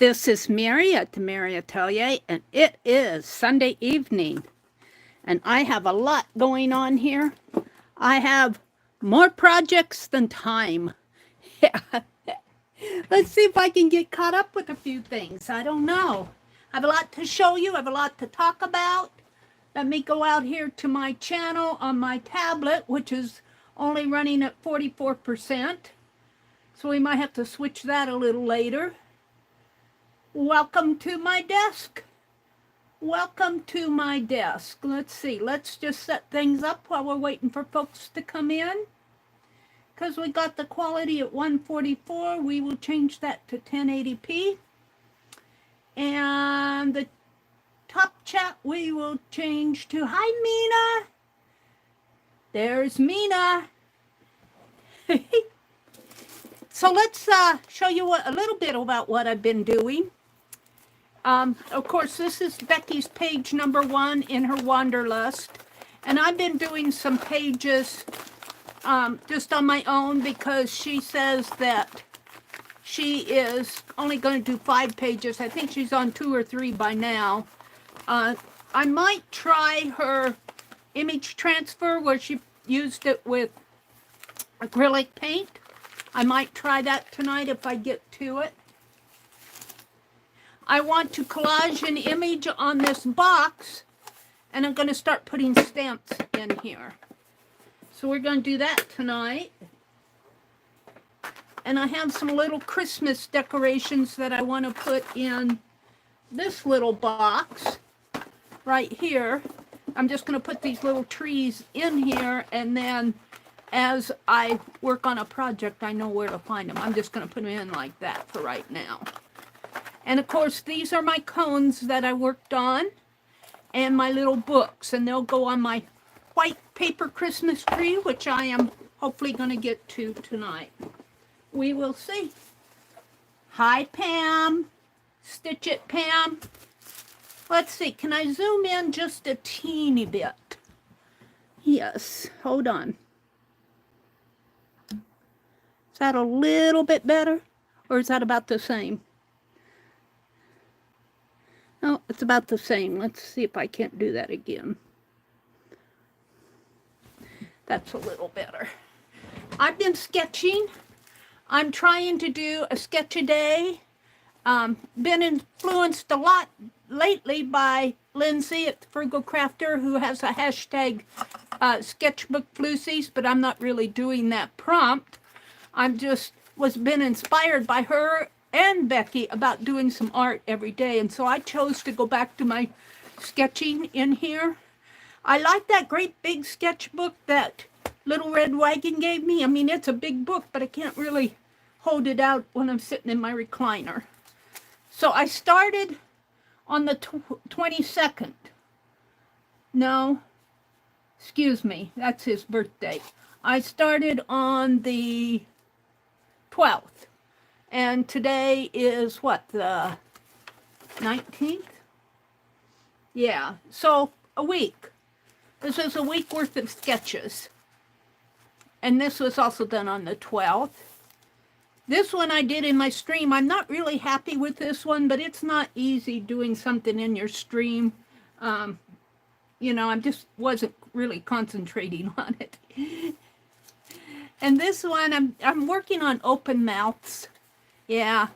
This is Meri at TheMeriAtelier, and it is Sunday evening, and I have a lot going on here. I have more projects than time. Yeah. Let's see if I can get caught up with a few things. I don't know. I have a lot to show you. I have a lot to talk about. Let me go out here to my channel on my tablet, which is only running at 44%. So we might have to switch that a little later. Welcome to my desk. Welcome to my desk. Let's see. Let's just set things up while we're waiting for folks to come in. Because we got the quality at 144, we will change that to 1080p. And the top chat we will change to, hi Mina. There's Mina. So let's show you a little bit about what I've been doing. Of course, this is Becky's page number 1 in her Wanderlust. And I've been doing some pages just on my own because she says that she is only going to do 5 pages. I think she's on 2 or 3 by now. I might try her image transfer where she used it with acrylic paint. I might try that tonight if I get to it. I want to collage an image on this box, and I'm going to start putting stamps in here. So we're going to do that tonight. And I have some little Christmas decorations that I want to put in this little box right here. I'm just going to put these little trees in here, and then as I work on a project, I know where to find them. I'm just going to put them in like that for right now. And of course, these are my cones that I worked on and my little books, and they'll go on my white paper Christmas tree, which I am hopefully going to get to tonight. We will see. Hi, Pam. Stitch it, Pam. Let's see. Can I zoom in just a teeny bit? Yes. Hold on. Is that a little bit better? Or is that about the same? No, it's about the same. Let's see if I can't do that again. That's a little better. I've been sketching. I'm trying to do a sketch a day. Been influenced a lot lately by Lindsay at the Frugal Crafter, who has a hashtag Sketchbook Floozies, but I'm not really doing that prompt. I'm just been inspired by her and Becky about doing some art every day, and so I chose to go back to my sketching in here. I like that great big sketchbook that Little Red Wagon gave me. I mean, it's a big book, but I can't really hold it out when I'm sitting in my recliner. So I started on the 22nd. No, excuse me, that's his birthday. I started on the 12th. And today is what, the 19th? Yeah, so a week. This is a week worth of sketches. And this was also done on the 12th. This one I did in my stream. I'm not really happy with this one, but it's not easy doing something in your stream. You know, I just wasn't really concentrating on it. And this one, I'm working on open mouths. Yeah,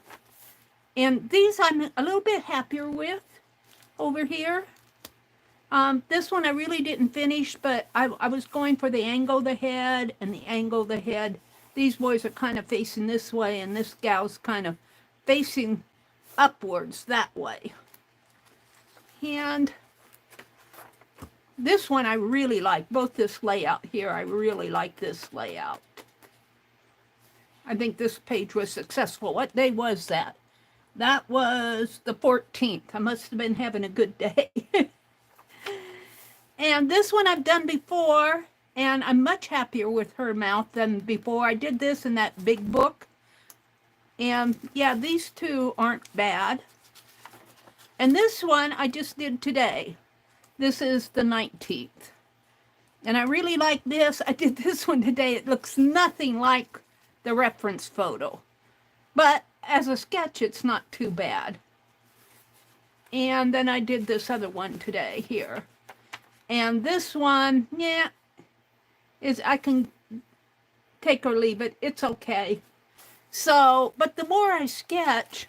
and these I'm a little bit happier with over here. This one I really didn't finish, but I was going for the angle of the head and the angle of the head. These boys are kind of facing this way, and this gal's kind of facing upwards that way. And this one I really like, both this layout here, I really like this layout. I think this page was successful. What day was that? That was the 14th. I must have been having a good day. And this one I've done before, and I'm much happier with her mouth than before. I did this in that big book. And yeah, these two aren't bad. And this one I just did today. This is the 19th. And I really like this. I did this one today. It looks nothing like the reference photo. But as a sketch, it's not too bad. And then I did this other one today here. And this one, yeah, is I can take or leave it. It's okay. So, but the more I sketch,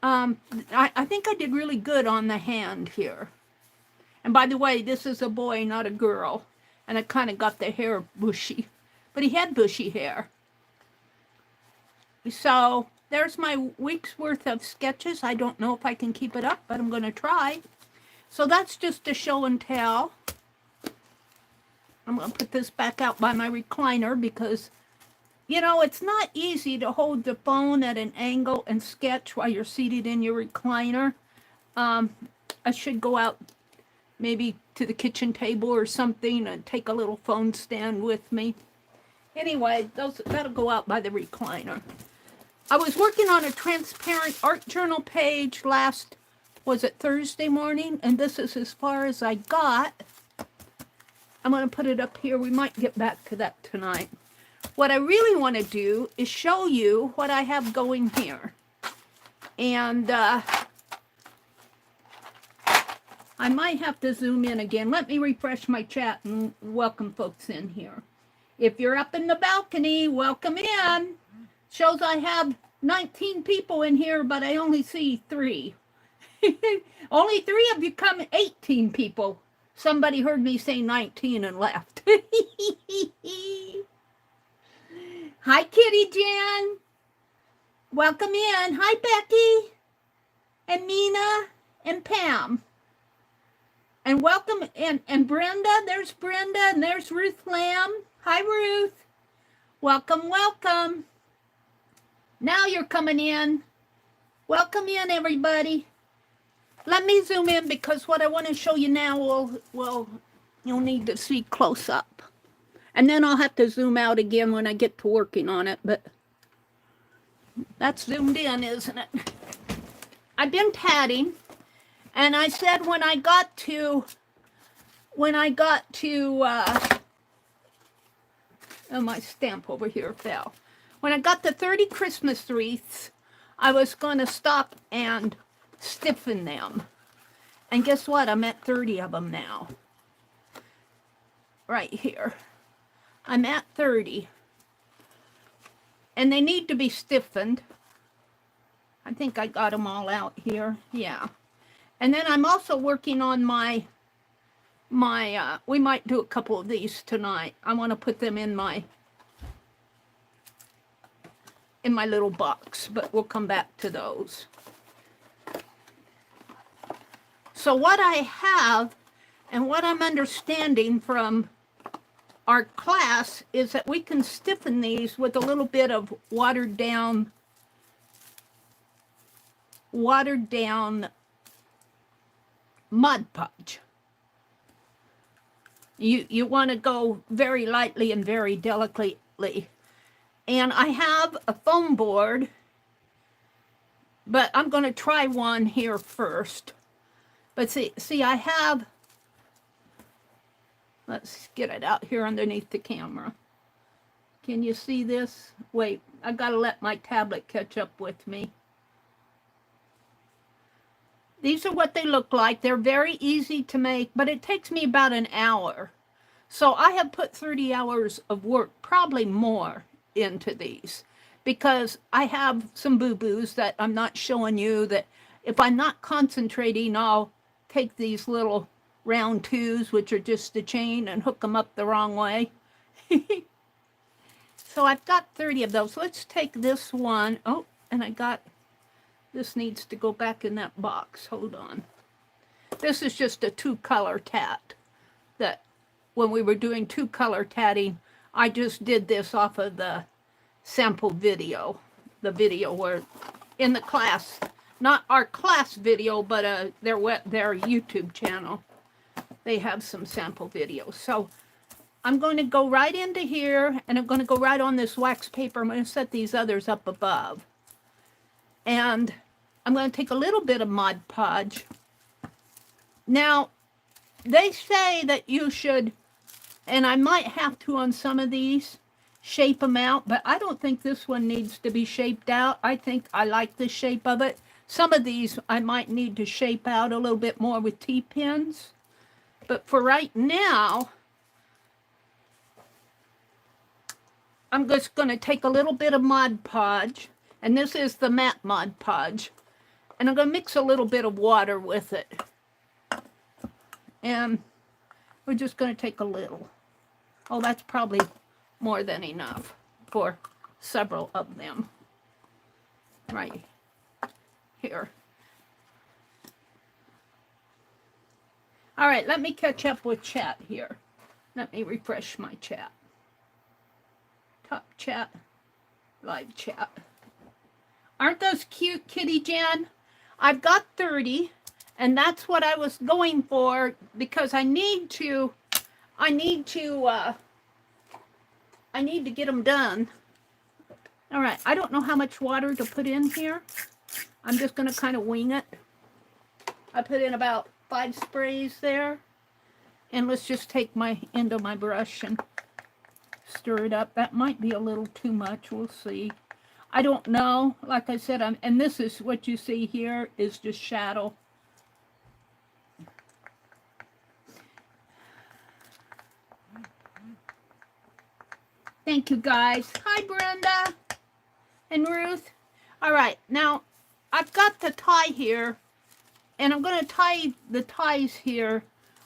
I think I did really good on the hand here. And by the way, this is a boy, not a girl. And I kind of got the hair bushy. But he had bushy hair. So there's my week's worth of sketches. I don't know if I can keep it up, but I'm going to try. So that's just a show and tell. I'm going to put this back out by my recliner because, you know, it's not easy to hold the phone at an angle and sketch while you're seated in your recliner. I should go out maybe to the kitchen table or something and take a little phone stand with me. Anyway, that'll go out by the recliner. I was working on a transparent art journal page was it Thursday morning? And this is as far as I got. I'm going to put it up here. We might get back to that tonight. What I really want to do is show you what I have going here. And I might have to zoom in again. Let me refresh my chat and welcome folks in here. If you're up in the balcony, welcome in. Shows I have 19 people in here, but I only see 3. Only 3 have become 18 people. Somebody heard me say 19 and left. Hi, Kitty Jan. Welcome in. Hi, Becky. And Mina and Pam. And welcome, and Brenda. There's Brenda, and there's Ruth Lamb. Hi, Ruth. Welcome, welcome. Now you're coming in. Welcome in, everybody. Let me zoom in because what I want to show you now you'll need to see close up. And then I'll have to zoom out again when I get to working on it, but that's zoomed in, isn't it? I've been tatting, and I said when I got to oh, my stamp over here fell. When I got to 30 Christmas wreaths, I was going to stop and stiffen them. And guess what? I'm at 30 of them now. Right here. I'm at 30. And they need to be stiffened. I think I got them all out here. Yeah. And then I'm also working on my we might do a couple of these tonight. I want to put them in my little box, but we'll come back to those. So what I have and what I'm understanding from our class is that we can stiffen these with a little bit of watered down Mod Podge. You want to go very lightly and very delicately. And I have a foam board, but I'm going to try one here first. But see, I have, let's get it out here underneath the camera. Can you see this? Wait, I got to let my tablet catch up with me. These are what they look like. They're very easy to make, but it takes me about an hour. So I have put 30 hours of work, probably more, into these because I have some boo-boos that I'm not showing you, that if I'm not concentrating, I'll take these little round 2s, which are just a chain, and hook them up the wrong way. So I've got 30 of those. Let's take this one. Oh, and this needs to go back in that box. Hold on. This is just a 2-color tat that when we were doing 2-color tatting, I just did this off of the sample video, the video where in the class, not our class video, but their YouTube channel, they have some sample videos. So I'm going to go right into here, and I'm going to go right on this wax paper. I'm going to set these others up above. And I'm going to take a little bit of Mod Podge. Now, they say that you should, and I might have to on some of these, shape them out, but I don't think this one needs to be shaped out. I think I like the shape of it. Some of these I might need to shape out a little bit more with T-pins. But for right now, I'm just going to take a little bit of Mod Podge, and this is the matte Mod Podge, and I'm going to mix a little bit of water with it. And we're just going to take a little. Oh, that's probably more than enough for several of them. Right here. All right, let me catch up with chat here. Let me refresh my chat. Top chat, live chat. Aren't those cute, Kitty Jen? I've got 30, and that's what I was going for because I need to get them done. All right, I don't know how much water to put in here. I'm just going to kind of wing it. I put in about 5 sprays there. And let's just take my end of my brush and stir it up. That might be a little too much. We'll see. I don't know. Like I said, and this is what you see here is just shadow. Thank you, guys. Hi, Brenda and Ruth. All right, now I've got the tie here, and I'm going to tie the ties here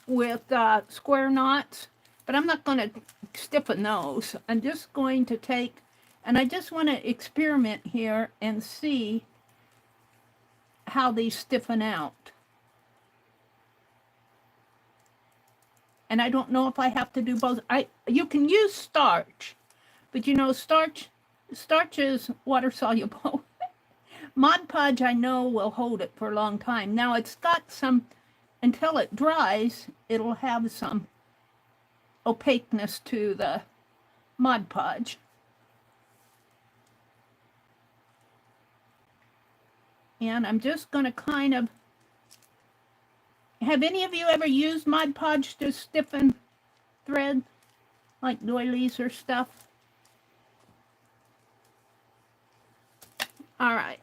with square knots, but I'm not going to stiffen those. I'm just going to take, and I just want to experiment here and see how these stiffen out. And I don't know if I have to do both. You can use starch, but you know, starch is water soluble. Mod Podge, I know, will hold it for a long time. Now it's got some, until it dries, it'll have some opaqueness to the Mod Podge. And I'm just going to kind of, have any of you ever used Mod Podge to stiffen thread, like doilies or stuff? All right.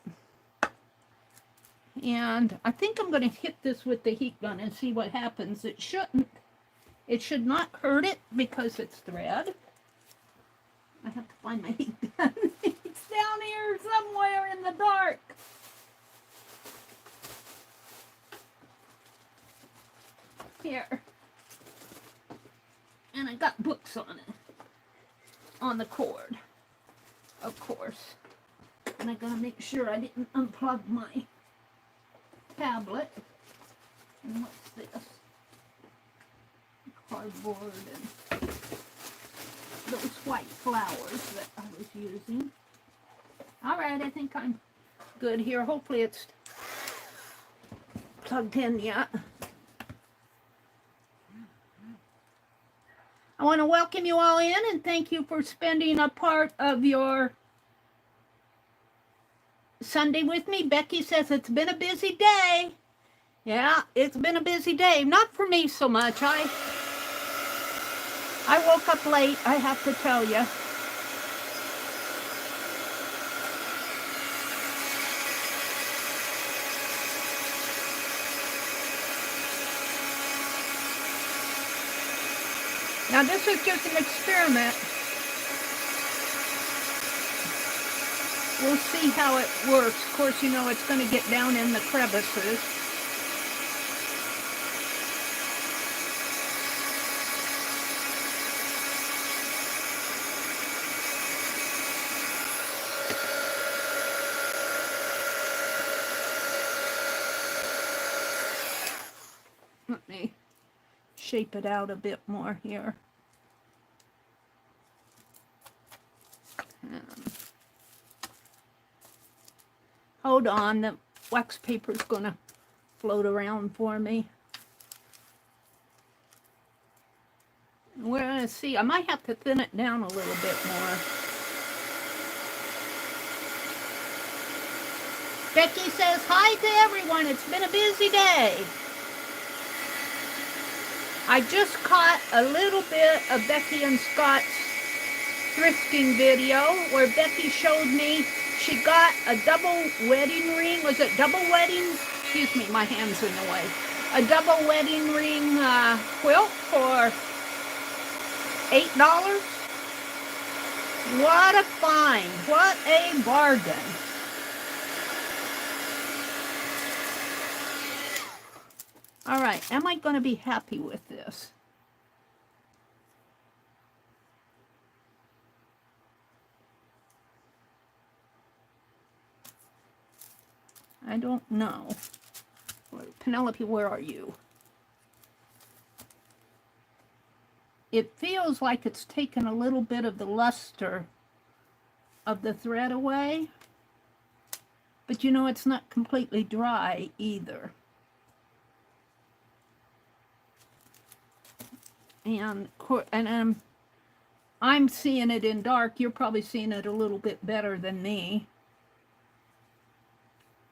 And I think I'm going to hit this with the heat gun and see what happens. It should not hurt it because it's thread. I have to find my heat gun. It's down here somewhere in the dark. Here. And I got books on it. On the cord. Of course. And I gotta make sure I didn't unplug my tablet. And what's this? Cardboard and those white flowers that I was using. Alright, I think I'm good here. Hopefully it's plugged in yet. I want to welcome you all in and thank you for spending a part of your Sunday with me. Becky says it's been a busy day. Yeah, it's been a busy day. Not for me so much. I woke up late, I have to tell you. Now this is just an experiment. We'll see how it works. Of course, you know it's going to get down in the crevices. Let me shape it out a bit more here. Hold on, the wax paper is going to float around for me. We're going to see. I might have to thin it down a little bit more. Becky says, hi to everyone. It's been a busy day. I just caught a little bit of Becky and Scott's thrifting video where Becky showed me she got a double wedding ring. Was it double wedding? Excuse me, my hand's in the way. A double wedding ring quilt for $8. What a find. What a bargain. All right, am I going to be happy with this? I don't know. Penelope, where are you? It feels like it's taken a little bit of the luster of the thread away, but you know, it's not completely dry either. And I'm seeing it in dark. You're probably seeing it a little bit better than me.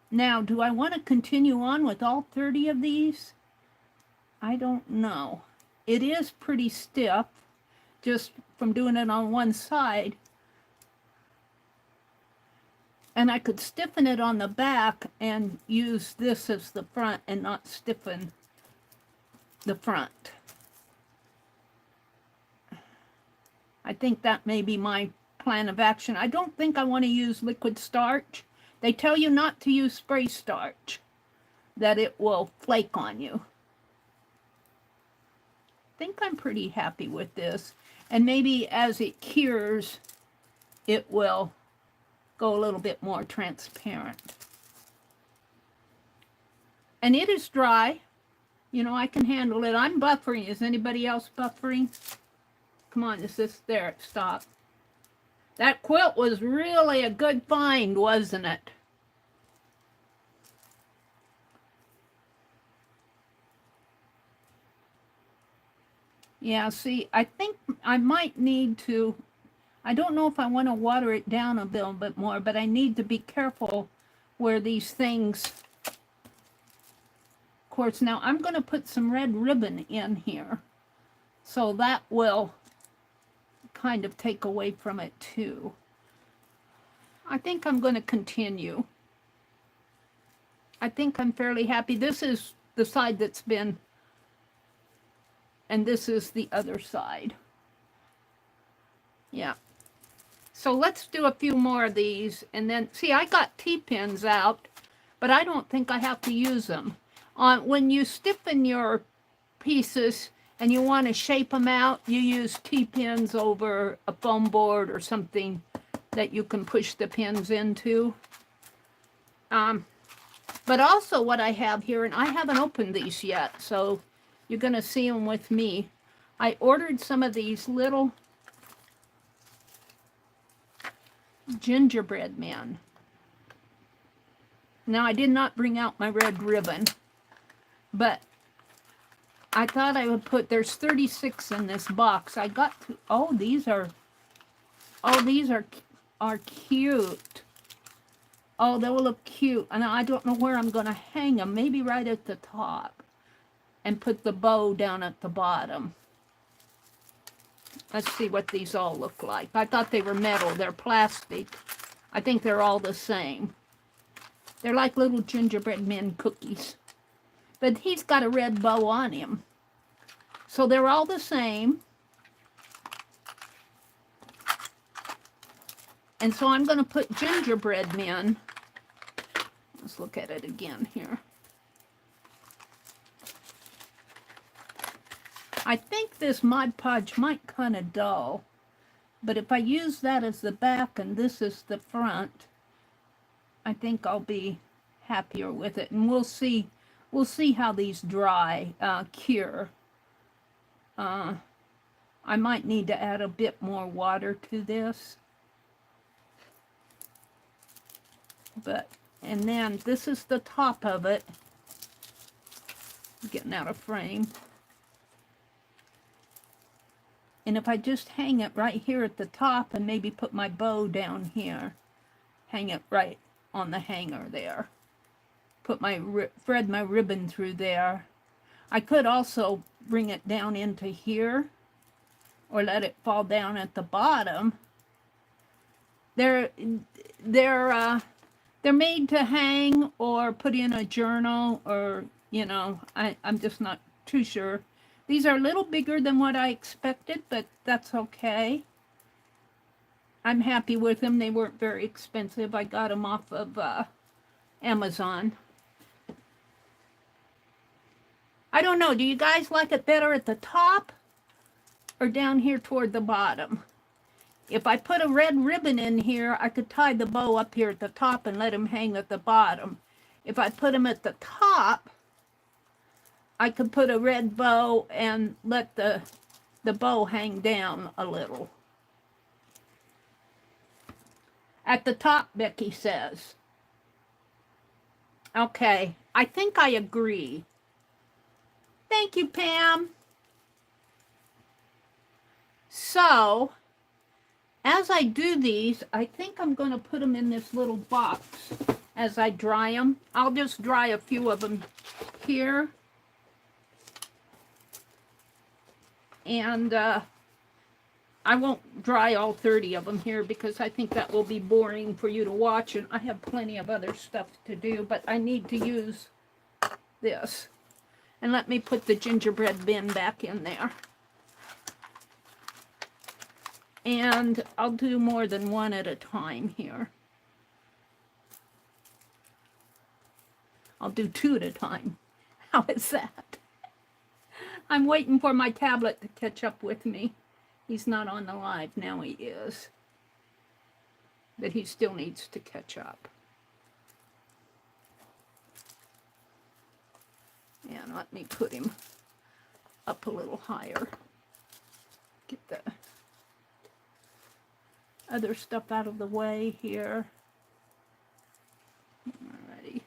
Now, do I want to continue on with all 30 of these? I don't know. It is pretty stiff, just from doing it on one side. And I could stiffen it on the back and use this as the front and not stiffen the front. I think that may be my plan of action. I don't think I want to use liquid starch. They tell you not to use spray starch, that it will flake on you. I think I'm pretty happy with this. And maybe as it cures, it will go a little bit more transparent. And it is dry. You know, I can handle it. I'm buffering. Is anybody else buffering? Come on, is this there? Stop. That quilt was really a good find, wasn't it? Yeah, see, I think I might need to, I don't know if I want to water it down a little bit more, but I need to be careful where these things, of course, now I'm going to put some red ribbon in here. So that will kind of take away from it too. I think I'm going to continue. I think I'm fairly happy. This is the side that's been, and this is the other side. Yeah. So let's do a few more of these, and then, see, I got T-pins out, but I don't think I have to use them. When you stiffen your pieces and you want to shape them out, you use T-pins over a foam board or something that you can push the pins into. But also what I have here, and I haven't opened these yet, so you're going to see them with me. I ordered some of these little gingerbread men. Now, I did not bring out my red ribbon, but I thought I would put, there's 36 in this box. I got to, oh, these are cute. Oh, they will look cute. And I don't know where I'm going to hang them. Maybe right at the top. And put the bow down at the bottom. Let's see what these all look like. I thought they were metal. They're plastic. I think they're all the same. They're like little gingerbread men cookies. But he's got a red bow on him. So they're all the same. And so I'm going to put gingerbread men. Let's look at it again here. I think this Mod Podge might kind of dull, but if I use that as the back and this is the front, I think I'll be happier with it. And we'll see how these dry, cure. I might need to add a bit more water to this. But, and then this is the top of it. Getting out of frame. And if I just hang it right here at the top and maybe put my bow down here, hang it right on the hanger there. Put my, thread my ribbon through there. I could also bring it down into here or let it fall down at the bottom They're they're they're made to hang or put in a journal, or you know, I'm just not too sure. These are a little bigger than what I expected, but that's okay. I'm happy with them. They weren't very expensive. I got them off of Amazon. I don't know. Do you guys like it better at the top or down here toward the bottom? If I put a red ribbon in here, I could tie the bow up here at the top and let him hang at the bottom. If I put him at the top, I could put a red bow and let the bow hang down a little. At the top, Becky says. Okay, I think I agree. Thank you, Pam. So, as I do these, I think I'm going to put them in this little box as I dry them. I'll just dry a few of them here. And I won't dry all 30 of them here because I think that will be boring for you to watch, and I have plenty of other stuff to do, but I need to use this. And let me put the gingerbread bin back in there. And I'll do more than one at a time here. I'll do 2 at a time. How is that? I'm waiting for my tablet to catch up with me. He's not on the live. Now he is. But he still needs to catch up. And let me put him up a little higher. Get the other stuff out of the way here. Alrighty.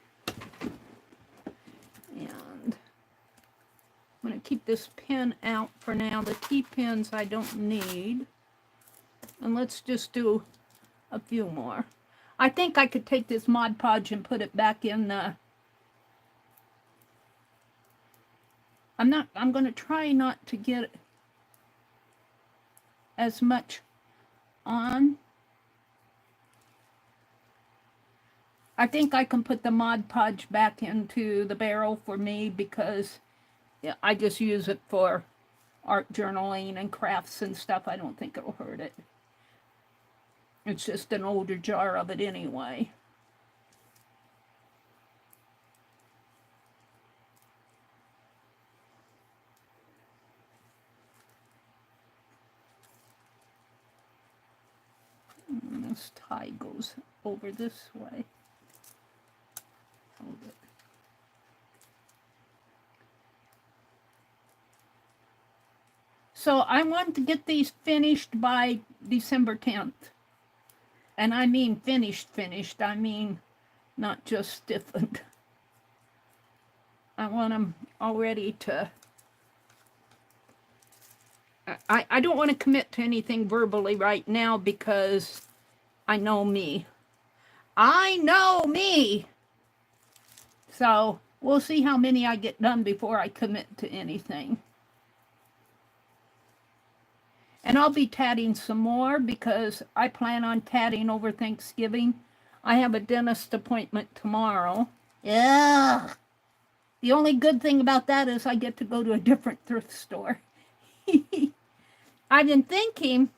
And I'm going to keep this pin out for now. The T-pins I don't need. And let's just do a few more. I think I could take this Mod Podge and put it back in the... I'm going to try not to get as much on. I think I can put the Mod Podge back into the barrel for me because I just use it for art journaling and crafts and stuff. I don't think it'll hurt it. It's just an older jar of it anyway. And this tie goes over this way. Hold it. So I want to get these finished by December 10th. And I mean finished. I mean not just stiffened. I want them all ready to... I don't want to commit to anything verbally right now because I know me. I know me! So we'll see how many I get done before I commit to anything. And I'll be tatting some more because I plan on tatting over Thanksgiving. I have a dentist appointment tomorrow. Yeah. The only good thing about that is I get to go to a different thrift store. I've been thinking,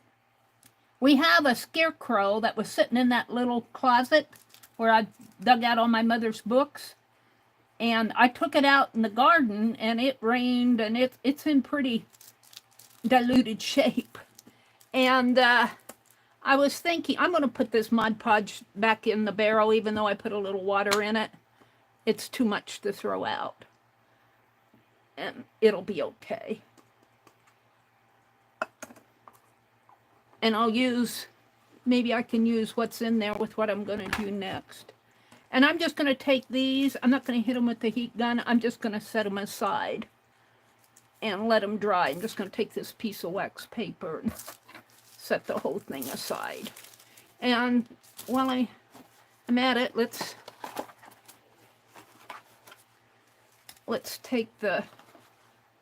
we have a scarecrow that was sitting in that little closet where I dug out all my mother's books. And I took it out in the garden and it rained and it's in pretty diluted shape. And I was thinking, I'm going to put this Mod Podge back in the barrel even though I put a little water in it. It's too much to throw out. And it'll be okay. And I'll use, maybe I can use what's in there with what I'm going to do next. And I'm just going to take these. I'm not going to hit them with the heat gun. I'm just going to set them aside and let them dry. I'm just going to take this piece of wax paper and set the whole thing aside. And while I'm at it, let's take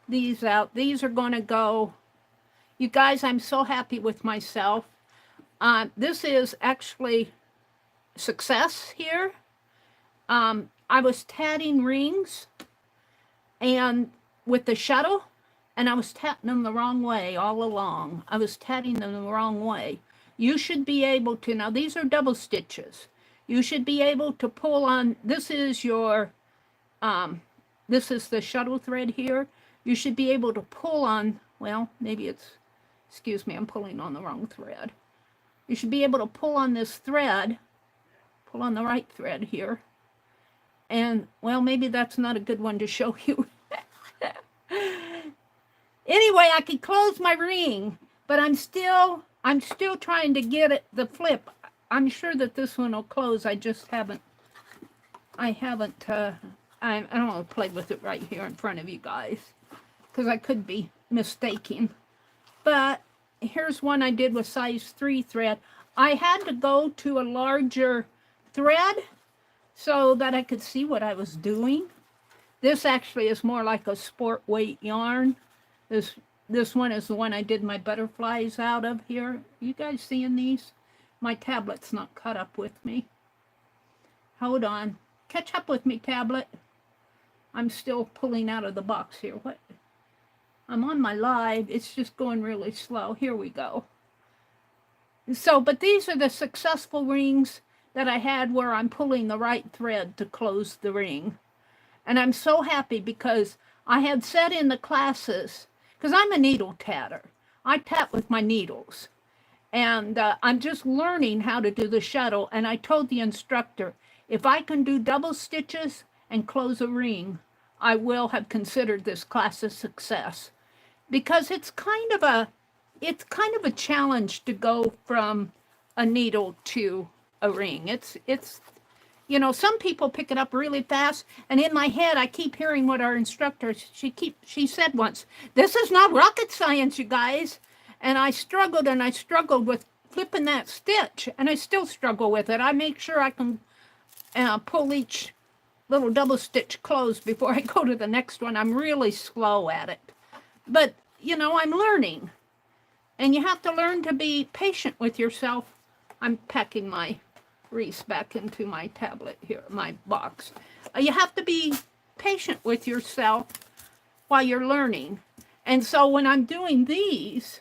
these out. These are going to go... You guys, I'm so happy with myself. This is actually success here. I was tatting rings and with the shuttle, and I was tatting them the wrong way all along. I was tatting them the wrong way. You should be able to, now these are double stitches. You should be able to pull on, this is your, this is the shuttle thread here. You should be able to pull on, well, maybe it's, excuse me, I'm pulling on the wrong thread. You should be able to pull on this thread, pull on the right thread here. And, well, maybe that's not a good one to show you. Anyway, I could close my ring, but I'm still trying to get it, the flip. I'm sure that this one will close. I just haven't, I don't want to play with it right here in front of you guys, because I could be mistaken. But here's one I did with size 3 thread. I had to go to a larger thread so that I could see what I was doing. This actually is more like a sport weight yarn. This one is the one I did my butterflies out of here. You guys seeing these? My tablet's not caught up with me. Hold on. Catch up with me, tablet. I'm still pulling out of the box here. What? I'm on my live. It's just going really slow. Here we go. So, but these are the successful rings that I had where I'm pulling the right thread to close the ring. And I'm so happy because I had said in the classes, because I'm a needle tatter. I tat with my needles. And I'm just learning how to do the shuttle. And I told the instructor, if I can do double stitches and close a ring, I will have considered this class a success. Because it's kind of a challenge to go from a needle to a ring. It's you know, some people pick it up really fast, and in my head, I keep hearing what our instructor, she said once, this is not rocket science, you guys. And I struggled with flipping that stitch, and I still struggle with it. I make sure I can pull each little double stitch closed before I go to the next one. I'm really slow at it. But, you know, I'm learning. And you have to learn to be patient with yourself. I'm packing my wreaths back into my tablet here, my box. You have to be patient with yourself while you're learning. And so when I'm doing these,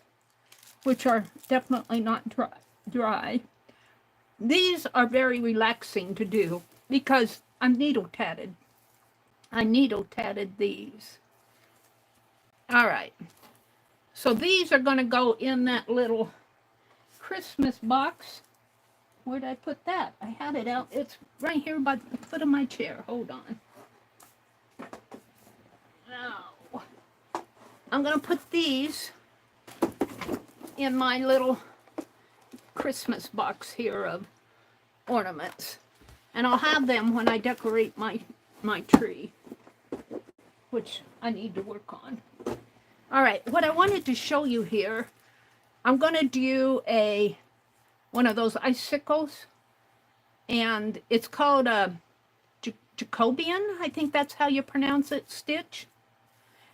which are definitely not dry, these are very relaxing to do because I'm needle tatted. I needle tatted these. All right. So these are going to go in that little Christmas box. Where did I put that? I had it out. It's right here by the foot of my chair. Hold on. Now, I'm going to put these in my little Christmas box here of ornaments. And I'll have them when I decorate my tree, which I need to work on. All right, what I wanted to show you here, I'm going to do one of those icicles, and it's called a Jacobian, I think that's how you pronounce it, stitch.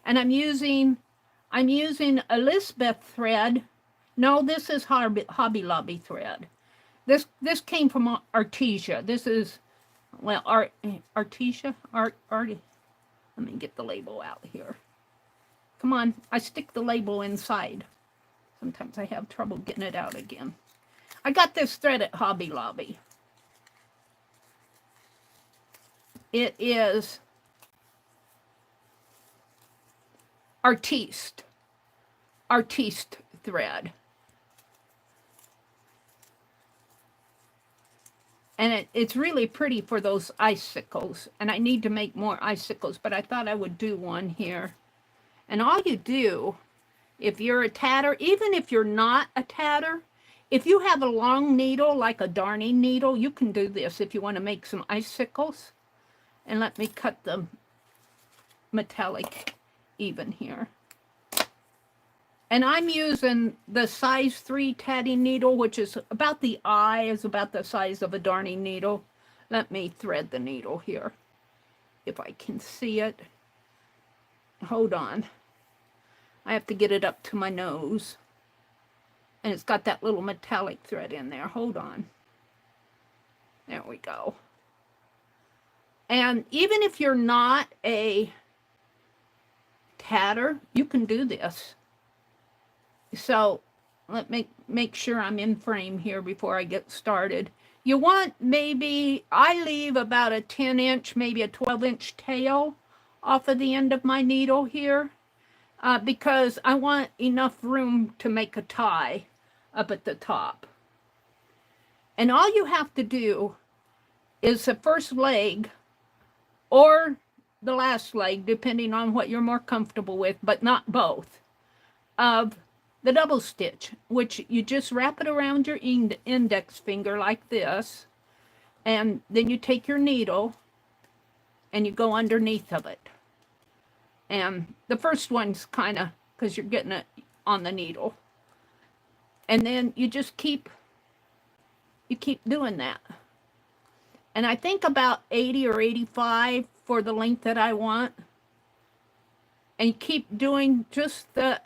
And I'm using Elizabeth thread. No, this is Hobby Lobby thread. This came from Artesia. This is, well, Artesia. Let me get the label out here. Come on, I stick the label inside. Sometimes I have trouble getting it out again. I got this thread at Hobby Lobby. It is Artiste thread. And it's really pretty for those icicles. And I need to make more icicles, but I thought I would do one here. And all you do, if you're a tatter, even if you're not a tatter, if you have a long needle, like a darning needle, you can do this if you want to make some icicles. And let me cut the metallic even here. And I'm using the size 3 tatting needle, which is about the eye, is about the size of a darning needle. Let me thread the needle here, if I can see it. Hold on. I have to get it up to my nose. And it's got that little metallic thread in there. Hold on. There we go. And even if you're not a tatter, you can do this. So let me make sure I'm in frame here before I get started. You want maybe, I leave about a 10-inch, maybe a 12-inch tail off of the end of my needle here because I want enough room to make a tie up at the top. And all you have to do is the first leg or the last leg, depending on what you're more comfortable with, but not both, of the double stitch, which you just wrap it around your index finger like this, and then you take your needle and you go underneath of it. And the first one's kind of, because you're getting it on the needle. And then you just keep doing that. And I think about 80 or 85 for the length that I want. And you keep doing just the,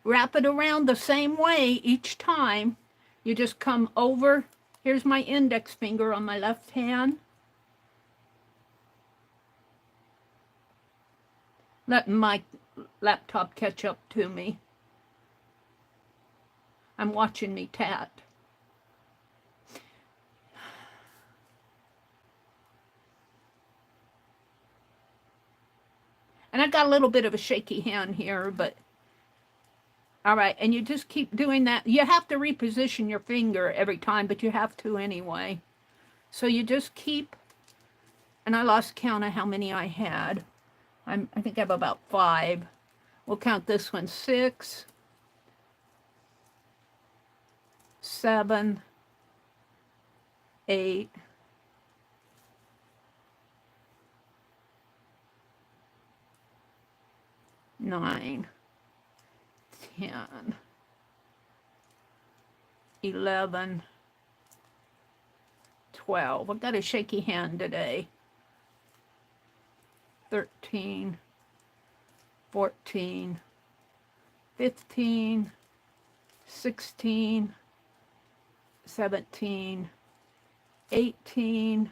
wrap it around the same way each time. You just come over, here's my index finger on my left hand. Letting my laptop catch up to me. I'm watching me tat. And I got a little bit of a shaky hand here, but all right, and you just keep doing that. You have to reposition your finger every time, but you have to anyway. So you just keep, and I lost count of how many I had. I think I have about 5. We'll count this one. 6, 7, 8, 9, 10, 11, 12. I've got a shaky hand today. 13, 14, 15, 16, 17, 18,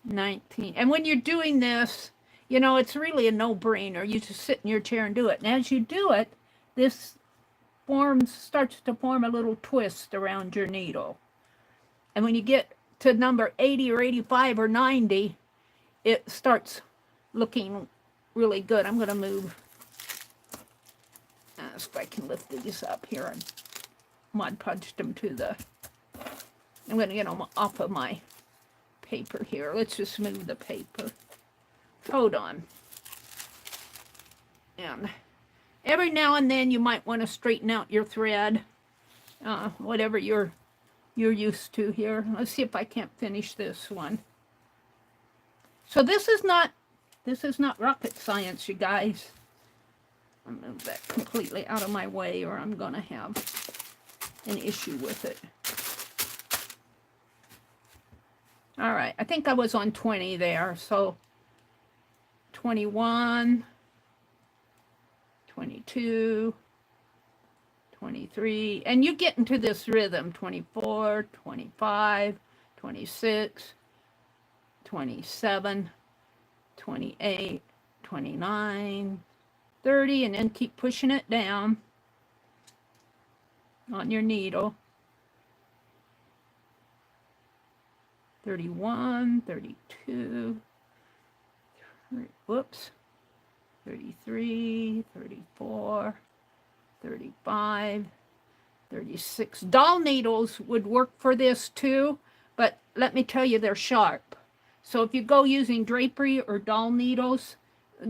19. And when you're doing this, you know, it's really a no-brainer. You just sit in your chair and do it. And as you do it, this starts to form a little twist around your needle. And when you get to number 80 or 85 or 90, it starts looking really good. I'm going to move, see if I can lift these up here. I Mod Podged them to the, I'm going to get them off of my paper here. Let's just move the paper. Hold on. And every now and then you might want to straighten out your thread, whatever you're used to here. Let's see if I can't finish this one. So this is not rocket science, you guys. I'll move that completely out of my way or I'm going to have an issue with it. All right, I think I was on 20 there, so 21, 22, 23, and you get into this rhythm, 24, 25, 26, 27, 28, 29, 30, and then keep pushing it down on your needle. 31, 32, whoops, 33, 34, 35, 36. Doll needles would work for this too, but let me tell you, they're sharp. So if you go using drapery or doll needles,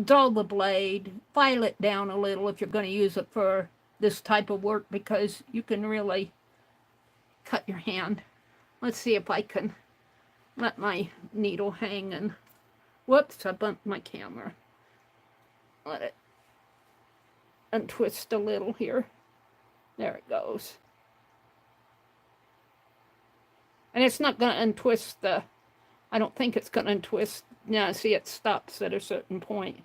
dull the blade, file it down a little if you're going to use it for this type of work because you can really cut your hand. Let's see if I can let my needle hang and whoops, I bumped my camera. Let it untwist a little here. There it goes. And it's not going to untwist the, I don't think it's going to untwist. Now, see, it stops at a certain point.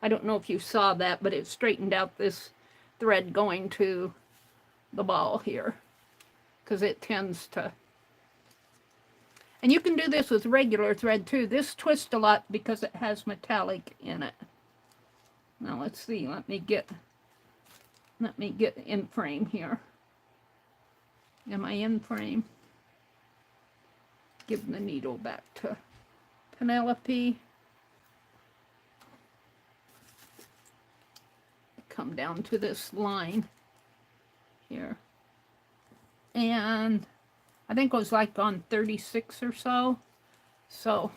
I don't know if you saw that, but it straightened out this thread going to the ball here, because it tends to. And you can do this with regular thread too. This twists a lot because it has metallic in it. Now let's see, let me get in frame here. Am I in frame? Give the needle back to Penelope. Come down to this line here. And I think it was like on 36 or so. So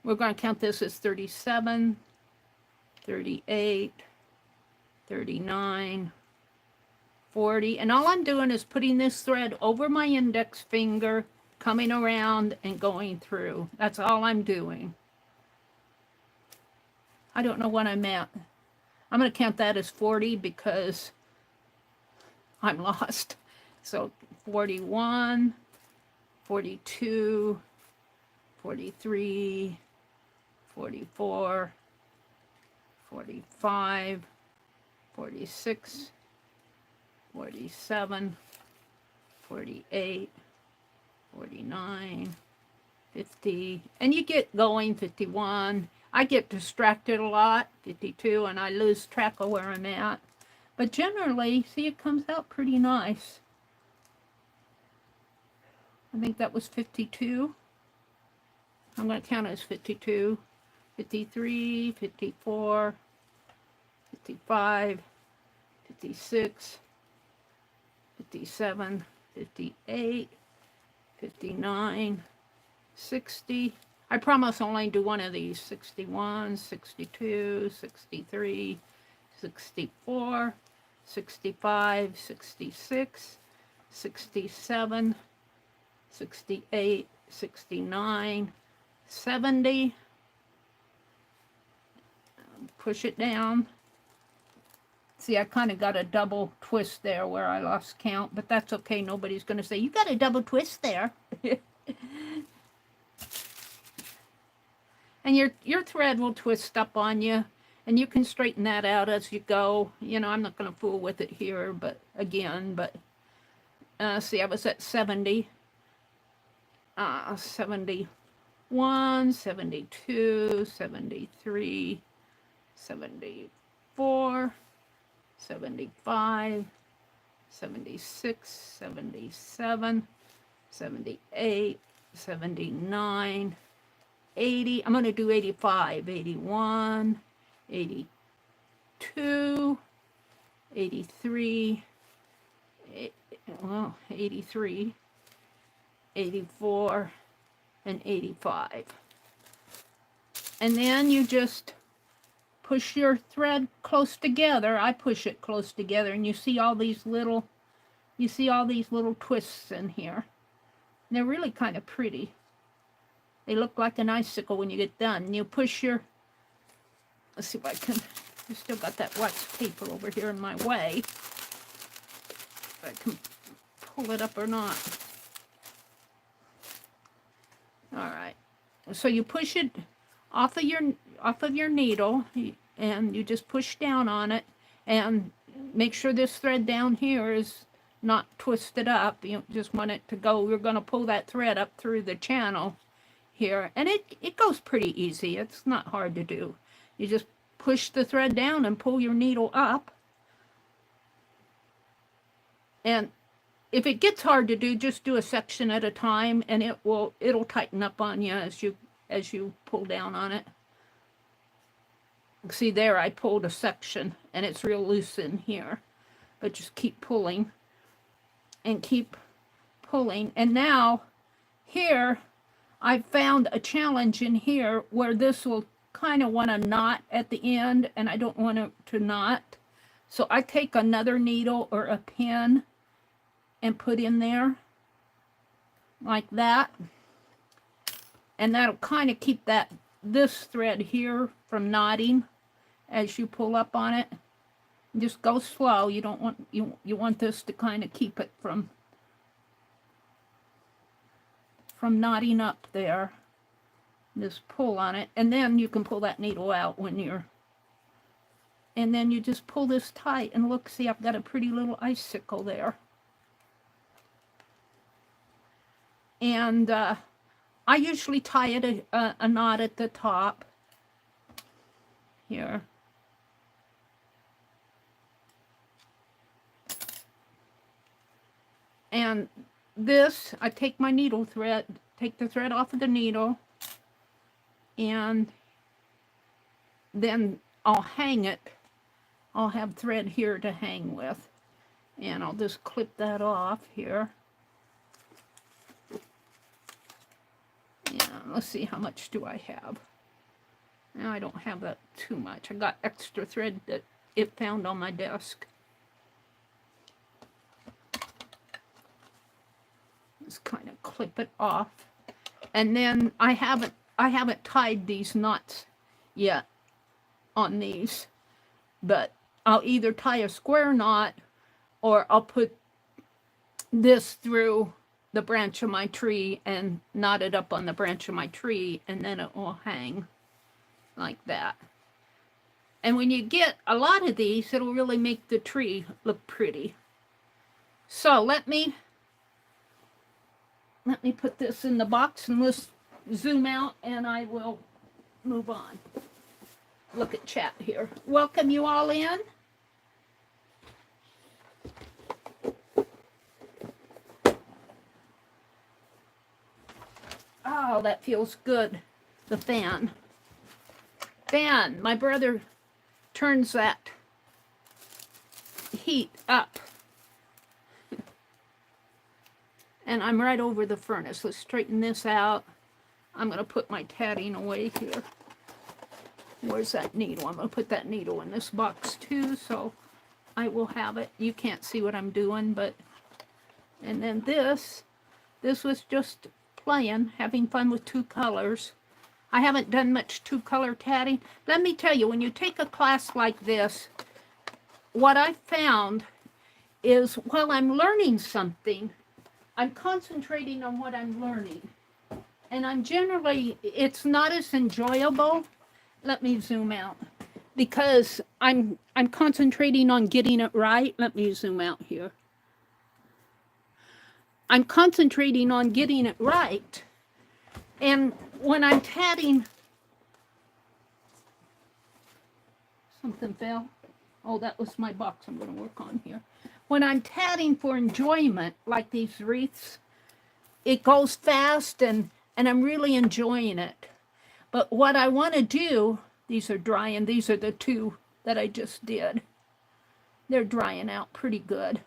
we're going to count this as 37, 38, 39, 40. And all I'm doing is putting this thread over my index finger, coming around and going through. That's all I'm doing. I don't know what I'm at. I'm going to count that as 40 because I'm lost. So 41, 42, 43, 44, 45, 46, 47, 48, 49, 50, and you get going, 51. I get distracted a lot, 52, and I lose track of where I'm at. But generally, see, it comes out pretty nice. I think that was 52. I'm going to count it as 52, 53, 54, 55, 56, 57, 58, 59, 60. I promise I'll only do one of these. 61, 62, 63, 64, 65, 66, 67, 68, 69, 70. Push it down. See, I kind of got a double twist there where I lost count, but that's okay. Nobody's going to say, you got a double twist there. And your thread will twist up on you, and you can straighten that out as you go. You know, I'm not going to fool with it here, but again, see, I was at 70, 71, 72, 73, 74, 75, 76, 77, 78, 79, 80. I'm going to do 85, 81, 82, 83, 83, 84, and 85. And then you just push your thread close together. I push it close together, and you see all these little twists in here. And they're really kind of pretty. They look like an icicle when you get done. You push your, let's see if I can, I still got that wax paper over here in my way. If I can pull it up or not. All right. So you push it off of your needle, and you just push down on it, and make sure this thread down here is not twisted up. You just want it to go. We're going to pull that thread up through the channel here, and it goes pretty easy. It's not hard to do. You just push the thread down and pull your needle up. And if it gets hard to do, just do a section at a time, and it'll tighten up on you as you pull down on it. See there, I pulled a section, and it's real loose in here. But just keep pulling and keep pulling. And now here, I found a challenge in here where this will kind of want to knot at the end, and I don't want it to knot. So I take another needle or a pin and put in there like that. And that'll kind of keep this thread here from knotting as you pull up on it. Just go slow. You don't want you want this to kind of keep it from knotting up there. Just pull on it, and then you can pull that needle out when you're And then you just pull this tight, and look, see, I've got a pretty little icicle there. And I usually tie it a knot at the top here. And this, I take my needle thread, take the thread off of the needle, and then I'll hang it. I'll have thread here to hang with. And I'll just clip that off here. And let's see, how much do I have? Now, I don't have that too much. I got extra thread that it found on my desk. Just kind of clip it off. And then I haven't tied these knots yet on these, but I'll either tie a square knot or I'll put this through the branch of my tree and knot it up on the branch of my tree, and then it will hang like that. And when you get a lot of these, it'll really make the tree look pretty. So let me put this in the box, and let's zoom out, and I will move on. Look at chat here. Welcome you all in. Oh, that feels good. The fan. Fan, my brother turns that heat up. And I'm right over the furnace. Let's straighten this out. I'm going to put my tatting away here. Where's that needle? I'm going to put that needle in this box too, so I will have it. You can't see what I'm doing, but... And then this was just playing, having fun with two colors. I haven't done much two-color tatting. Let me tell you, when you take a class like this, what I found is while I'm learning something, I'm concentrating on what I'm learning. And I'm generally, it's not as enjoyable. Let me zoom out. Because I'm concentrating on getting it right. Let me zoom out here. I'm concentrating on getting it right. And when I'm tatting, something fell. Oh, that was my box I'm going to work on here. When I'm tatting for enjoyment, like these wreaths, it goes fast and I'm really enjoying it. But what I want to do, these are drying. These are the two that I just did. They're drying out pretty good.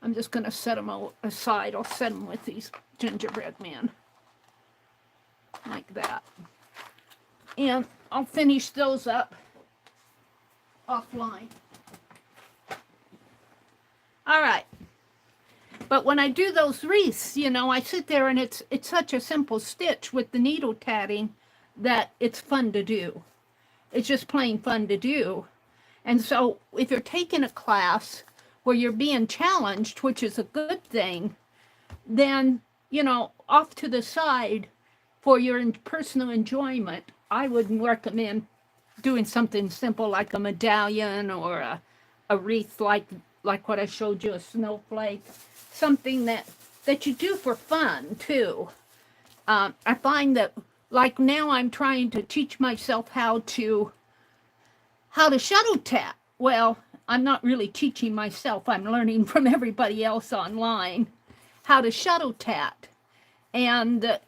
I'm just going to set them aside. I'll set them with these gingerbread men. Like that. And I'll finish those up offline. All right. But when I do those wreaths, you know, I sit there and it's such a simple stitch with the needle tatting that it's fun to do. It's just plain fun to do. And so if you're taking a class where you're being challenged, which is a good thing, then, you know, off to the side for your personal enjoyment, I would recommend doing something simple like a medallion or a wreath like what I showed you, a snowflake, something that you do for fun too. I find that, like now I'm trying to teach myself how to shuttle tat. Well, I'm not really teaching myself. I'm learning from everybody else online how to shuttle tat. And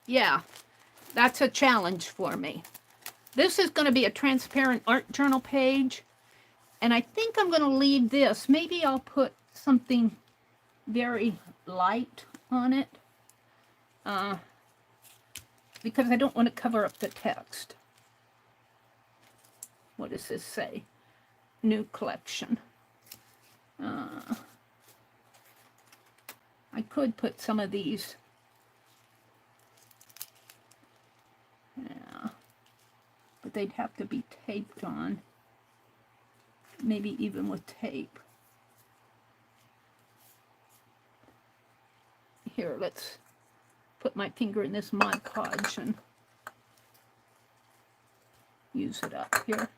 yeah, that's a challenge for me. This is going to be a transparent art journal page. And I think I'm going to leave this. Maybe I'll put something very light on it. Because I don't want to cover up the text. What does this say? New collection. I could put some of these. Yeah. But they'd have to be taped on. Maybe even with tape. Here, let's put my finger in this Mod Podge and use it up here.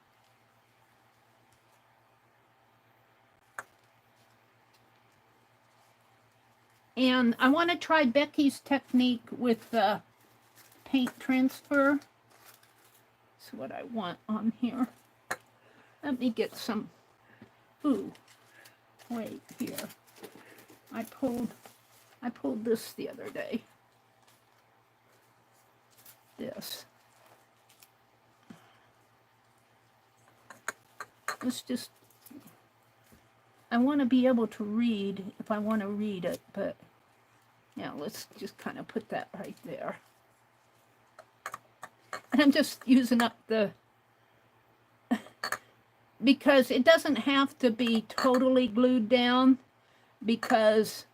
And I want to try Becky's technique with the paint transfer. That's what I want on here. Let me get some, ooh, wait here. I pulled this the other day. This. Let's just, I want to be able to read if I want to read it, but yeah, let's just kind of put that right there. And I'm just using up the, because it doesn't have to be totally glued down, because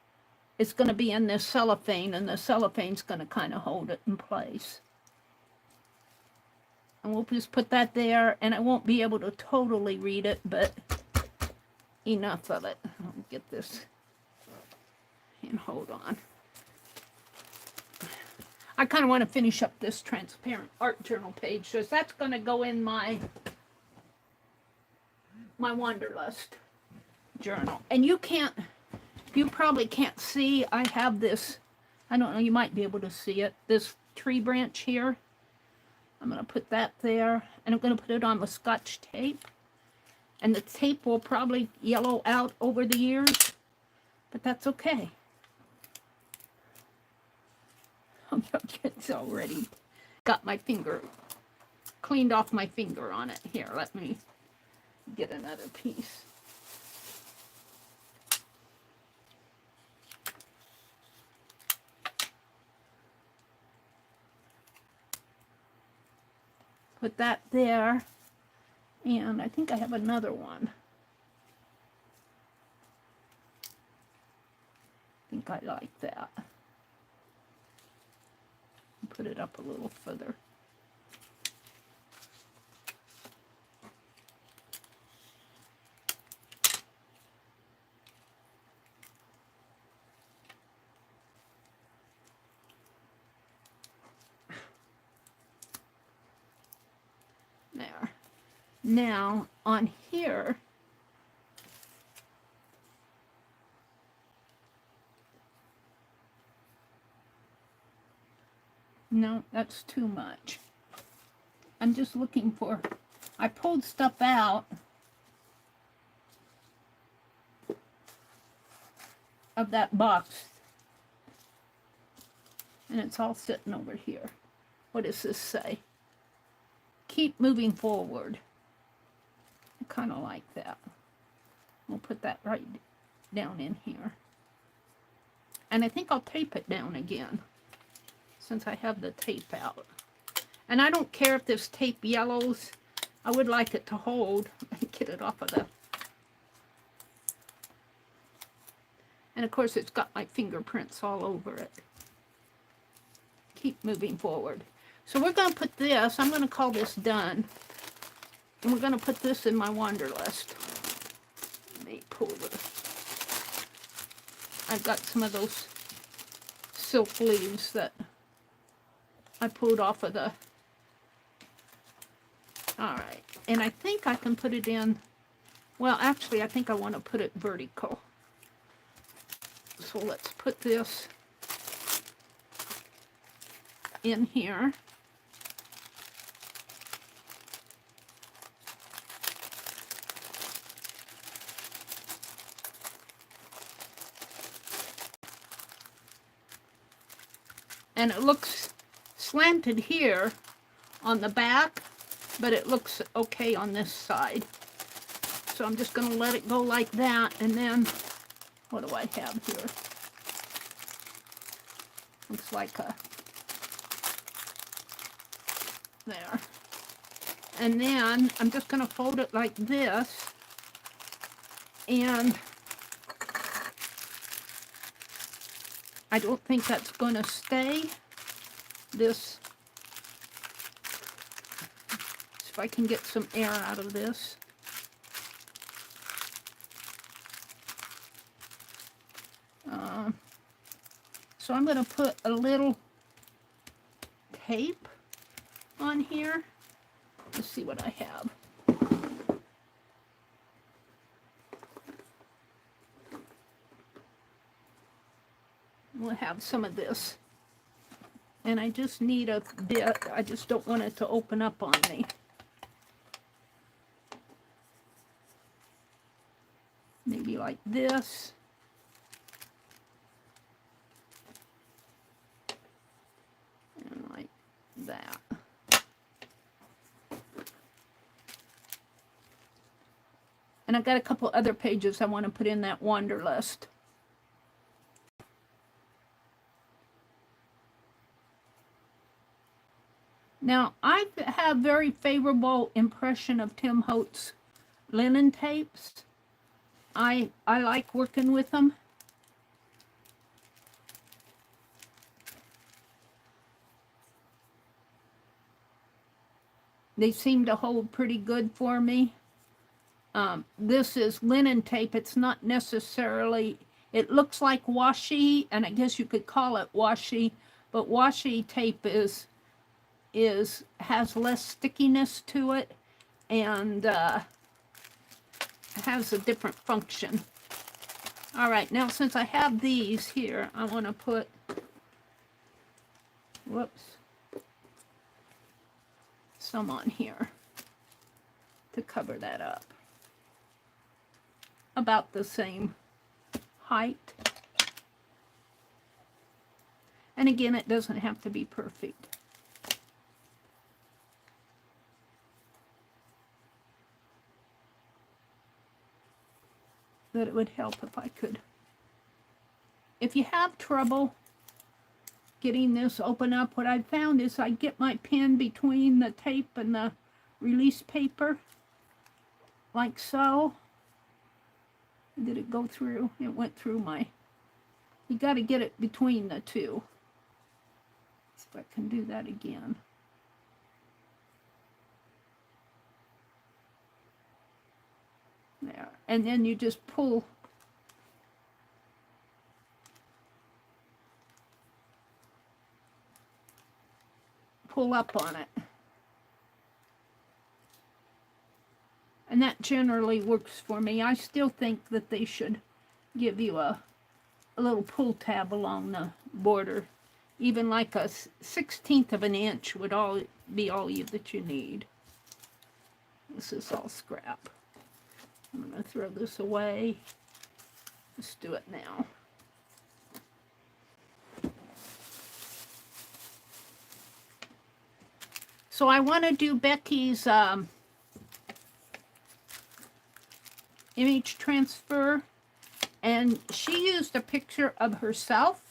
it's going to be in this cellophane, and the cellophane's going to kind of hold it in place. And we'll just put that there, and I won't be able to totally read it, but enough of it. I'll get this, and hold on. I kind of want to finish up this transparent art journal page, because that's going to go in my Wanderlust journal. And you probably can't see, I have this, I don't know, you might be able to see it, this tree branch here. I'm going to put that there, and I'm going to put it on with Scotch tape. And the tape will probably yellow out over the years, but that's okay. It's already got my finger, cleaned off my finger on it. Here, let me get another piece. Put that there, and I think I have another one. I think I like that. Put it up a little further. There. Now, on here, no, that's too much. I'm just looking for, I pulled stuff out of that box, and it's all sitting over here. What does this say? Keep moving forward. I kind of like that. We'll put that right down in here. And I think I'll tape it down again, since I have the tape out. And I don't care if this tape yellows. I would like it to hold. Get it off of the... And of course it's got my fingerprints all over it. Keep moving forward. So we're going to put this, I'm going to call this done. And we're going to put this in my Wanderlust. Let me pull this. I've got some of those silk leaves that I pulled off of the... Alright, and I think I can put it in... Well, actually, I think I want to put it vertical. So let's put this in here. And it looks slanted here on the back, but it looks okay on this side. So I'm just going to let it go like that, and then, what do I have here? Looks like a, there. And then I'm just going to fold it like this, and I don't think that's going to stay. This, if I can get some air out of this. So I'm going to put a little tape on here. Let's see what I have. We'll have some of this. And I just need a bit. I just don't want it to open up on me. Maybe like this. And like that. And I've got a couple other pages I want to put in that wanderlust. Now, I have very favorable impression of Tim Holtz linen tapes. I like working with them. They seem to hold pretty good for me. This is linen tape. It's not necessarily, it looks like washi, and I guess you could call it washi, but washi tape has less stickiness to it and has a different function. All right, now since I have these here, I want to put, whoops, some on here to cover that up. About the same height. And again, it doesn't have to be perfect. That it would help if I could. If you have trouble getting this open up, what I've found is I get my pen between the tape and the release paper, like so. Did it go through? It went through my, you got to get it between the two. See if I can do that again. There, and then you just pull up on it. And that generally works for me. I still think that they should give you a little pull tab along the border. Even like a 1/16 of an inch would be all that you need. This is all scrap. I'm going to throw this away. Let's do it now. So I want to do Becky's image transfer, and she used a picture of herself.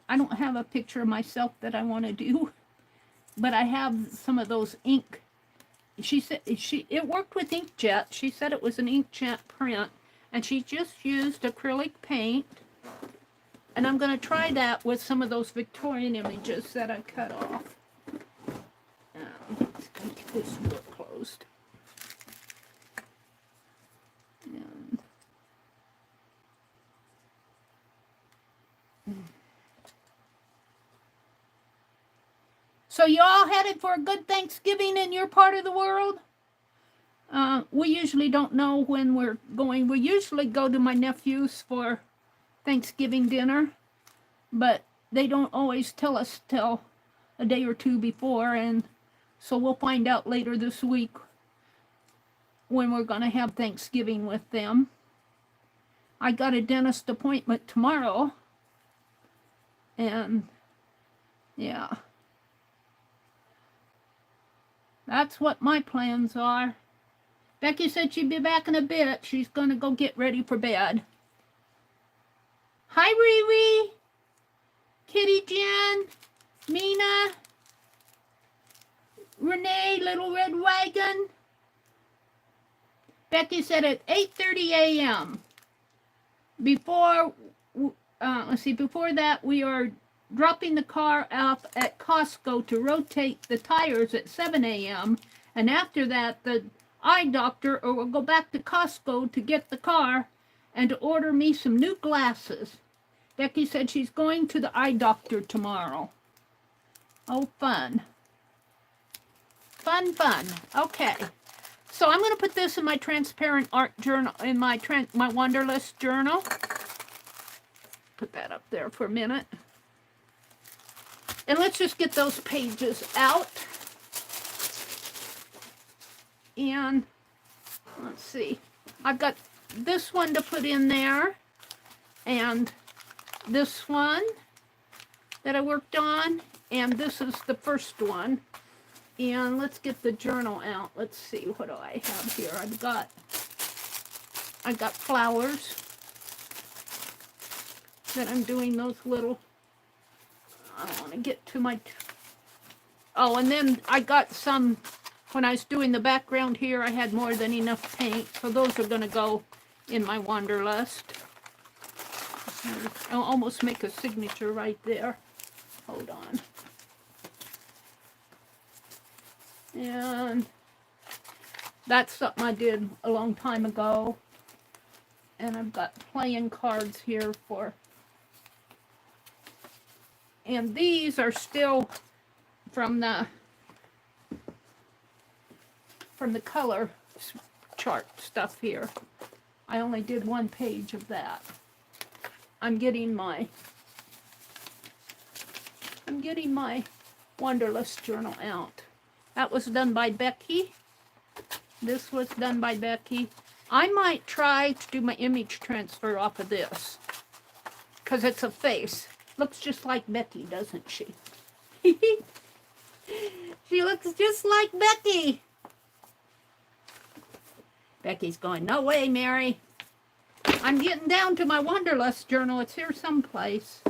I don't have a picture of myself that I want to do, but I have some of those ink. She said it worked with inkjet. She said it was an inkjet print, and she just used acrylic paint. And I'm going to try that with some of those Victorian images that I cut off. Let's get this door closed. And so you all headed for a good Thanksgiving in your part of the world? We usually don't know when we're going. We usually go to my nephew's for Thanksgiving dinner, but they don't always tell us till a day or two before, and so we'll find out later this week when we're going to have Thanksgiving with them. I got a dentist appointment tomorrow, and yeah. That's what my plans are. Becky said she'd be back in a bit. She's going to go get ready for bed. Hi, Riri. Kitty Jen. Mina. Renee, Little Red Wagon. Becky said at 8:30 a.m. Before that, we are dropping the car off at Costco to rotate the tires at 7 a.m. And after that, the eye doctor, or we'll go back to Costco to get the car and to order me some new glasses. Becky said she's going to the eye doctor tomorrow. Oh, fun. Fun, fun. Okay. So I'm going to put this in my transparent art journal, in my Wanderlust journal. Put that up there for a minute. And let's just get those pages out. And let's see. I've got this one to put in there. And this one that I worked on. And this is the first one. And let's get the journal out. Let's see, what do I have here? I've got flowers that I'm doing those little, I don't want to get to my, oh, and then I got some, when I was doing the background here, I had more than enough paint, so those are going to go in my Wanderlust. I'll almost make a signature right there. Hold on. And that's something I did a long time ago. And I've got playing cards here for, and these are still from the color chart stuff here. I only did one page of that. I'm getting my Wanderlust journal out. That was done by Becky. This was done by Becky. I might try to do my image transfer off of this, because it's a face. Looks just like Becky, doesn't she? She looks just like Becky. Becky's going, no way, Meri. I'm getting down to my Wanderlust journal. It's here someplace.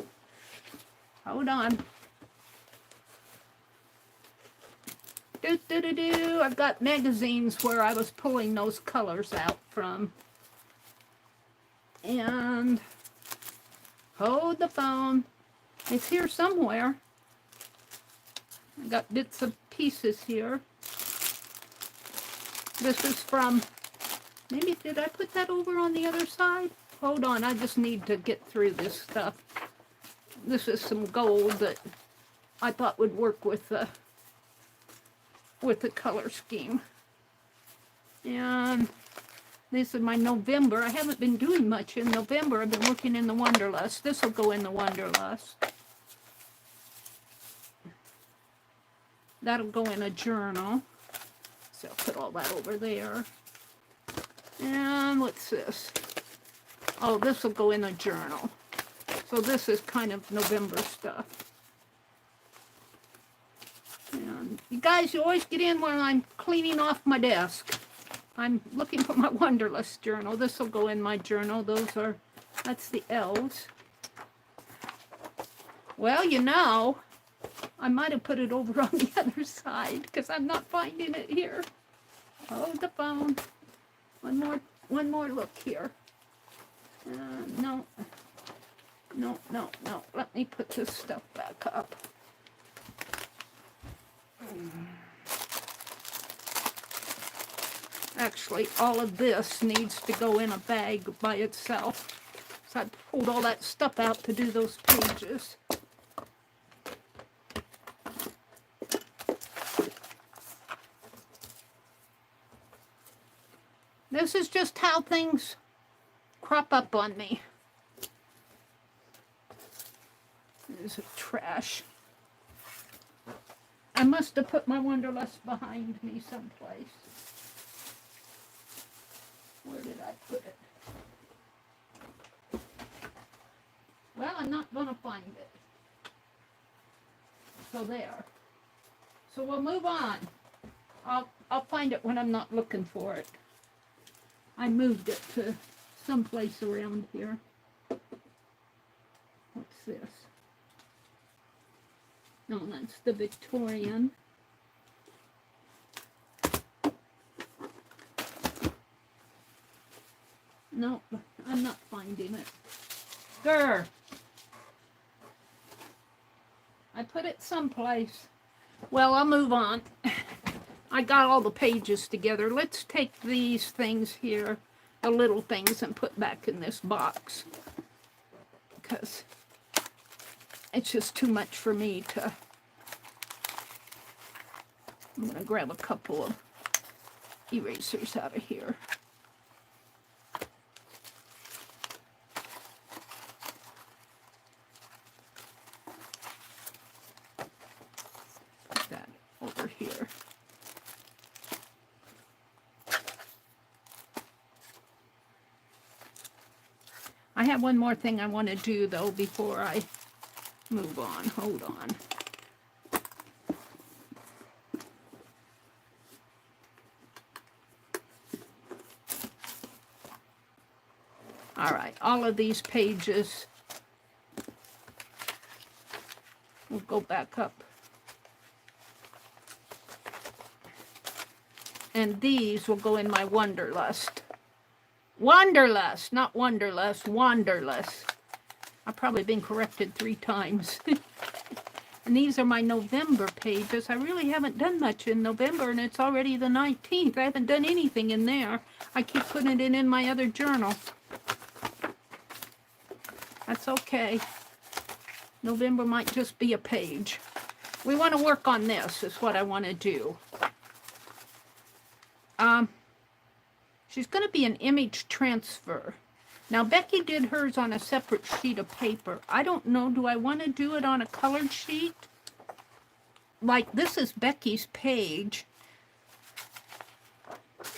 Hold on. I've got magazines where I was pulling those colors out from. And hold the phone. It's here somewhere. I got bits of pieces here. This is from, maybe did I put that over on the other side? Hold on, I just need to get through this stuff. This is some gold that I thought would work with the color scheme. And this is my November. I haven't been doing much in November. I've been working in the Wanderlust. This will go in the Wanderlust. That'll go in a journal. So I'll put all that over there. And what's this? Oh, this will go in a journal. So this is kind of November stuff. And you guys, you always get in when I'm cleaning off my desk. I'm looking for my Wanderlust journal. This will go in my journal. That's the elves. Well, you know, I might have put it over on the other side because I'm not finding it here. Hold the phone. One more look here. No. Let me put this stuff back up. Actually, all of this needs to go in a bag by itself. So I pulled all that stuff out to do those pages. This is just how things crop up on me. There's a trash. I must have put my Wanderlust behind me someplace. Where did I put it? Well, I'm not going to find it. So there. So we'll move on. I'll find it when I'm not looking for it. I moved it to someplace around here. What's this? No, that's the Victorian. No, I'm not finding it. Grr! I put it someplace. Well, I'll move on. I got all the pages together. Let's take these things here, the little things, and put back in this box. Because it's just too much for me to I'm going to grab a couple of erasers out of here. Put that over here. I have one more thing I want to do, though, before I move on. Hold on. All right, all of these pages, we'll go back up. And these will go in my Wanderlust. Wanderlust, not Wonderlust, Wanderlust. I've probably been corrected 3 times. And these are my November pages. I really haven't done much in November, and it's already the 19th. I haven't done anything in there. I keep putting it in my other journal. That's okay. November might just be a page. We want to work on this, is what I want to do. She's going to be an image transfer. Now, Becky did hers on a separate sheet of paper. I don't know, do I want to do it on a colored sheet? Like, this is Becky's page.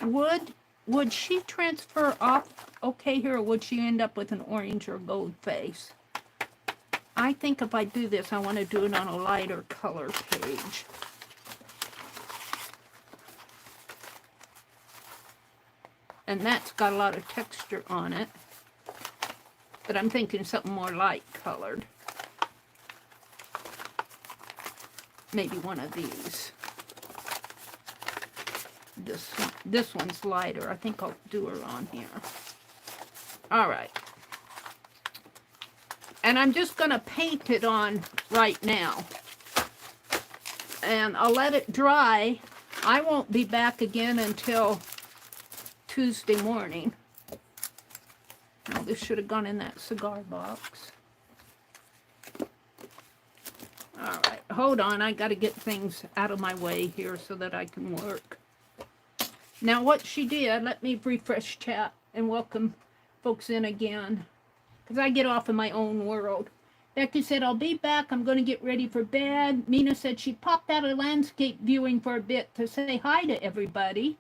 Would she transfer off okay here, or would she end up with an orange or gold face? I think if I do this, I want to do it on a lighter color page. And that's got a lot of texture on it. But I'm thinking something more light colored. Maybe one of these. This one's lighter. I think I'll do her on here. All right. And I'm just going to paint it on right now. And I'll let it dry. I won't be back again until Tuesday morning. Oh, this should have gone in that cigar box. All right, hold on. I got to get things out of my way here so that I can work. Now, what she did, let me refresh chat and welcome folks in again, because I get off in my own world. Becky said, I'll be back. I'm going to get ready for bed. Mina said she popped out of landscape viewing for a bit to say hi to everybody.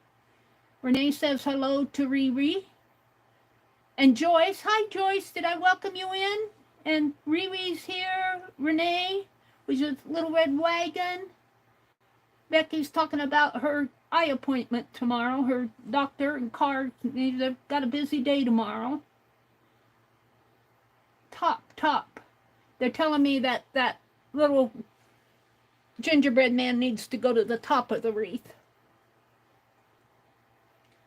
Renee says hello to Riri. And Joyce, hi Joyce, did I welcome you in? And Riri's here, Renee, with a little red wagon. Becky's talking about her eye appointment tomorrow, her doctor and car. They've got a busy day tomorrow. Top. They're telling me that that little gingerbread man needs to go to the top of the wreath.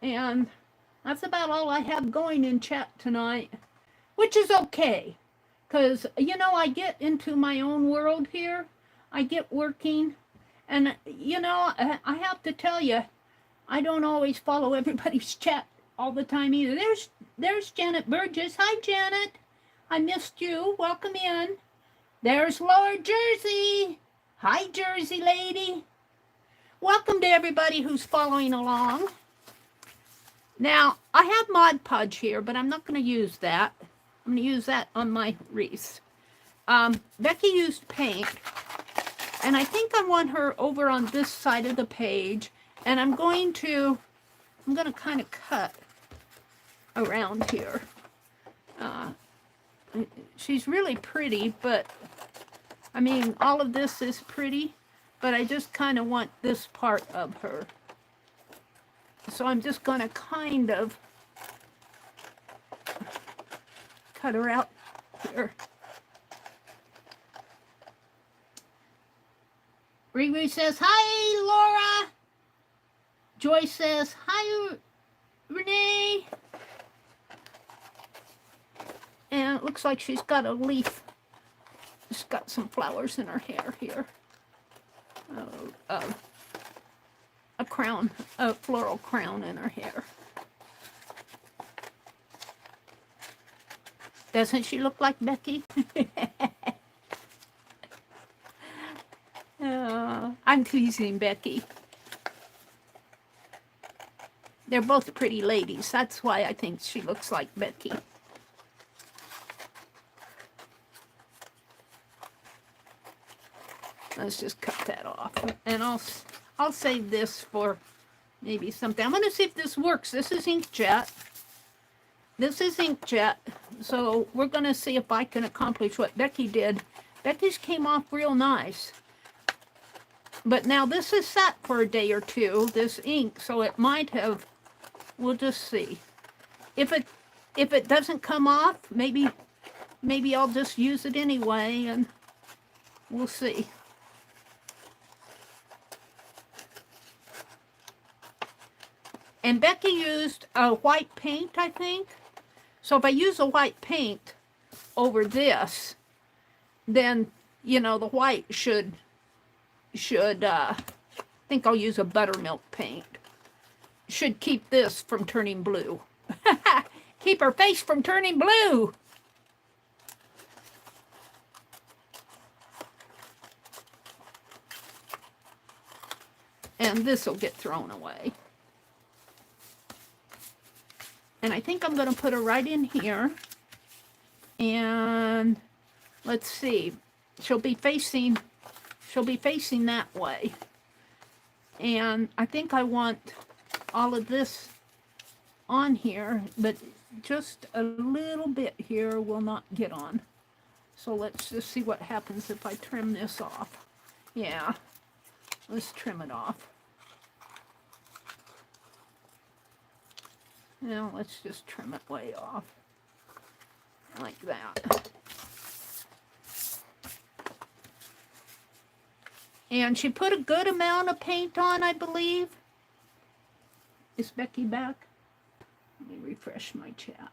And that's about all I have going in chat tonight, which is okay, because, you know, I get into my own world here. I get working, and, you know, I have to tell you, I don't always follow everybody's chat all the time either. There's Janet Burgess. Hi, Janet. I missed you. Welcome in. There's Laura Jersey. Hi, Jersey lady. Welcome to everybody who's following along. Now, I have Mod Podge here, but I'm not going to use that. I'm going to use that on my wreath. Becky used paint, and I think I want her over on this side of the page, and I'm going to kind of cut around here. She's really pretty, but, I mean, all of this is pretty, but I just kind of want this part of her. So I'm just going to kind of cut her out here. Riri says, hi, Laura. Joyce says, hi, Renee. And it looks like she's got a leaf. She's got some flowers in her hair here. A crown, a floral crown in her hair. Doesn't she look like Becky? I'm teasing Becky. They're both pretty ladies. That's why I think she looks like Becky. Let's just cut that off. And I'll save this for maybe something. I'm going to see if this works. This is inkjet. This is inkjet. So we're going to see if I can accomplish what Becky did. Becky's came off real nice. But now this is sat for a day or two, this ink, so it might have, we'll just see. If it doesn't come off, maybe I'll just use it anyway, and we'll see. And Becky used a white paint, I think. So if I use a white paint over this, then, you know, the white should I think I'll use a buttermilk paint. Should keep this from turning blue. Keep her face from turning blue. And this will get thrown away. And I think I'm going to put her right in here. And let's see. She'll be facing that way. And I think I want all of this on here, but just a little bit here will not get on. So let's just see what happens if I trim this off. Yeah, let's trim it off. Now let's just trim it way off, like that. And she put a good amount of paint on, I believe. Is Becky back? Let me refresh my chat.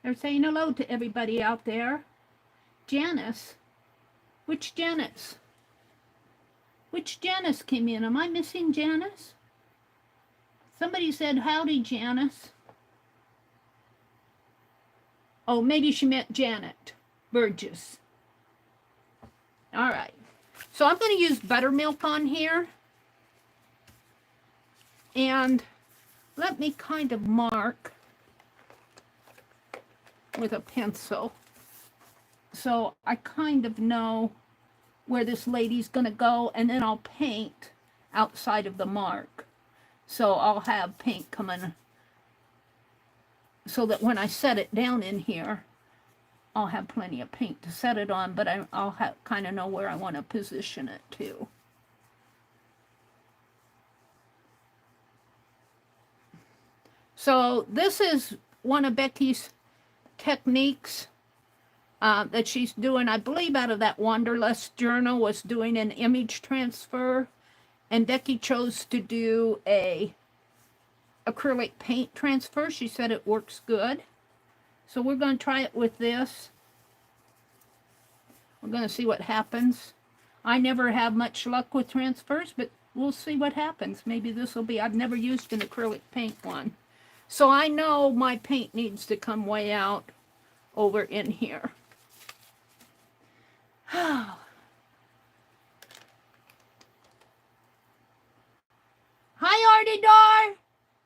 They're saying hello to everybody out there. Janice? Which Janice? Which Janice came in? Am I missing Janice? Somebody said, howdy, Janice. Oh, maybe she meant Janet Burgess. All right. So I'm going to use buttermilk on here. And let me kind of mark with a pencil, so I kind of know where this lady's going to go, and then I'll paint outside of the mark. So I'll have paint coming so that when I set it down in here, I'll have plenty of paint to set it on, but I'll kind of know where I want to position it too. So this is one of Becky's techniques that she's doing, I believe, out of that Wanderlust journal, was doing an image transfer, and Becky chose to do a acrylic paint transfer. She said it works good, so we're going to try it with this. We're going to see what happens. I never have much luck with transfers, but we'll see what happens. Maybe this will be, I've never used an acrylic paint one. So I know my paint needs to come way out over in here. Hi, Artie Dar.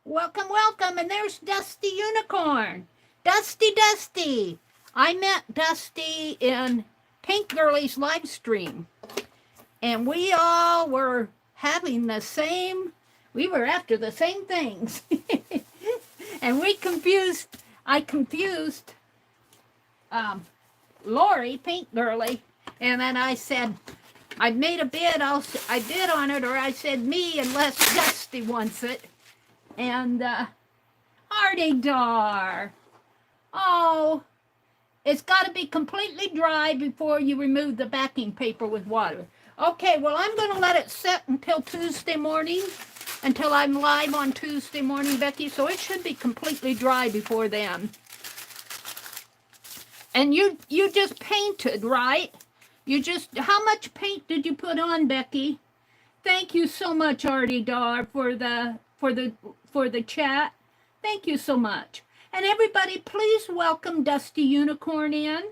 Welcome, welcome. And there's Dusty Unicorn. Dusty. I met Dusty in Pink Girlie's live stream. And we all were having the same, we were after the same things. And I confused Lori, Pink Girlie, and then I said, I made a bid, I bid on it, or I said me unless Dusty wants it. And Artie Dar, oh, it's got to be completely dry before you remove the backing paper with water. Okay, well, I'm going to let it set until Tuesday morning, until I'm live on Tuesday morning, Becky, so it should be completely dry before then. And you just painted, right? How much paint did you put on, Becky? Thank you so much, Artie Dar, for the chat. Thank you so much. And everybody, please welcome Dusty Unicorn in.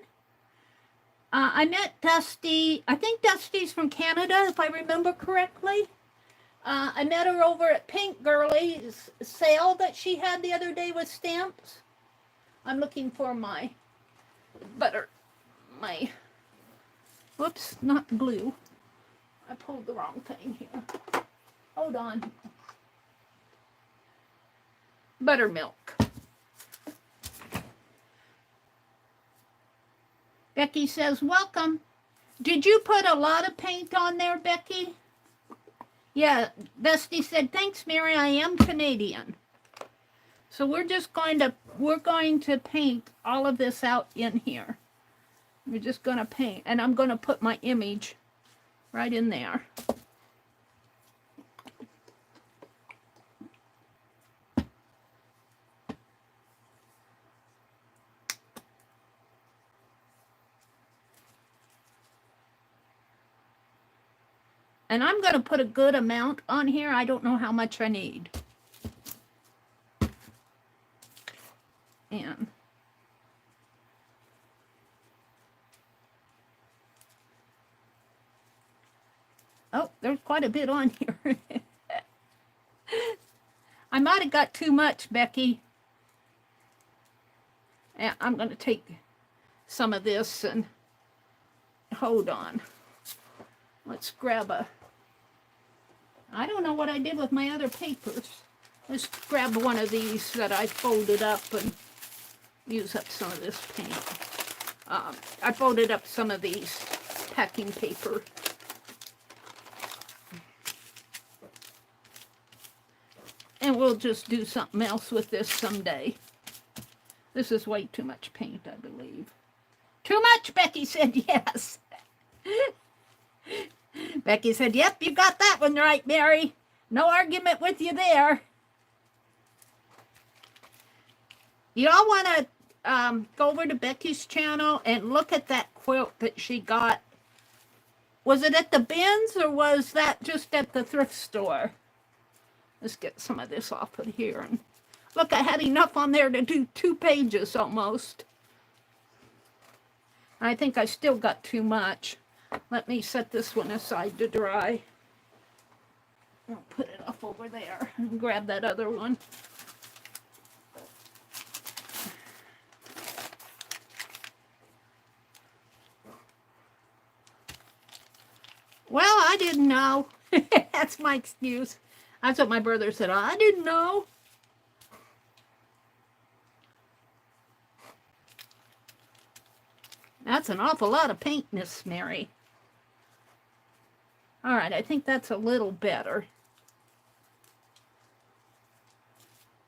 I met Dusty, I think Dusty's from Canada, if I remember correctly. I met her over at Pink Girlie's sale that she had the other day with stamps. I'm looking for my whoops, not glue. I pulled the wrong thing here. Hold on. Buttermilk. Becky says, welcome. Did you put a lot of paint on there, Becky? Yeah, Dusty said, thanks, Meri, I am Canadian. So we're going to paint all of this out in here. We're just going to paint, and I'm going to put my image right in there. And I'm going to put a good amount on here. I don't know how much I need. And oh, there's quite a bit on here. I might have got too much, Becky. And I'm going to take some of this and hold on. Let's grab I don't know what I did with my other papers. Let's grab one of these that I folded up and use up some of this paint. I folded up some of these packing paper. And we'll just do something else with this someday. This is way too much paint, I believe. Too much, Becky said yes. Becky said, yep, you got that one right, Meri. No argument with you there. Y'all want to go over to Becky's channel and look at that quilt that she got. Was it at the bins or was that just at the thrift store? Let's get some of this off of here. And look, I had enough on there to do 2 pages almost. I think I still got too much. Let me set this one aside to dry. I'll put it up over there and grab that other one. Well, I didn't know. That's my excuse. That's what my brother said. I didn't know. That's an awful lot of paint, Miss Meri. All right, I think that's a little better.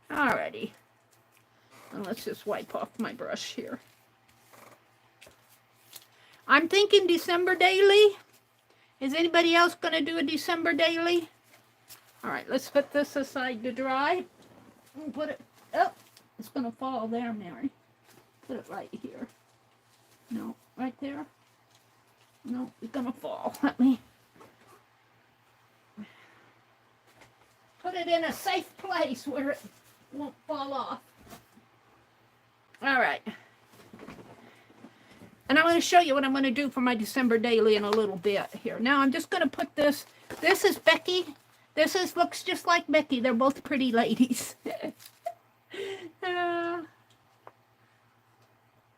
Alrighty. And let's just wipe off my brush here. I'm thinking December daily. Is anybody else going to do a December daily? All right, let's put this aside to dry. And put it up. It's going to fall there, Meri. Put it right here. No, right there. No, it's going to fall. Let me put it in a safe place where it won't fall off. All right. And I'm going to show you what I'm going to do for my December daily in a little bit here. Now I'm just going to put this. This is Becky. Looks just like Becky. They're both pretty ladies.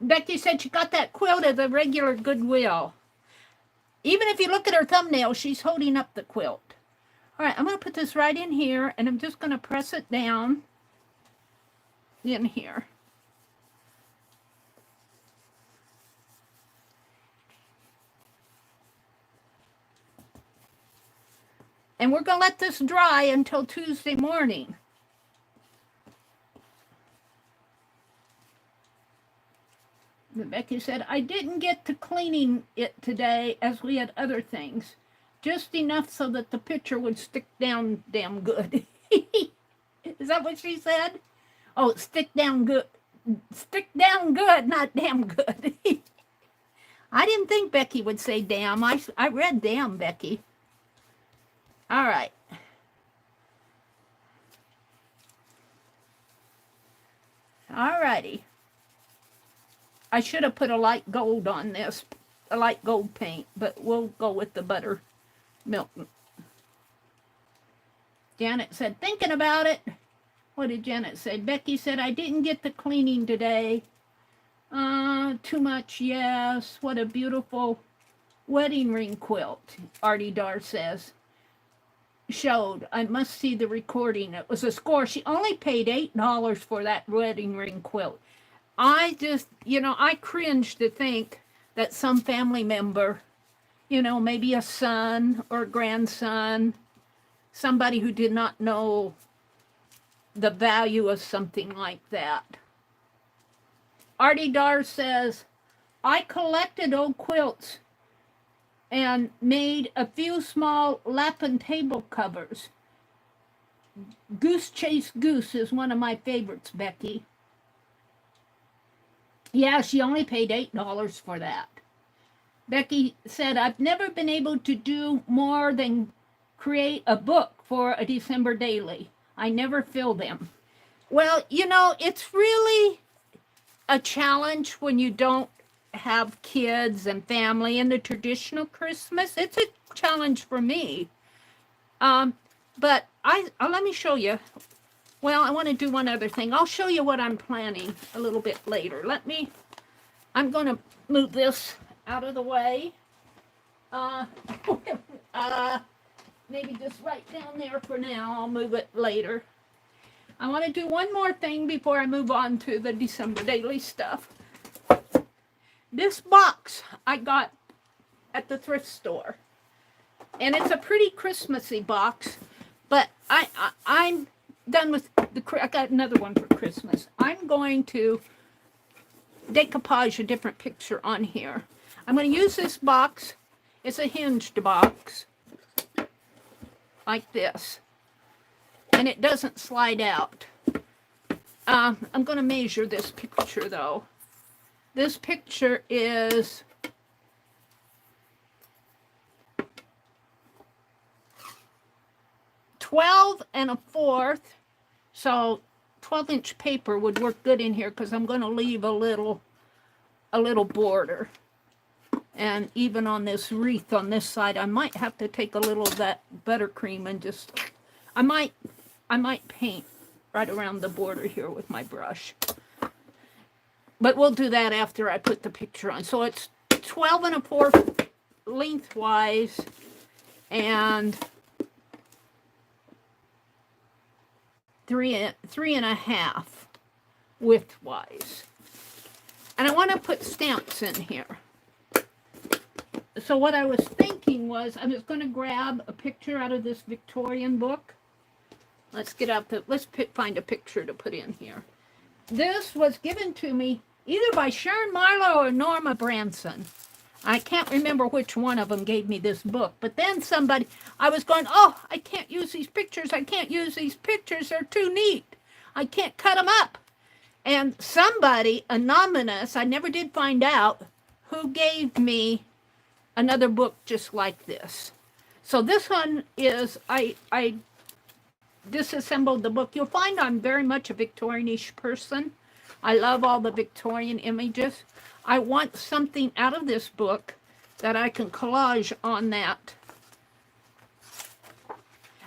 Becky said she got that quilt at the regular Goodwill. Even if you look at her thumbnail, she's holding up the quilt. All right, I'm going to put this right in here, and I'm just going to press it down in here. And we're going to let this dry until Tuesday morning. Becky said, I didn't get to cleaning it today as we had other things. Just enough so that the picture would stick down damn good. Is that what she said? Oh, stick down good. Stick down good, not damn good. I didn't think Becky would say damn. I read damn, Becky. All right. Alrighty. I should have put a light gold on this, a light gold paint, but we'll go with the buttermilk. Janet said, thinking about it. What did Janet say? Becky said, I didn't get the cleaning today. Too much, yes. What a beautiful wedding ring quilt, Artie Dar says. Showed. I must see the recording. It was a score. She only paid $8 for that wedding ring quilt. I just, I cringe to think that some family member, maybe a son or a grandson, somebody who did not know the value of something like that. Artie Dar says, I collected old quilts and made a few small lap and table covers. Goose Chase Goose is one of my favorites, Becky. Yeah, she only paid $8 for that. Becky said, I've never been able to do more than create a book for a December daily. I never fill them. Well, it's really a challenge when you don't have kids and family and the traditional Christmas. It's a challenge for me. But let me show you. Well, I want to do one other thing. I'll show you what I'm planning a little bit later. I'm going to move this out of the way. Maybe just right down there for now. I'll move it later. I want to do one more thing before I move on to the December daily stuff. This box I got at the thrift store. And it's a pretty Christmassy box, but I'm done with I got another one for Christmas. I'm going to decoupage a different picture on here. I'm going to use this box. It's a hinged box, like this. And it doesn't slide out. I'm going to measure this picture, though. This picture is 12 1/4, so 12-inch paper would work good in here because I'm going to leave a little border. And even on this wreath on this side, I might have to take a little of that buttercream and just, I might paint right around the border here with my brush. But we'll do that after I put the picture on. So it's 12 1/4 lengthwise and 3 1/2 widthwise. And I want to put stamps in here. So what I was thinking was I was going to grab a picture out of this Victorian book. Let's find a picture to put in here. This was given to me either by Sharon Marlowe or Norma Branson. I can't remember which one of them gave me this book. But then I was going, oh, I can't use these pictures. I can't use these pictures. They're too neat. I can't cut them up. And somebody, anonymous, I never did find out, who gave me another book just like this. So this one is, I disassembled the book. You'll find I'm very much a Victorian-ish person. I love all the Victorian images. I want something out of this book that I can collage on that.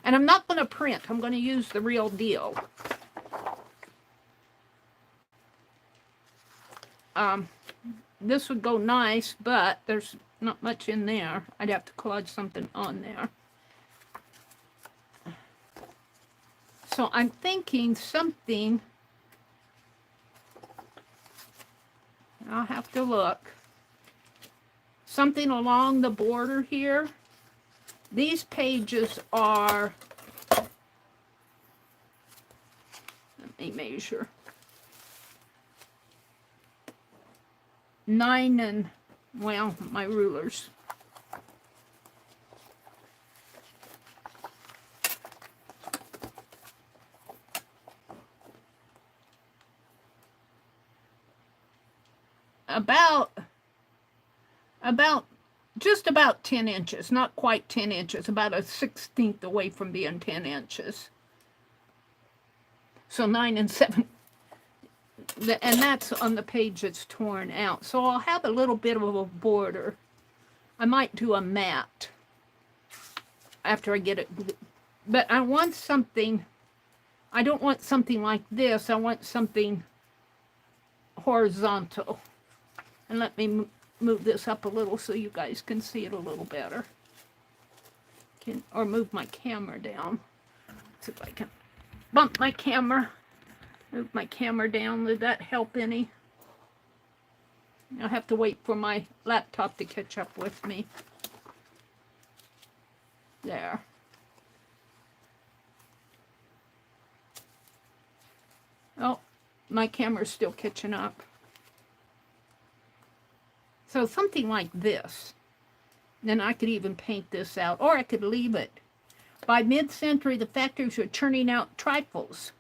And I'm not going to print. I'm going to use the real deal. This would go nice, but there's not much in there. I'd have to collage something on there. So I'm thinking something, I'll have to look, something along the border here. These pages are, let me measure, 9 and, well, my rulers. Just about 10 inches, not quite 10 inches, about a 1/16 away from being 10 inches. So 9 and 7, And that's on the page that's torn out. So I'll have a little bit of a border. I might do a mat after I get it. But I want something, I don't want something like this. I want something horizontal. And let me move this up a little so you guys can see it a little better. Or move my camera down. See if I can bump my camera. Move my camera down. Did that help any? I'll have to wait for my laptop to catch up with me. There. Oh, my camera's still catching up. So something like this. Then I could even paint this out, or I could leave it. By mid-century, the factories were churning out trifles,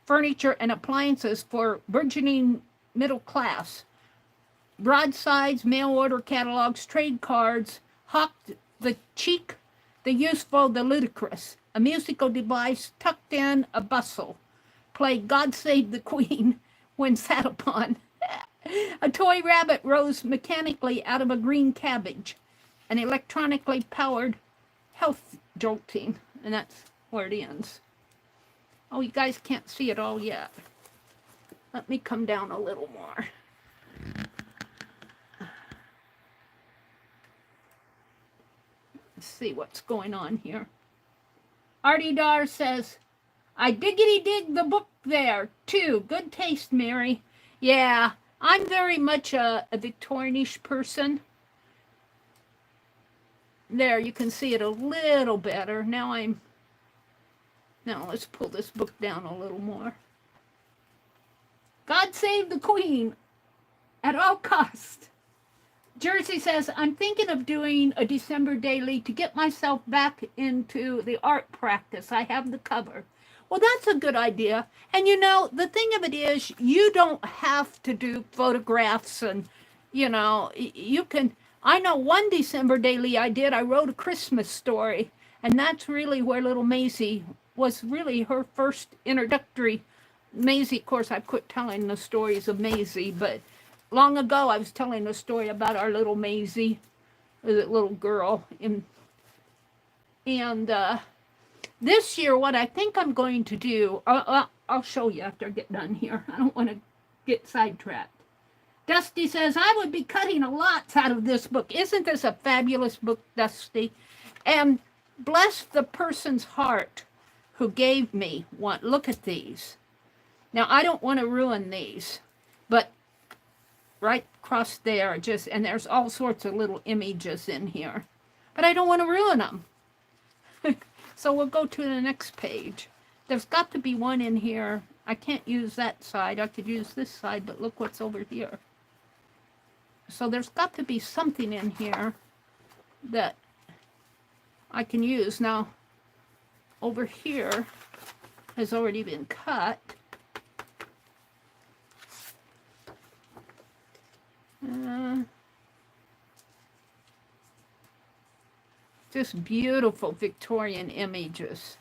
furniture, and appliances for burgeoning middle class. Broadsides, mail order catalogs, trade cards hawked the cheap, the useful, the ludicrous. A musical device tucked in a bustle played God Save the Queen when sat upon. A toy rabbit rose mechanically out of a green cabbage. An electronically powered health jolting. And that's where it ends. Oh, you guys can't see it all yet. Let me come down a little more. Let's see what's going on here. Artie Dar says, I diggity dig the book there, too. Good taste, Meri. Yeah, I'm very much a Victorianish person. There, you can see it a little better. Now let's pull this book down a little more. God save the Queen at all costs. Jersey says, I'm thinking of doing a December daily to get myself back into the art practice. I have the cover. Well, that's a good idea. And you know, the thing of it is, you don't have to do photographs and, you know, you can, I know one December daily I did, I wrote a Christmas story. And that's really where little Maisie was really her first introductory. Maisie, of course, I quit telling the stories of Maisie, but long ago I was telling a story about our little Maisie, the little girl. And this year, what I think I'm going to do, I'll show you after I get done here. I don't want to get sidetracked. Dusty says, I would be cutting a lot out of this book. Isn't this a fabulous book, Dusty? And bless the person's heart who gave me one. Look at these. Now, I don't want to ruin these, but right across there, and there's all sorts of little images in here. But I don't want to ruin them. So we'll go to the next page. There's got to be one in here. I can't use that side. I could use this side, but look what's over here. So there's got to be something in here that I can use. Now, over here has already been cut. Just beautiful Victorian images.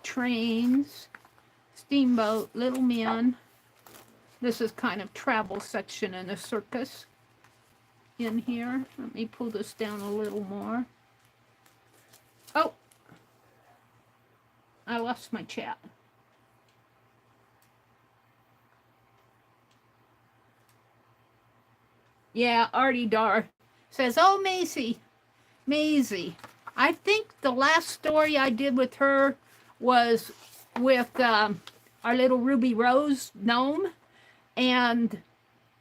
Trains, steamboat, little men. This is kind of travel section in a circus in here. Let me pull this down a little more. Oh, I lost my chat. Yeah, Artie Dar says, oh, Maisie. I think the last story I did with her was with our little Ruby Rose gnome. And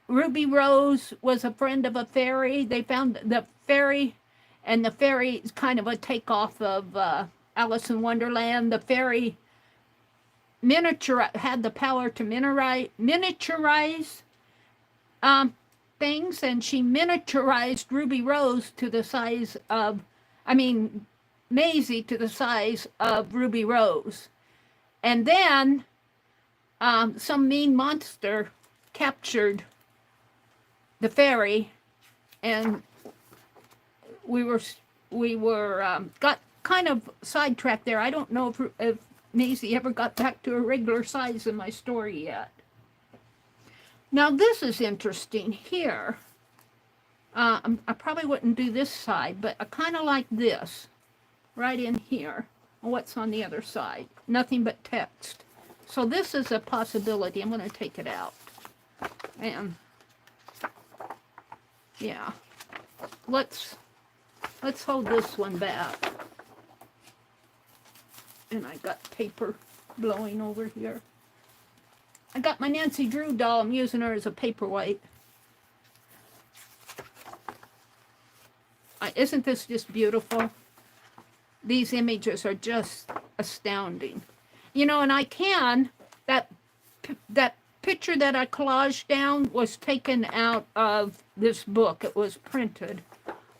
Ruby Rose was a friend of a fairy. They found the fairy, and the fairy is kind of a takeoff of Alice in Wonderland. The fairy had the power to miniaturize things, and she miniaturized Ruby Rose to the size of, Maisie to the size of Ruby Rose. And then some mean monster captured the fairy, and we were got kind of sidetracked there. I don't know if Maisie ever got back to a regular size in my story yet. Now this is interesting here. I probably wouldn't do this side, but I kind of like this right in here. What's on the other side? Nothing but text. So this is a possibility. I'm going to take it out. And yeah, let's hold this one back. And I got paper blowing over here. I got my Nancy Drew doll. I'm using her as a paperweight. Isn't this just beautiful? These images are just astounding. You know, and I can, that picture that I collaged down was taken out of this book. It was printed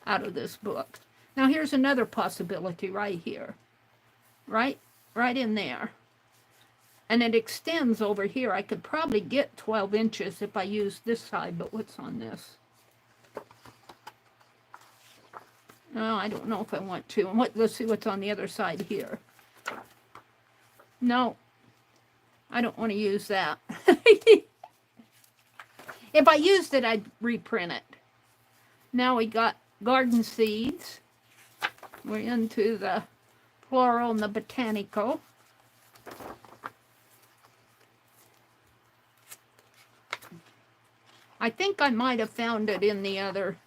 out of this book. Now here's another possibility right here. Right in there. And it extends over here. I could probably get 12 inches if I use this side, but what's on this? No, I don't know if I want to. And let's see what's on the other side here. No, I don't want to use that. If I used it, I'd reprint it. Now we got garden seeds. We're into the floral and the botanical. I think I might have found it in the other,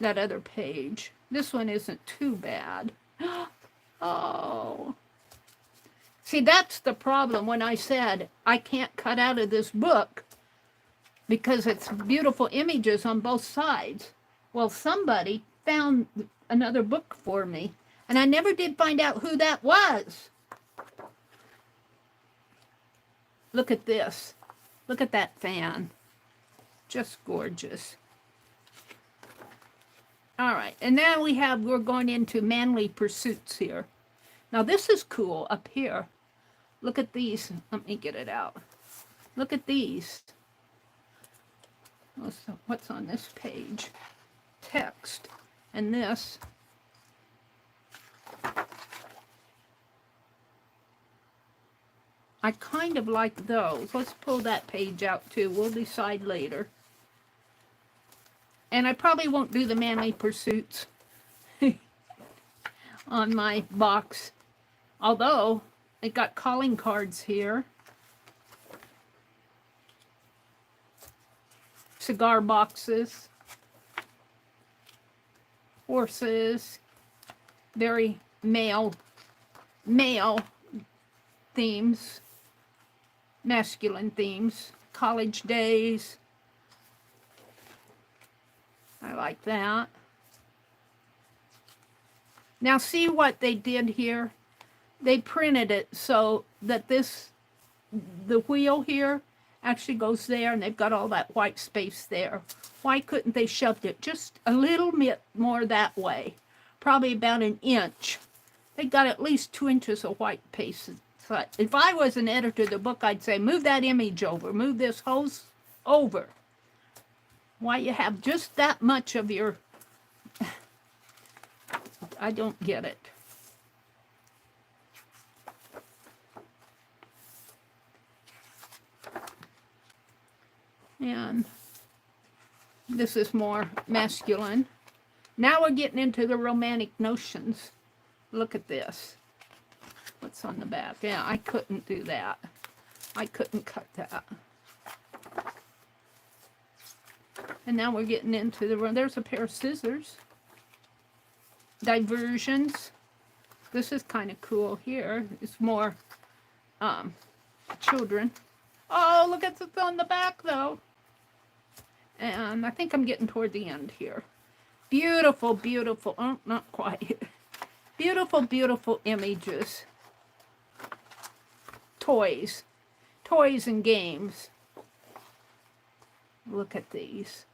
that other page. This one isn't too bad. Oh. See, that's the problem when I said I can't cut out of this book because it's beautiful images on both sides. Well, somebody found another book for me, and I never did find out who that was. Look at this. Look at that fan. Just gorgeous. All right, and now we're going into manly pursuits here. Now this is cool up here. Look at these. Let me get it out. Look at these. What's on this page? Text. And this. I kind of like those. Let's pull that page out too. We'll decide later. And I probably won't do the manly pursuits on my box. Although, it got calling cards here. Cigar boxes. Horses. Very male themes. Masculine themes. College days. I like that. Now see what they did here? They printed it so that the wheel here actually goes there, and they've got all that white space there. Why couldn't they shove it just a little bit more that way? Probably about an inch. They got at least 2 inches of white space. So if I was an editor of the book, I'd say, move that image over. Move this hose over. Why you have just that much of your... I don't get it. And this is more masculine. Now we're getting into the romantic notions. Look at this. What's on the back? Yeah, I couldn't do that. I couldn't cut that. And now we're getting into the... There's a pair of scissors. Diversions. This is kind of cool here. It's more children. Oh, look at what's on the back, though. And I think I'm getting toward the end here. Beautiful, beautiful. Oh, not quite. Beautiful, beautiful images. Toys. Toys and games. Look at these.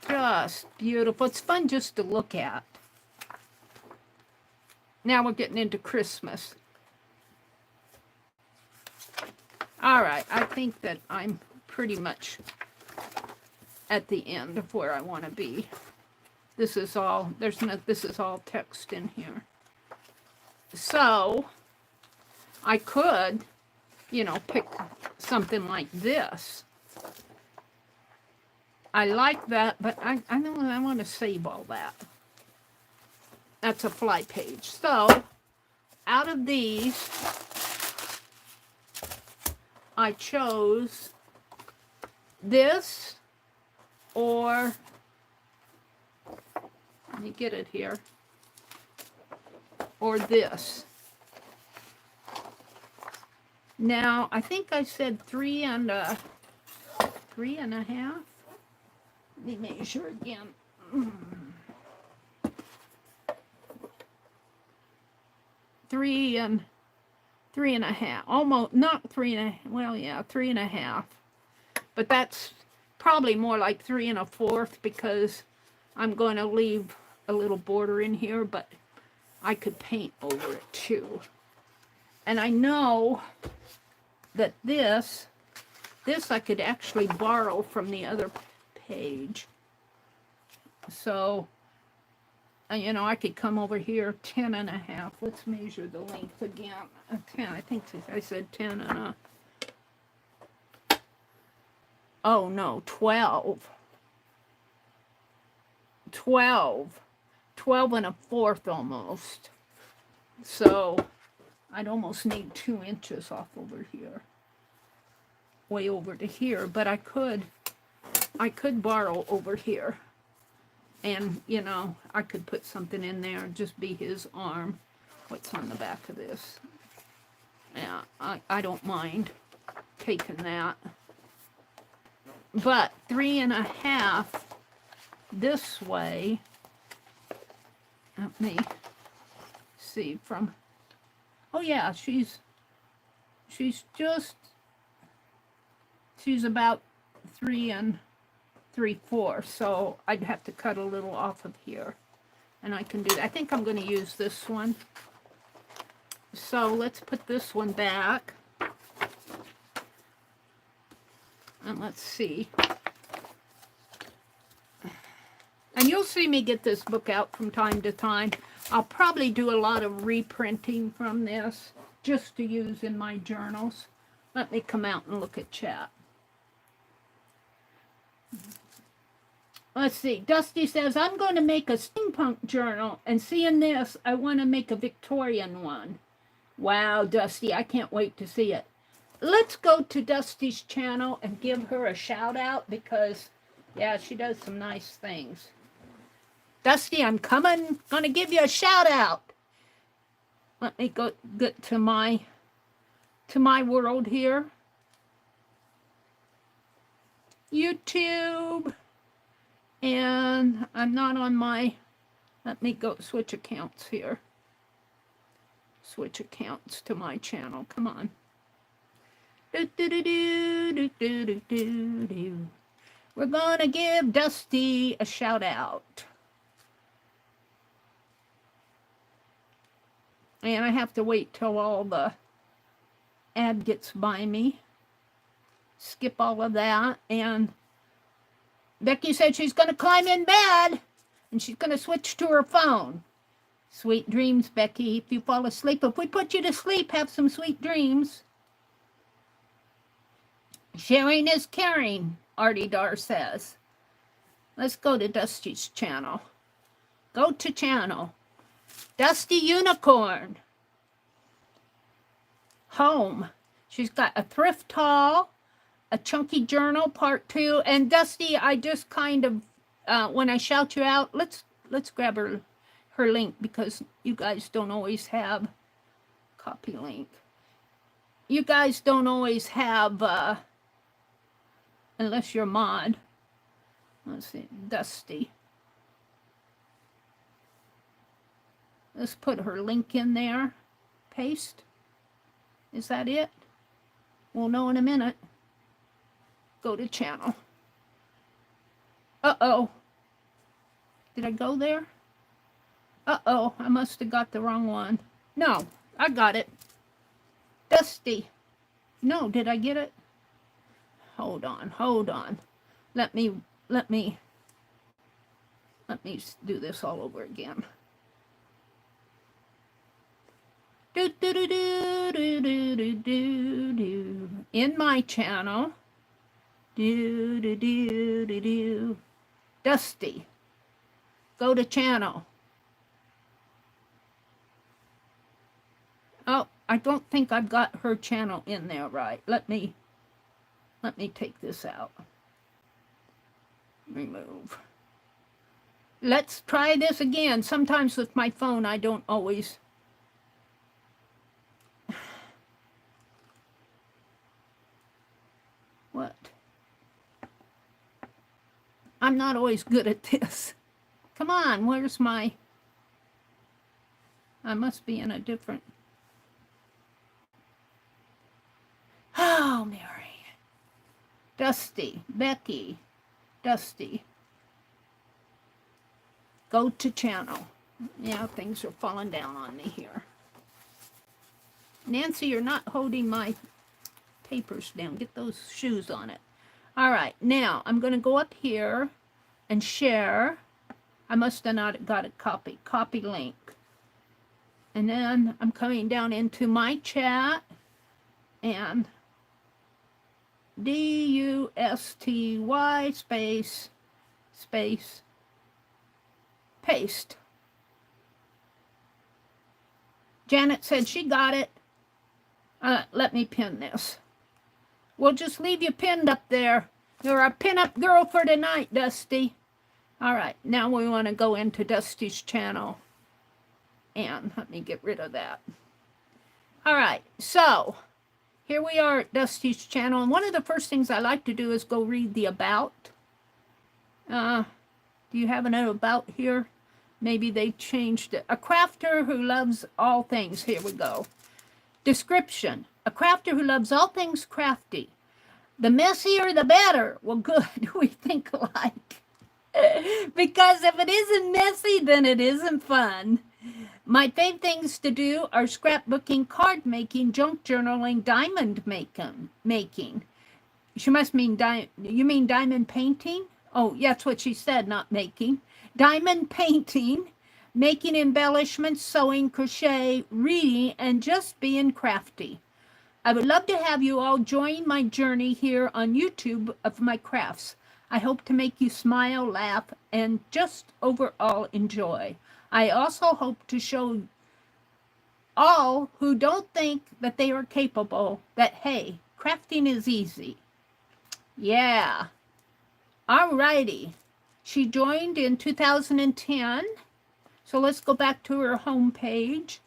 Just beautiful. It's fun just to look at. Now we're getting into Christmas. All right, I think that I'm pretty much at the end of where I want to be. This is all, there's no, this is all text in here. So I could, you know, pick something like this. I like that, but I don't, I want to save all that. That's a fly page. So out of these, I chose this, or let me get it here, or this. Now I think I said 3 1/2. Let me measure again. 3 1/2. Almost, not 3 1/2. Well, yeah, 3 1/2. But that's probably more like 3 1/4 because I'm going to leave a little border in here, but I could paint over it too. And I know that this I could actually borrow from the other page. So, you know, I could come over here 10 1/2. Let's measure the length again. 10, I think I said 10 and oh no, 12. 12 1/4 almost. So I'd almost need 2 inches off over here, way over to here, but I could borrow over here, and you know, I could put something in there and just be his arm. What's on the back of this? Yeah, I don't mind taking that, but 3 1/2 this way. Let me see from, oh yeah, she's about 3 3/4, so I'd have to cut a little off of here, and I can do that. I think I'm going to use this one. So let's put this one back, and let's see. And you'll see me get this book out from time to time. I'll probably do a lot of reprinting from this just to use in my journals. Let me come out and look at chat. Let's see. Dusty says, I'm going to make a steampunk journal, and seeing this, I want to make a Victorian one. Wow, Dusty, I can't wait to see it. Let's go to Dusty's channel and give her a shout out because, yeah, she does some nice things. Dusty, I'm coming, gonna give you a shout out. Let me go get to my world here. YouTube, and I'm not on my, let me go switch accounts here. Switch accounts to my channel, come on. We're gonna give Dusty a shout out. And I have to wait till all the ad gets by me. Skip all of that. And Becky said she's going to climb in bed. And she's going to switch to her phone. Sweet dreams, Becky. If you fall asleep, if we put you to sleep, have some sweet dreams. Sharing is caring, Artie Dar says. Let's go to Dusty's channel. Go to channel. Dusty Unicorn. Home. She's got a thrift haul, a chunky journal, part 2. And Dusty, I just kind of, when I shout you out, let's grab her link because you guys don't always have, copy link. You guys don't always have, unless you're mod. Let's see, Dusty. Let's put her link in there. Paste. Is that it? We'll know in a minute. Go to channel. Uh-oh. Did I go there? Uh-oh. I must have got the wrong one. No, I got it. Dusty. No, did I get it? Hold on, hold on. Let me Let me do this all over again. Do, do, do, do, do, do, do, do, do. In my channel. Do, do, do, do, do. Dusty. Go to channel. Oh, I don't think I've got her channel in there right. Let me take this out. Remove. Let's try this again. Sometimes with my phone, I don't always. What? I'm not always good at this. Come on, where's my... I must be in a different... Oh, Mary. Dusty, Becky, Dusty. Go to channel. Yeah, things are falling down on me here. Nancy, you're not holding my papers down. Get those shoes on it. All right, now I'm going to go up here and share. I must have not got a copy link. And then I'm coming down into my chat and DUSTY space paste. Janet said she got it. Let me pin this. We'll just leave you pinned up there. You're a pin-up girl for tonight, Dusty. All right, now we want to go into Dusty's channel. And let me get rid of that. All right, so here we are at Dusty's channel. And one of the first things I like to do is go read the about. Do you have an about here? Maybe they changed it. A crafter who loves all things. Here we go. Description. A crafter who loves all things crafty. The messier, the better. Well, good. We think alike. Because if it isn't messy, then it isn't fun. My favorite things to do are scrapbooking, card making, junk journaling, diamond making. She must mean you mean diamond painting? Oh, yeah, that's what she said, not making. Diamond painting, making embellishments, sewing, crochet, reading, and just being crafty. I would love to have you all join my journey here on YouTube of my crafts. I hope to make you smile, laugh, and just overall enjoy. I also hope to show all who don't think that they are capable that, hey, crafting is easy. Yeah. All righty. She joined in 2010. So let's go back to her home page.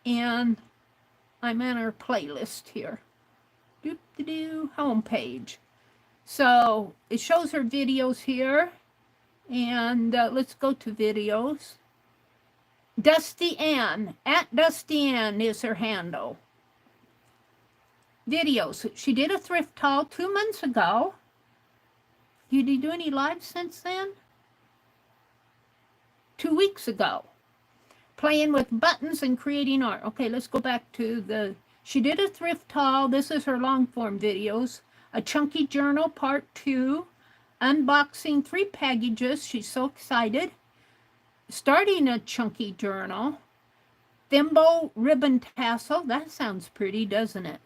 And I'm on her playlist here. Home page. So it shows her videos here. And let's go to videos. Dusty Ann, at Dusty Ann is her handle. Videos. She did a thrift haul 2 months ago. Did you do any lives since then? 2 weeks ago. Playing with buttons and creating art. Okay, let's go back to she did a thrift haul. This is her long form videos. A chunky journal part 2. Unboxing 3 packages. She's so excited. Starting a chunky journal. Thimble ribbon tassel. That sounds pretty, doesn't it?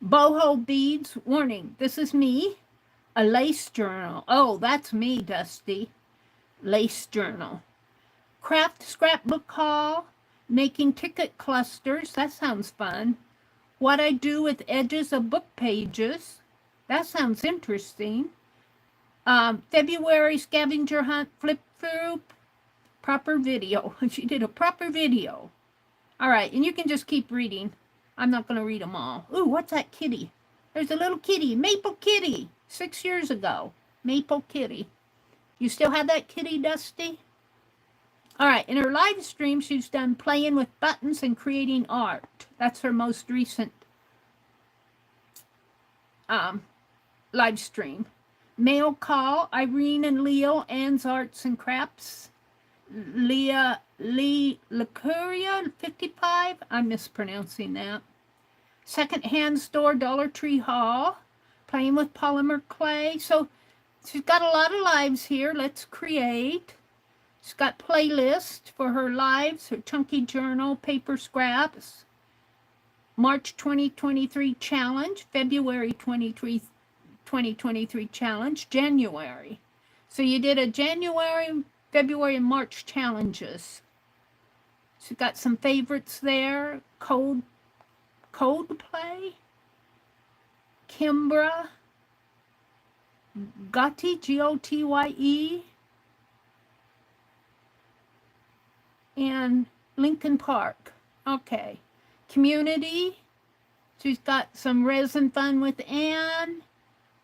Boho beads. Warning, this is me. A lace journal. Oh, that's me, Dusty. Lace journal. Craft scrapbook haul. Making ticket clusters. That sounds fun. What I do with edges of book pages. That sounds interesting. February scavenger hunt flip through. Proper video. She did a proper video. All right, and you can just keep reading. I'm not going to read them all. Ooh, what's that kitty? There's a little kitty. Maple Kitty. 6 years ago. Maple Kitty. You still have that kitty, Dusty? All right, in her live stream, she's done playing with buttons and creating art. That's her most recent live stream. Mail call, Irene and Leo, Ann's Arts and Crafts. Lee Lacuria, 55. I'm mispronouncing that. Second-hand store, Dollar Tree haul. Playing with polymer clay. So she's got a lot of lives here. Let's create. She's got playlists for her lives, her chunky journal, paper scraps, March 2023 challenge, February 2023 challenge, January. So you did a January, February, and March challenges. She's got some favorites there. Coldplay, Kimbra, Gotti, Gotye, and Lincoln Park. Okay. Community. She's got some resin fun with Anne.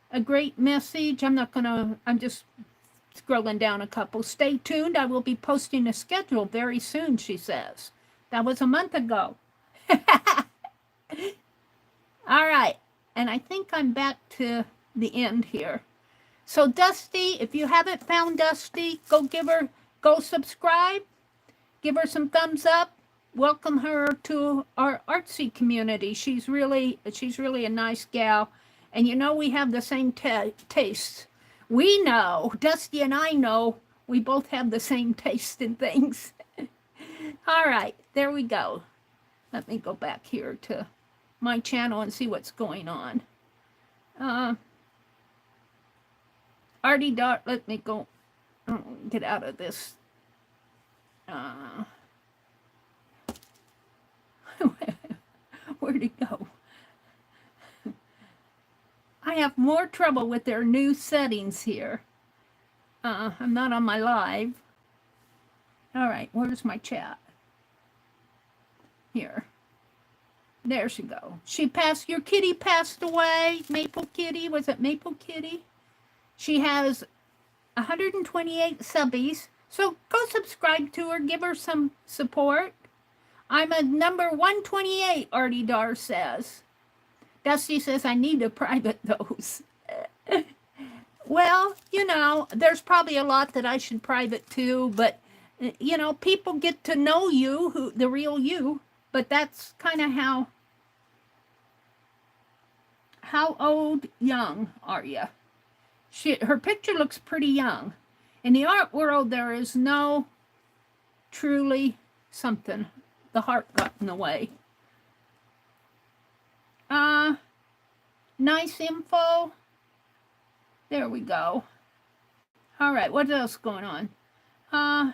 A great message. I'm just scrolling down a couple. Stay tuned. I will be posting a schedule very soon, she says. That was a month ago. All right. And I think I'm back to the end here. So Dusty, if you haven't found Dusty, go subscribe. Give her some thumbs up. Welcome her to our artsy community. She's really a nice gal. And you know, we have the same tastes. We know, Dusty and I know, we both have the same taste in things. All right, there we go. Let me go back here to my channel and see what's going on. Artie Dart, let me go get out of this. Where'd it go? I have more trouble with their new settings here. I'm not on my live. All right, where's my chat? Here. There she go. Your kitty passed away. Maple Kitty, was it Maple Kitty? She has 128 subbies. So go subscribe to her, give her some support. I'm a number 128, Artie Dar says. Dusty says, I need to private those. Well, you know, there's probably a lot that I should private too, but, you know, people get to know you, the real you, but that's kind of how old, young are you? Her picture looks pretty young. In the art world, there is no truly something. The heart got in the way. Nice info. There we go. All right, what else going on?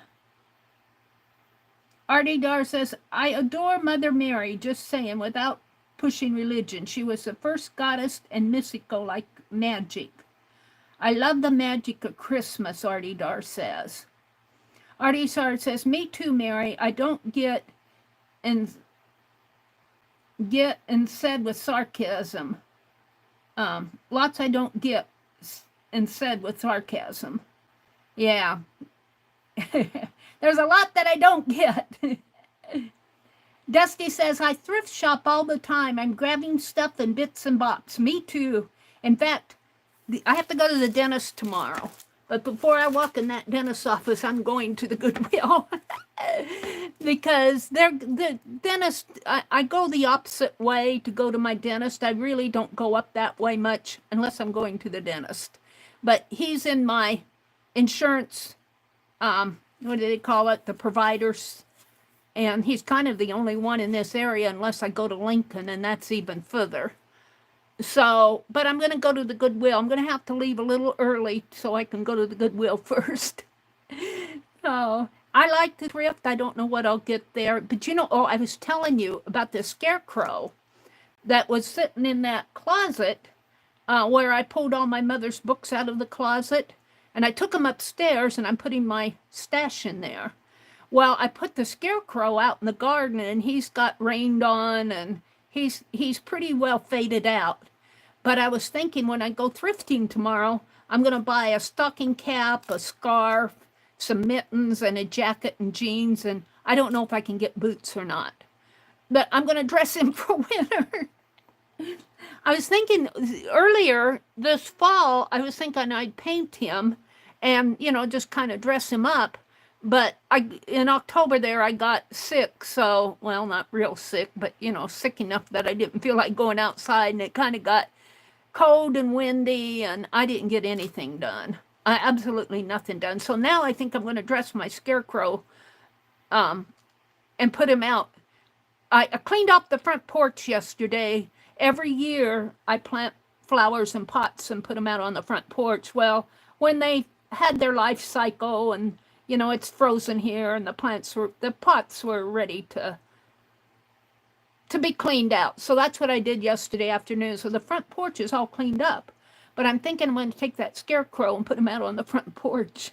Artie Dar says, I adore Mother Mary, just saying, without pushing religion. She was the first goddess and mystical like magic. I love the magic of Christmas, Artie Dar says. Artie Dar says, me too, Mary. I don't get and said with sarcasm. Lots I don't get and said with sarcasm. Yeah. There's a lot that I don't get. Dusty says, I thrift shop all the time. I'm grabbing stuff in bits and bobs. Me too. In fact, I have to go to the dentist tomorrow. But before I walk in that dentist's office, I'm going to the Goodwill. Because the dentist, I go the opposite way to go to my dentist. I really don't go up that way much unless I'm going to the dentist. But he's in my insurance, what do they call it? The providers. And he's kind of the only one in this area unless I go to Lincoln, and that's even further. So, but I'm going to go to the Goodwill. I'm going to have to leave a little early so I can go to the Goodwill first. So, I like to thrift. I don't know what I'll get there. But you know, I was telling you about this scarecrow that was sitting in that closet where I pulled all my mother's books out of the closet. And I took them upstairs, and I'm putting my stash in there. Well, I put the scarecrow out in the garden, and he's got rained on, and he's pretty well faded out. But I was thinking when I go thrifting tomorrow, I'm going to buy a stocking cap, a scarf, some mittens, and a jacket and jeans, and I don't know if I can get boots or not. But I'm going to dress him for winter. I was thinking earlier this fall, I was thinking I'd paint him and, you know, just kind of dress him up. But in October there, I got sick. So, well, not real sick, but, you know, sick enough that I didn't feel like going outside. And it kind of got cold and windy, and I didn't get anything done. absolutely nothing done. So now I think I'm going to dress my scarecrow and put him out. I cleaned up the front porch yesterday. Every year I plant flowers in pots and put them out on the front porch. Well, when they had their life cycle and, you know, it's frozen here and the pots were ready to be cleaned out. So that's what I did yesterday afternoon. So the front porch is all cleaned up. But I'm thinking I'm going to take that scarecrow and put him out on the front porch.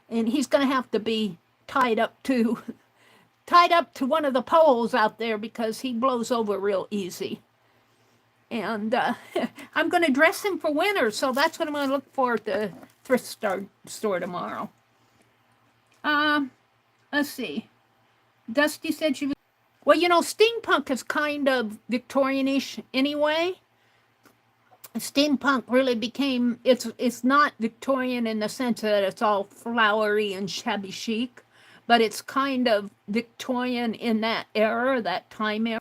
And he's going to have to be tied up to one of the poles out there because he blows over real easy. And I'm going to dress him for winter. So that's what I'm going to look for at the thrift store tomorrow. Let's see. Dusty said she was... Well, you know, steampunk is kind of Victorian-ish anyway. Steampunk really became, it's not Victorian in the sense that it's all flowery and shabby chic, but it's kind of Victorian in that era, that time era.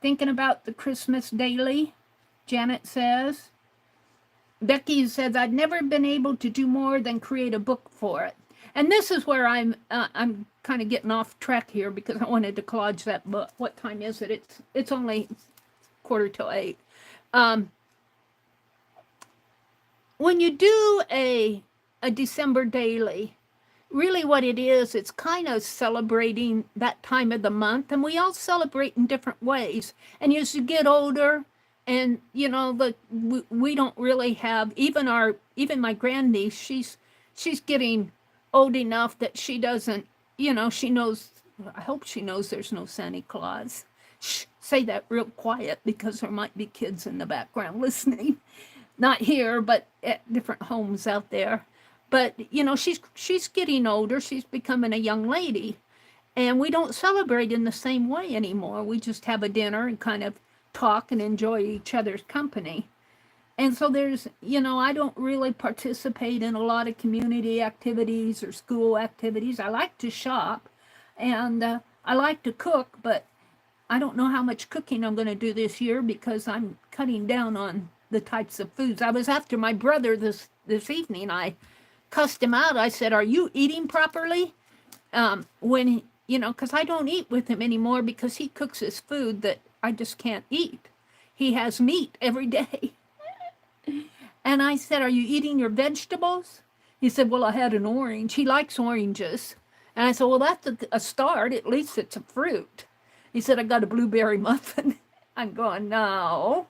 Thinking about the Christmas daily, Janet says. Becky says, I've never been able to do more than create a book for it. And this is where I'm kind of getting off track here because I wanted to collage that book. What time is it? It's only 7:45. When you do a December daily, really what it is, it's kind of celebrating that time of the month, and we all celebrate in different ways. And as you get older, and you know, we don't really have even my grandniece. She's getting old enough that she doesn't, you know, she knows, I hope she knows there's no Santa Claus. Shh, say that real quiet because there might be kids in the background listening. Not here, but at different homes out there. But, you know, she's getting older. She's becoming a young lady. And we don't celebrate in the same way anymore. We just have a dinner and kind of talk and enjoy each other's company. And so there's, you know, I don't really participate in a lot of community activities or school activities. I like to shop and I like to cook, but I don't know how much cooking I'm going to do this year because I'm cutting down on the types of foods. I was after my brother this evening. I cussed him out. I said, are you eating properly? When, you know, because I don't eat with him anymore because he cooks his food that I just can't eat. He has meat every day. And I said, are you eating your vegetables? He said, well, I had an orange. He likes oranges. And I said, well, that's a start. At least it's a fruit. He said, I got a blueberry muffin. I'm going, no.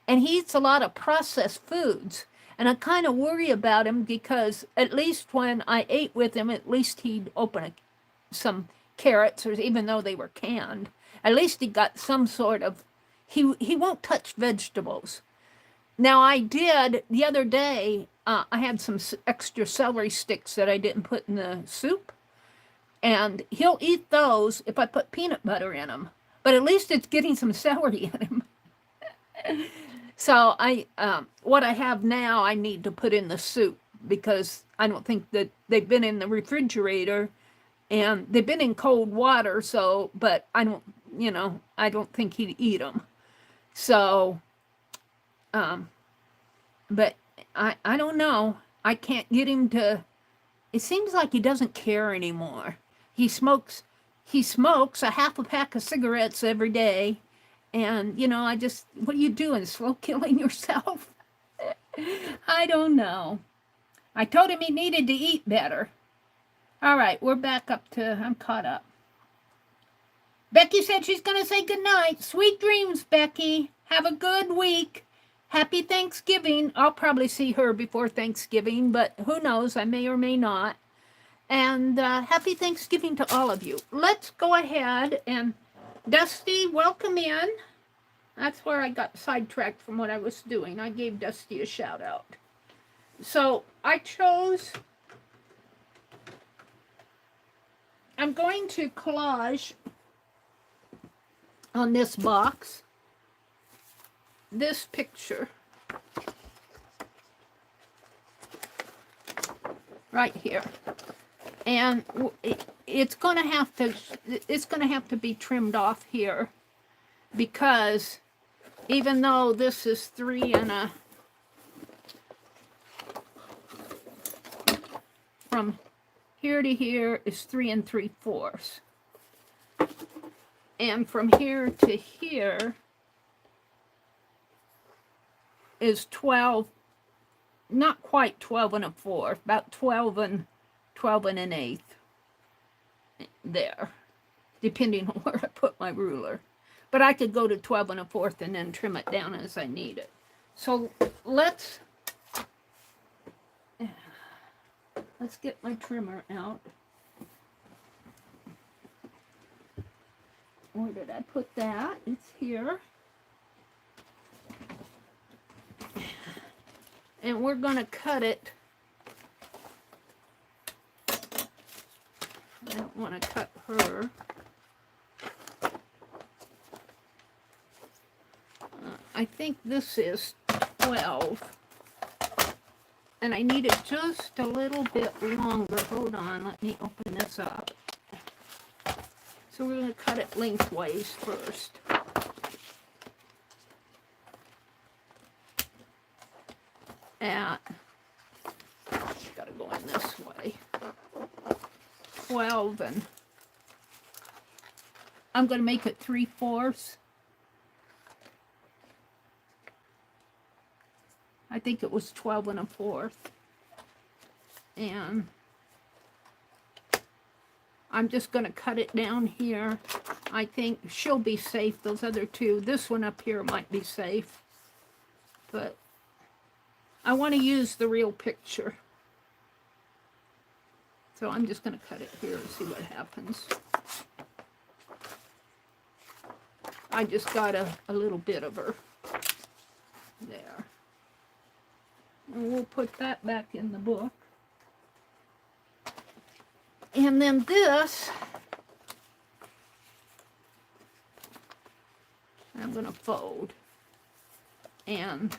And he eats a lot of processed foods. And I kind of worry about him because at least when I ate with him, at least he'd open some carrots, or even though they were canned. At least he got some sort of, he won't touch vegetables. Now, I did, the other day, I had some extra celery sticks that I didn't put in the soup. And he'll eat those if I put peanut butter in them. But at least it's getting some celery in him. So what I have now, I need to put in the soup because I don't think that they've been in the refrigerator. And they've been in cold water, so, but I don't, you know, I don't think he'd eat them. So... but I don't know. I can't get him to, it seems like he doesn't care anymore. He smokes a half a pack of cigarettes every day. And, you know, what are you doing? Slow killing yourself? I don't know. I told him he needed to eat better. All right, we're back up to, I'm caught up. Becky said she's going to say goodnight. Sweet dreams, Becky. Have a good week. Happy Thanksgiving. I'll probably see her before Thanksgiving, but who knows? I may or may not. And happy Thanksgiving to all of you. Let's go ahead and, Dusty, welcome in. That's where I got sidetracked from what I was doing. I gave Dusty a shout out. So I chose, I'm going to collage on this box this picture right here, and it's going to have to be trimmed off here because even though this is 3 and a, from here to here is 3 3/4. And from here to here is 12, not quite 12 1/4, about 12 and 1/8 there, depending on where I put my ruler. But I could go to 12 1/4 and then trim it down as I need it. So let's get my trimmer out. Where did I put that? It's here. And we're going to cut it. I don't want to cut her. I think this is 12. And I need it just a little bit longer. Hold on, let me open this up. So we're going to cut it lengthways first. At, gotta go in this way, 12, and I'm going to make it 3/4. I think it was 12 1/4. And I'm just going to cut it down here. I think she'll be safe. Those other two, this one up here might be safe. But I want to use the real picture. So I'm just going to cut it here and see what happens. I just got a little bit of her there. And we'll put that back in the book. And then this, I'm going to fold. And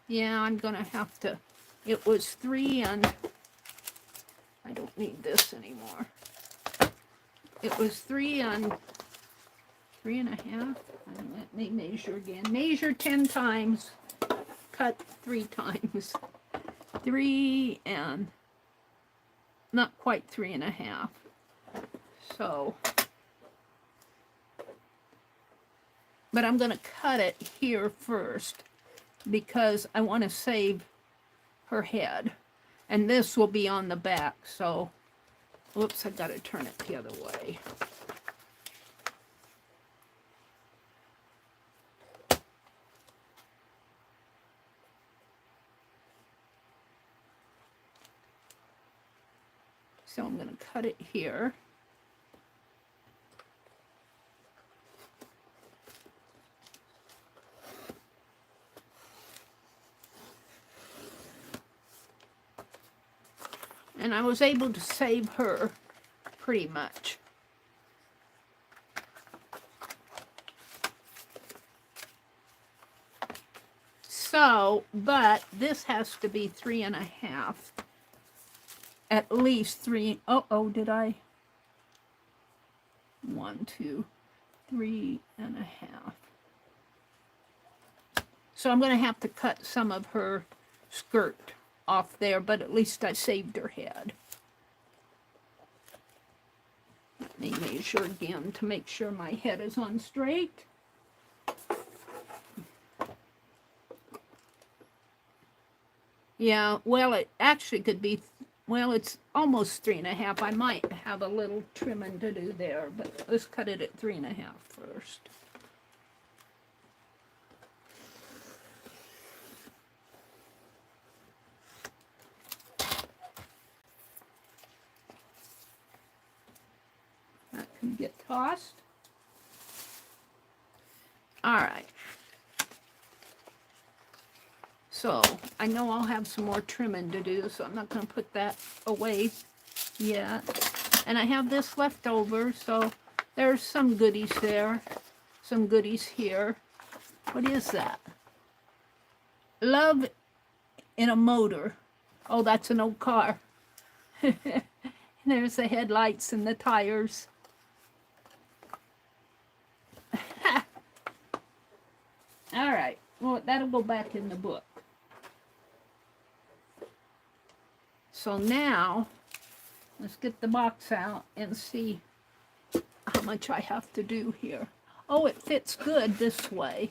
yeah, I'm going to have to, it was 3 and, I don't need this anymore. It was 3 and 3.5. Let me measure again. Measure 10 times, cut 3 times. 3 and, not quite 3.5. So, but I'm going to cut it here first because I want to save her head. And this will be on the back, so, whoops, I got to turn it the other way. So I'm going to cut it here. And I was able to save her pretty much. So, but this has to be 3.5. At least 3. Oh, did I? 1, 2, 3.5. So I'm going to have to cut some of her skirt off there, but at least I saved her head. Let me measure again to make sure my head is on straight. Yeah, well, it actually could be, well, it's almost 3.5. I might have a little trimming to do there, but let's cut it at 3.5 first. That can get tossed. All right. So, I know I'll have some more trimming to do, so I'm not going to put that away yet. And I have this left over, so there's some goodies there. Some goodies here. What is that? Love in a Motor. Oh, that's an old car. There's the headlights and the tires. but that'll go back in the book. So now, let's get the box out and see how much I have to do here. Oh, it fits good this way.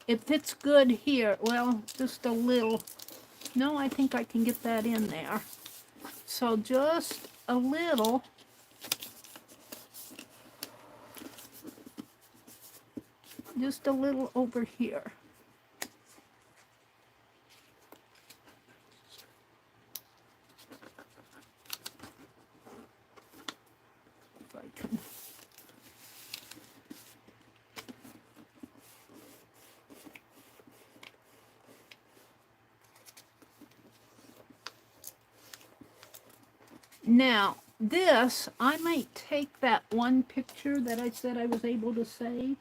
It fits good here. Well, just a little. No, I think I can get that in there. So just a little. Just a little over here. If I can. Now, this, I might take that one picture that I said I was able to save.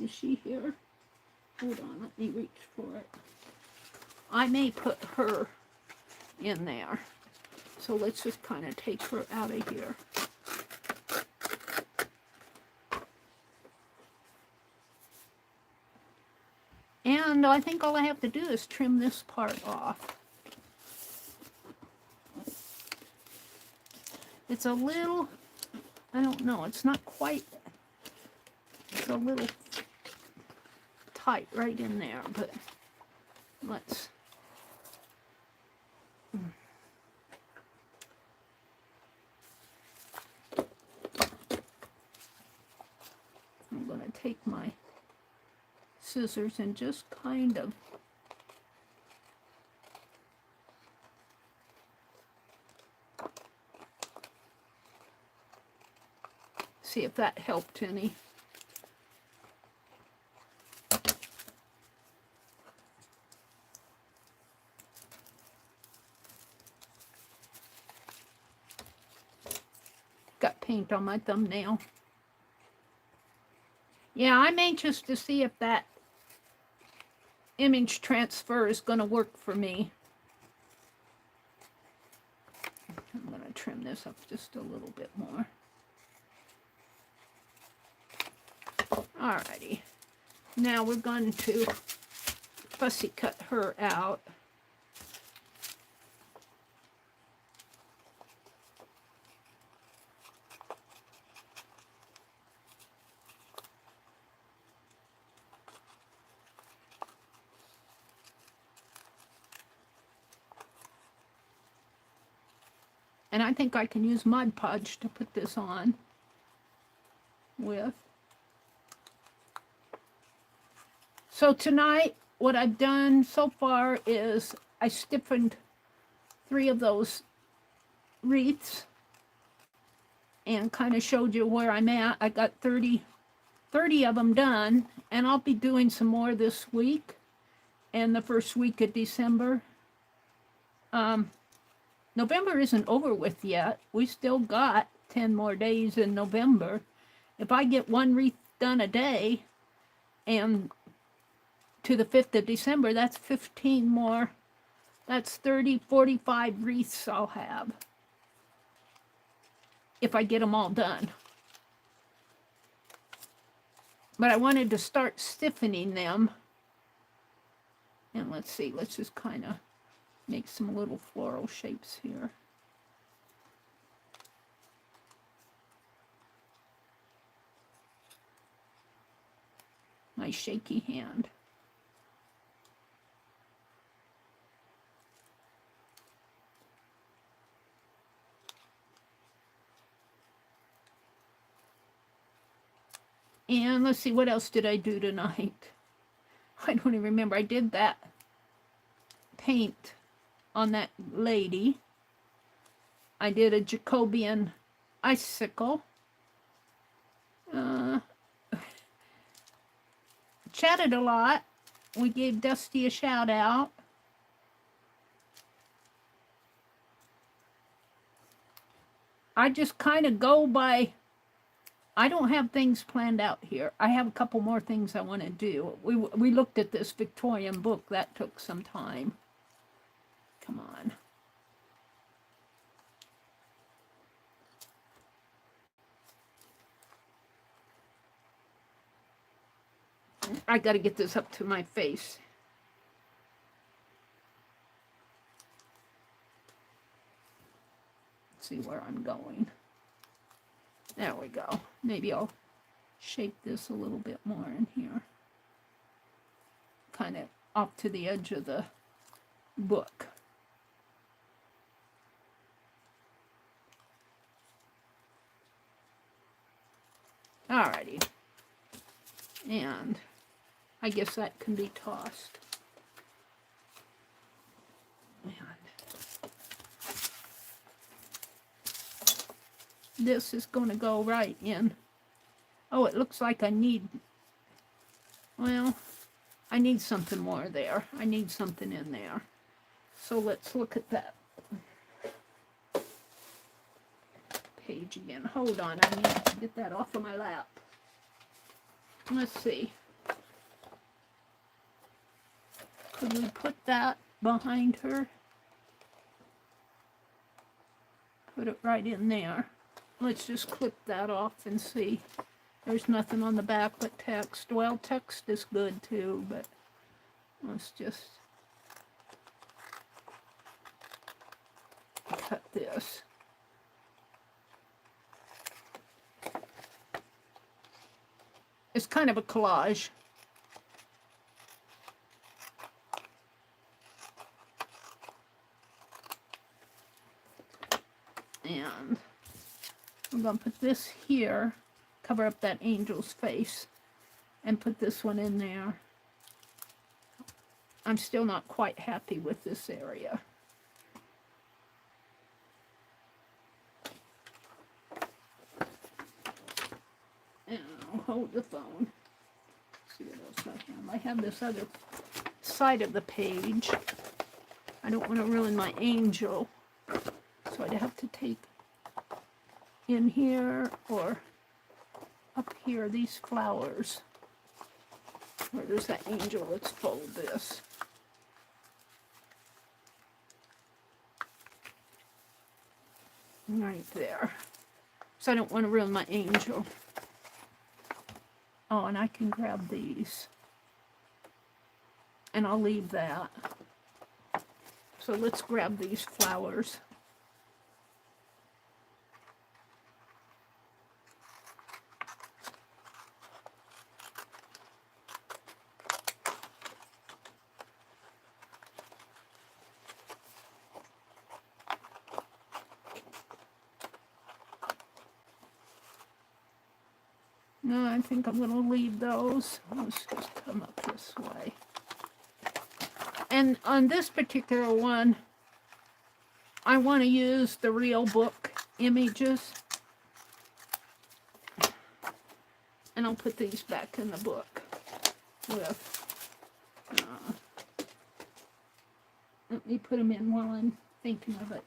Is she here? Hold on, let me reach for it. I may put her in there. So let's just kind of take her out of here. And I think all I have to do is trim this part off. It's a little, I don't know, it's not quite, it's a little tight right in there, but let's, I'm going to take my scissors and just kind of see if that helped any. Got paint on my thumbnail. Yeah, I'm anxious to see if that image transfer is going to work for me. I'm going to trim this up just a little bit more. Alrighty, now we're going to fussy cut her out. And I think I can use Mod Podge to put this on with. So tonight, what I've done so far is I stiffened 3 of those wreaths and kind of showed you where I'm at. I got 30 of them done, and I'll be doing some more this week and the first week of December. November isn't over with yet. We still got 10 more days in November. If I get 1 wreath done a day, and to the 5th of December, that's 15 more. That's 30, 45 wreaths I'll have. If I get them all done. But I wanted to start stiffening them. And let's see, let's just kind of make some little floral shapes here. My shaky hand. And let's see, what else did I do tonight? I don't even remember. I did that paint on that lady. I did a Jacobean icicle. Chatted a lot. We gave Dusty a shout out. I just kind of go by, I don't have things planned out here. I have a couple more things I want to do. We looked at this Victorian book. That took some time. Come on. I got to get this up to my face. Let's see where I'm going. There we go. Maybe I'll shape this a little bit more in here. Kind of off to the edge of the book. Alrighty. And I guess that can be tossed. And this is going to go right in. Oh, it looks like I need, well, I need something more there. I need something in there. So let's look at that page again. Hold on, I need to get that off of my lap. Let's see. Could we put that behind her? Put it right in there. Let's just clip that off and see. There's nothing on the back but text. Well, text is good too, but let's just cut this. It's kind of a collage. And I'm going to put this here, cover up that angel's face, and put this one in there. I'm still not quite happy with this area. And I'll hold the phone. Let's see what else I have. I have this other side of the page. I don't want to ruin my angel. So I'd have to take in here or up here these flowers. Where there's that angel, let's fold this. Right there. So I don't want to ruin my angel. Oh, and I can grab these. And I'll leave that. So let's grab these flowers. No, I think I'm going to leave those. Let's just come up this way. And on this particular one, I want to use the real book images. And I'll put these back in the book with, let me put them in while I'm thinking of it.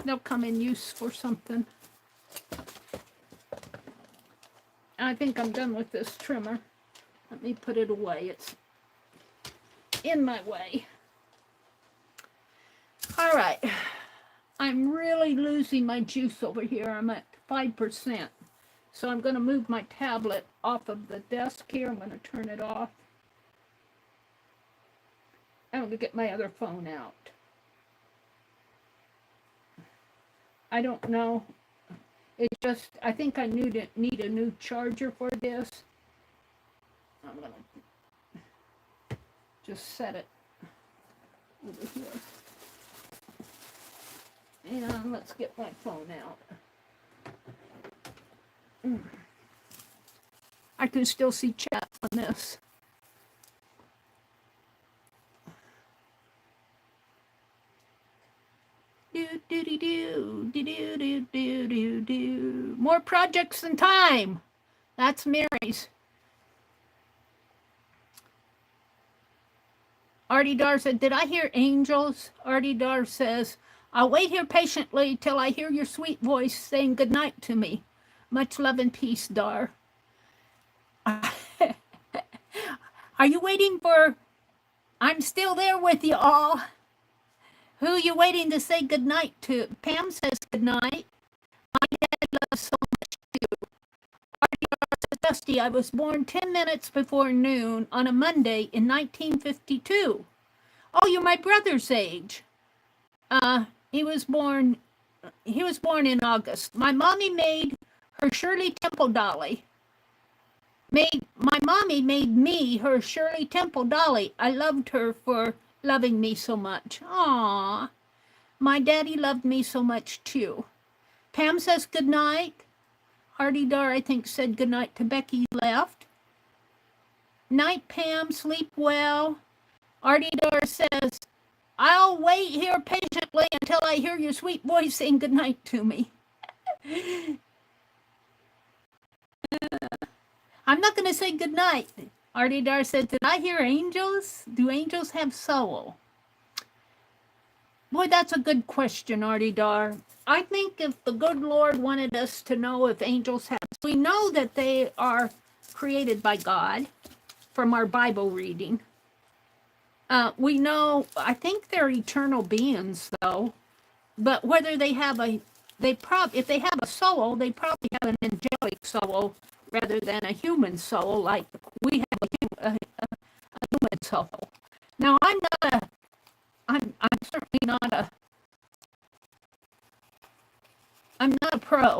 They'll come in use for something. I think I'm done with this trimmer. Let me put it away. It's in my way. All right. I'm really losing my juice over here. I'm at 5%. So I'm going to move my tablet off of the desk here. I'm going to turn it off. I'm going to get my other phone out. I don't know. It just, I think I need a new charger for this. I'm going to just set it over here. And let's get my phone out. I can still see chat on this. Do. More projects than time. That's Mary's. Artie Dar said, did I hear angels? Artie Dar says, I'll wait here patiently till I hear your sweet voice saying goodnight to me. Much love and peace, Dar. Are you waiting for... I'm still there with you all. Who are you waiting to say goodnight to? Pam says goodnight. My dad loves so much too. Dusty, I was born 10 minutes before noon on a Monday in 1952. Oh, you're my brother's age. He was born in August. My mommy made her Shirley Temple dolly. My mommy made me her Shirley Temple dolly. I loved her for loving me so much. Aww. My daddy loved me so much too. Pam says good night. Hardy Dar, I think, said good night to Becky, left. Night, Pam, sleep well. Artie Dar says, I'll wait here patiently until I hear your sweet voice saying good night to me. I'm not going to say good night. Artie Dar said, did I hear angels? Do angels have soul? Boy, that's a good question, Artie Dar. I think if the good Lord wanted us to know if angels have, we know that they are created by God from our Bible reading. We know, I think they're eternal beings though, but whether they have if they have a soul, they probably have an angelic soul rather than a human soul, like we have a human soul. Now, I'm certainly not I'm not a pro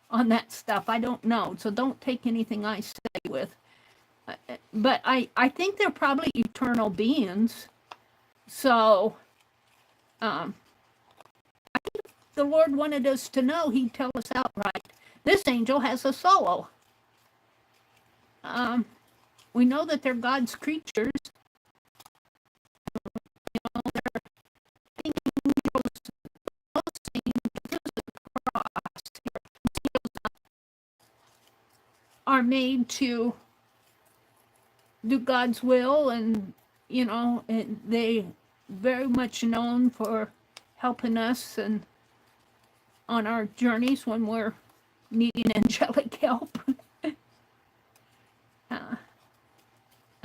on that stuff. I don't know, so don't take anything I say with. But I think they're probably eternal beings. So, I think if the Lord wanted us to know, he'd tell us outright. This angel has a soul. We know that they're God's creatures. You know, they're angels, most angels are made to do God's will, and you know, and they very much known for helping us and on our journeys when we're needing angelic help.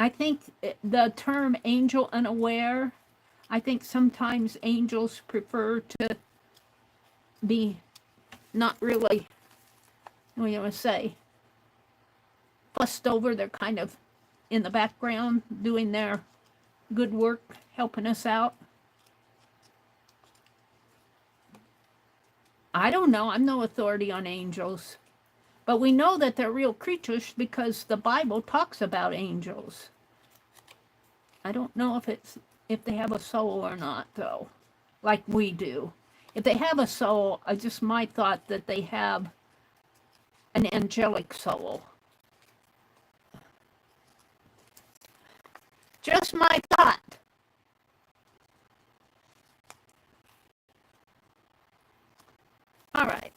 I think the term angel unaware, I think sometimes angels prefer to be not really, what do you want to say, fussed over. They're kind of in the background doing their good work, helping us out. I don't know. I'm no authority on angels. But we know that they're real creatures because the Bible talks about angels. I don't know if they have a soul or not, though, like we do. If they have a soul, I just my thought that they have an angelic soul. Just my thought. All right.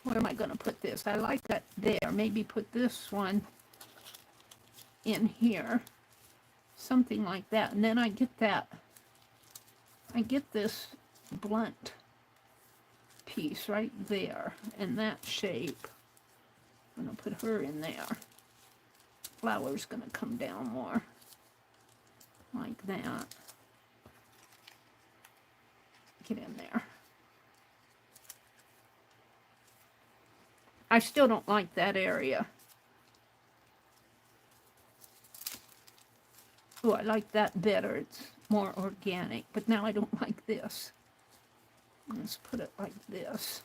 Where am I going to put this? I like that there. Maybe put this one in here. Something like that. And then I get that. I get this blunt piece right there in that shape. I'm going to put her in there. Flower's going to come down more. Like that. Get in there. I still don't like that area. Oh, I like that better. It's more organic. But now I don't like this. Let's put it like this.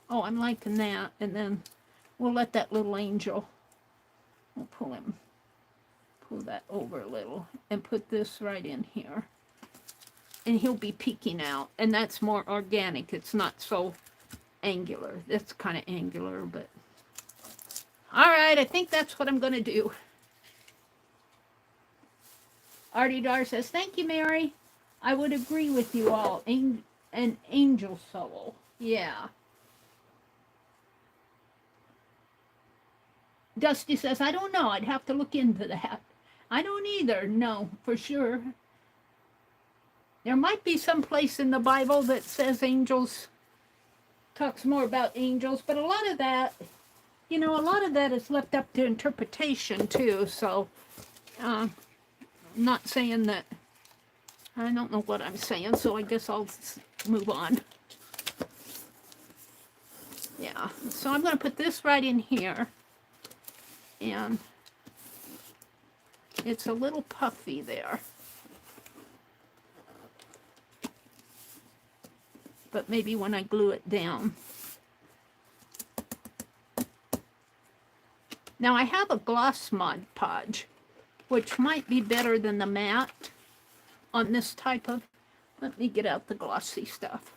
Oh, I'm liking that. And then we'll let that little angel, we'll pull that over a little and put this right in here. And he'll be peeking out. And that's more organic. It's not so angular. That's kind of angular, but all right, I think that's what I'm going to do. Artie Dar says, thank you, Mary. I would agree with you all. An angel soul. Yeah. Dusty says, I don't know. I'd have to look into that. I don't either. No, for sure. There might be some place in the Bible that says angels, talks more about angels, but a lot of that, you know, a lot of that is left up to interpretation too. So, I'm not saying that, I don't know what I'm saying, so I guess I'll move on. Yeah, so I'm going to put this right in here. and it's a little puffy there. But maybe when I glue it down. Now I have a gloss Mod Podge, which might be better than the matte on this type of, let me get out the glossy stuff.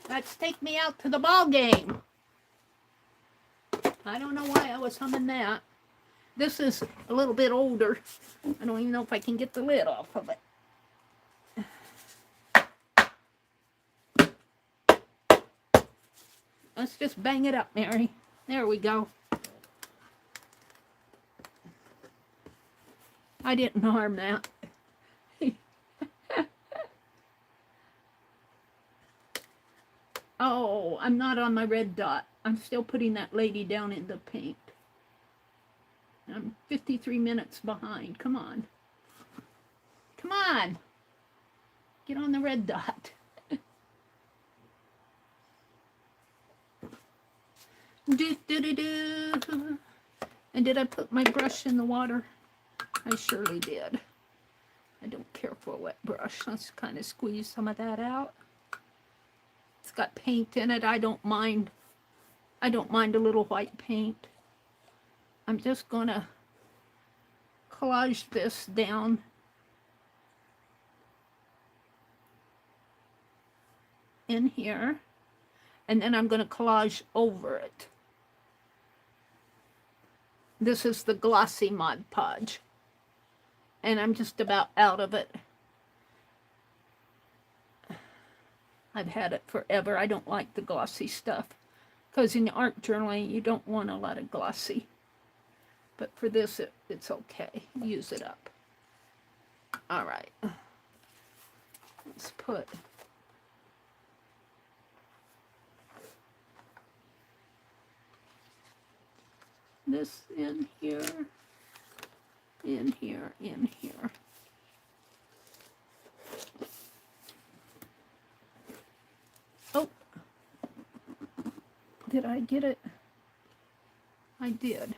Let's take me out to the ball game. I don't know why I was humming that. This is a little bit older. I don't even know if I can get the lid off of it. Let's just bang it up, Mary. There we go. I didn't harm that. Oh, I'm not on my red dot. I'm still putting that lady down in the paint. I'm 53 minutes behind. Come on. Come on. Get on the red dot. Do, do, do, do. And did I put my brush in the water? I surely did. I don't care for a wet brush. Let's kind of squeeze some of that out. It's got paint in it. I don't mind. I don't mind a little white paint. I'm just gonna collage this down. In here. And then I'm gonna collage over it. This is the glossy Mod Podge. And I'm just about out of it. I've had it forever. I don't like the glossy stuff. Because in art journaling, you don't want a lot of glossy. But for this, it's okay. Use it up. All right. Let's put... this in here, in here, in here. Oh, did I get it? I did.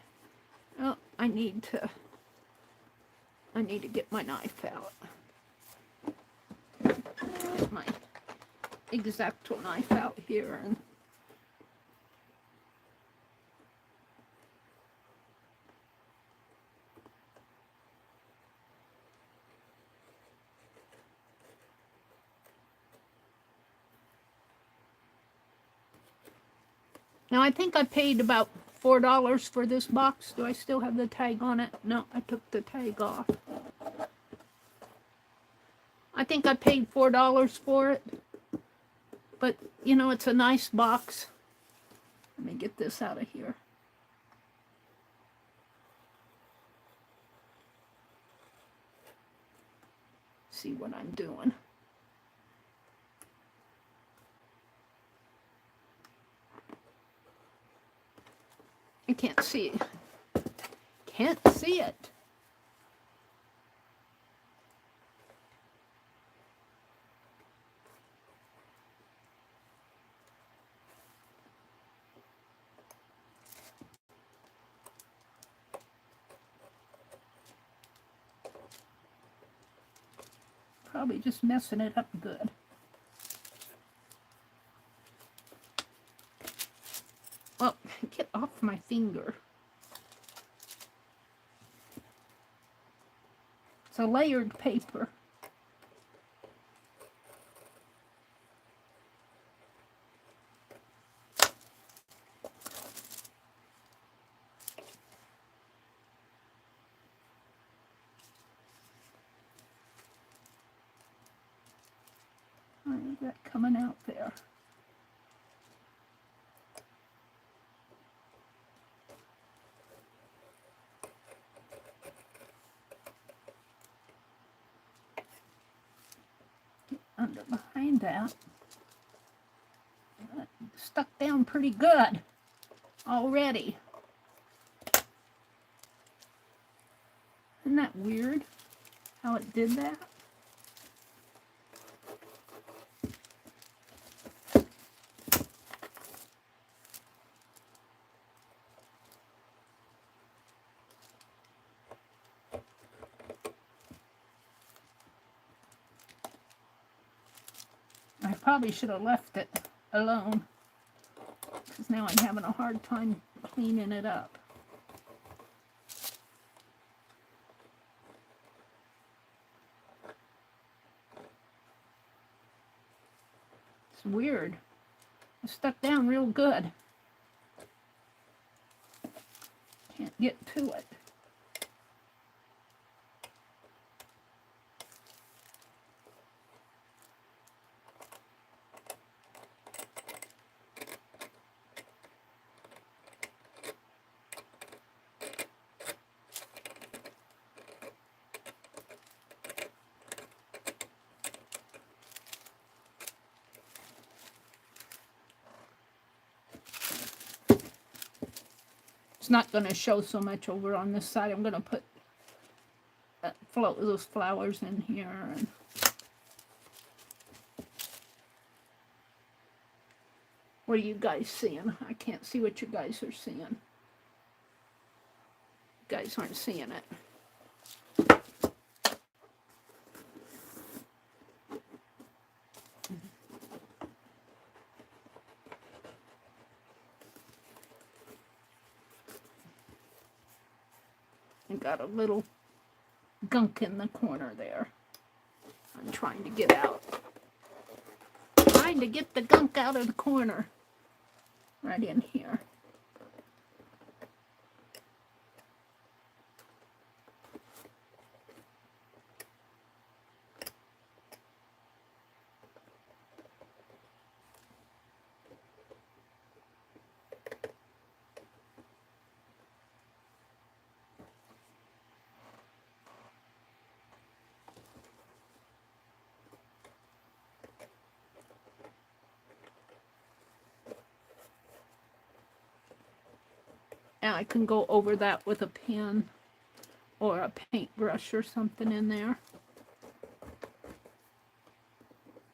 Oh, I need to get my knife out. Get my X-Acto knife out here and now I think I paid about $4 for this box. Do I still have the tag on it? No, I took the tag off. I think I paid $4 for it. But, you know, it's a nice box. Let me get this out of here. See what I'm doing. I can't see it. Can't see it. Probably just messing it up good. Well, get off my finger. It's a layered paper. Where is that coming out there? Under behind that. Stuck down pretty good already. Isn't that weird how it did that? probably should have left it alone, because now I'm having a hard time cleaning it up. It's weird. It stuck down real good. Can't get to it. It's not going to show so much over on this side. I'm going to put those flowers in here. And what are you guys seeing? I can't see what you guys are seeing. You guys aren't seeing it. I got a little gunk in the corner there. I'm trying to get out. Trying to get the gunk out of the corner. Right in here. And I can go over that with a pen or a paintbrush or something in there.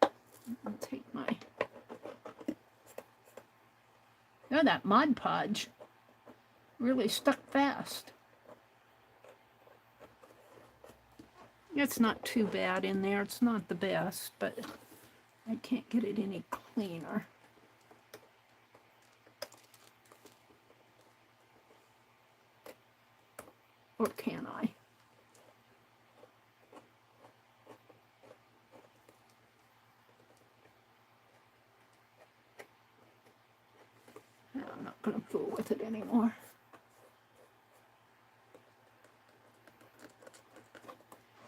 I'll take my... Oh, that Mod Podge really stuck fast. It's not too bad in there. It's not the best, but I can't get it any cleaner. Or can I? No, I'm not going to fool with it anymore.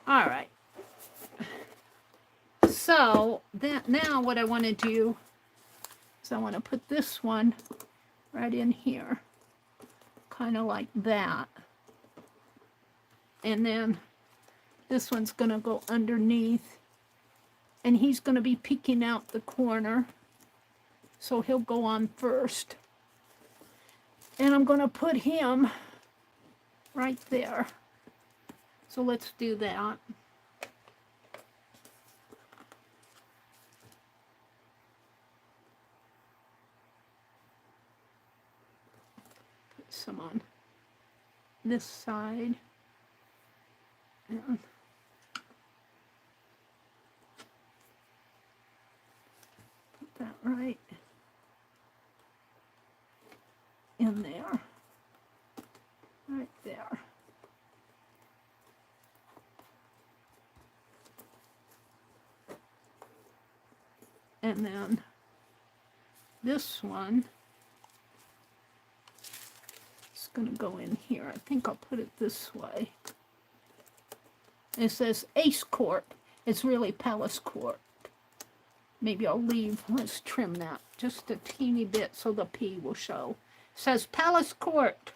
All right. So that now what I want to do is I want to put this one right in here, kind of like that. And then this one's going to go underneath, and he's going to be peeking out the corner, so he'll go on first. And I'm going to put him right there. So let's do that. Put some on this side. And put that right in there. Right there. And then this one is going to go in here. I think I'll put it this way. It says Ace Court. It's really Palace Court. Maybe I'll leave. Let's trim that just a teeny bit so the P will show. It says Palace Court.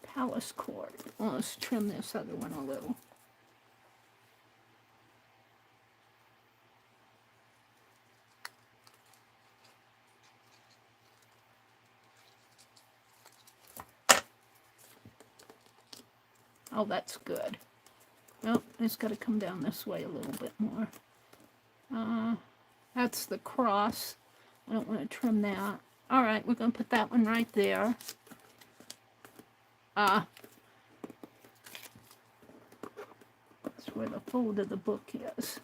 Palace Court. Well, let's trim this other one a little. Oh, that's good. Nope, it's got to come down this way a little bit more. That's the cross. I don't want to trim that. All right, we're going to put that one right there. where the fold of the book is.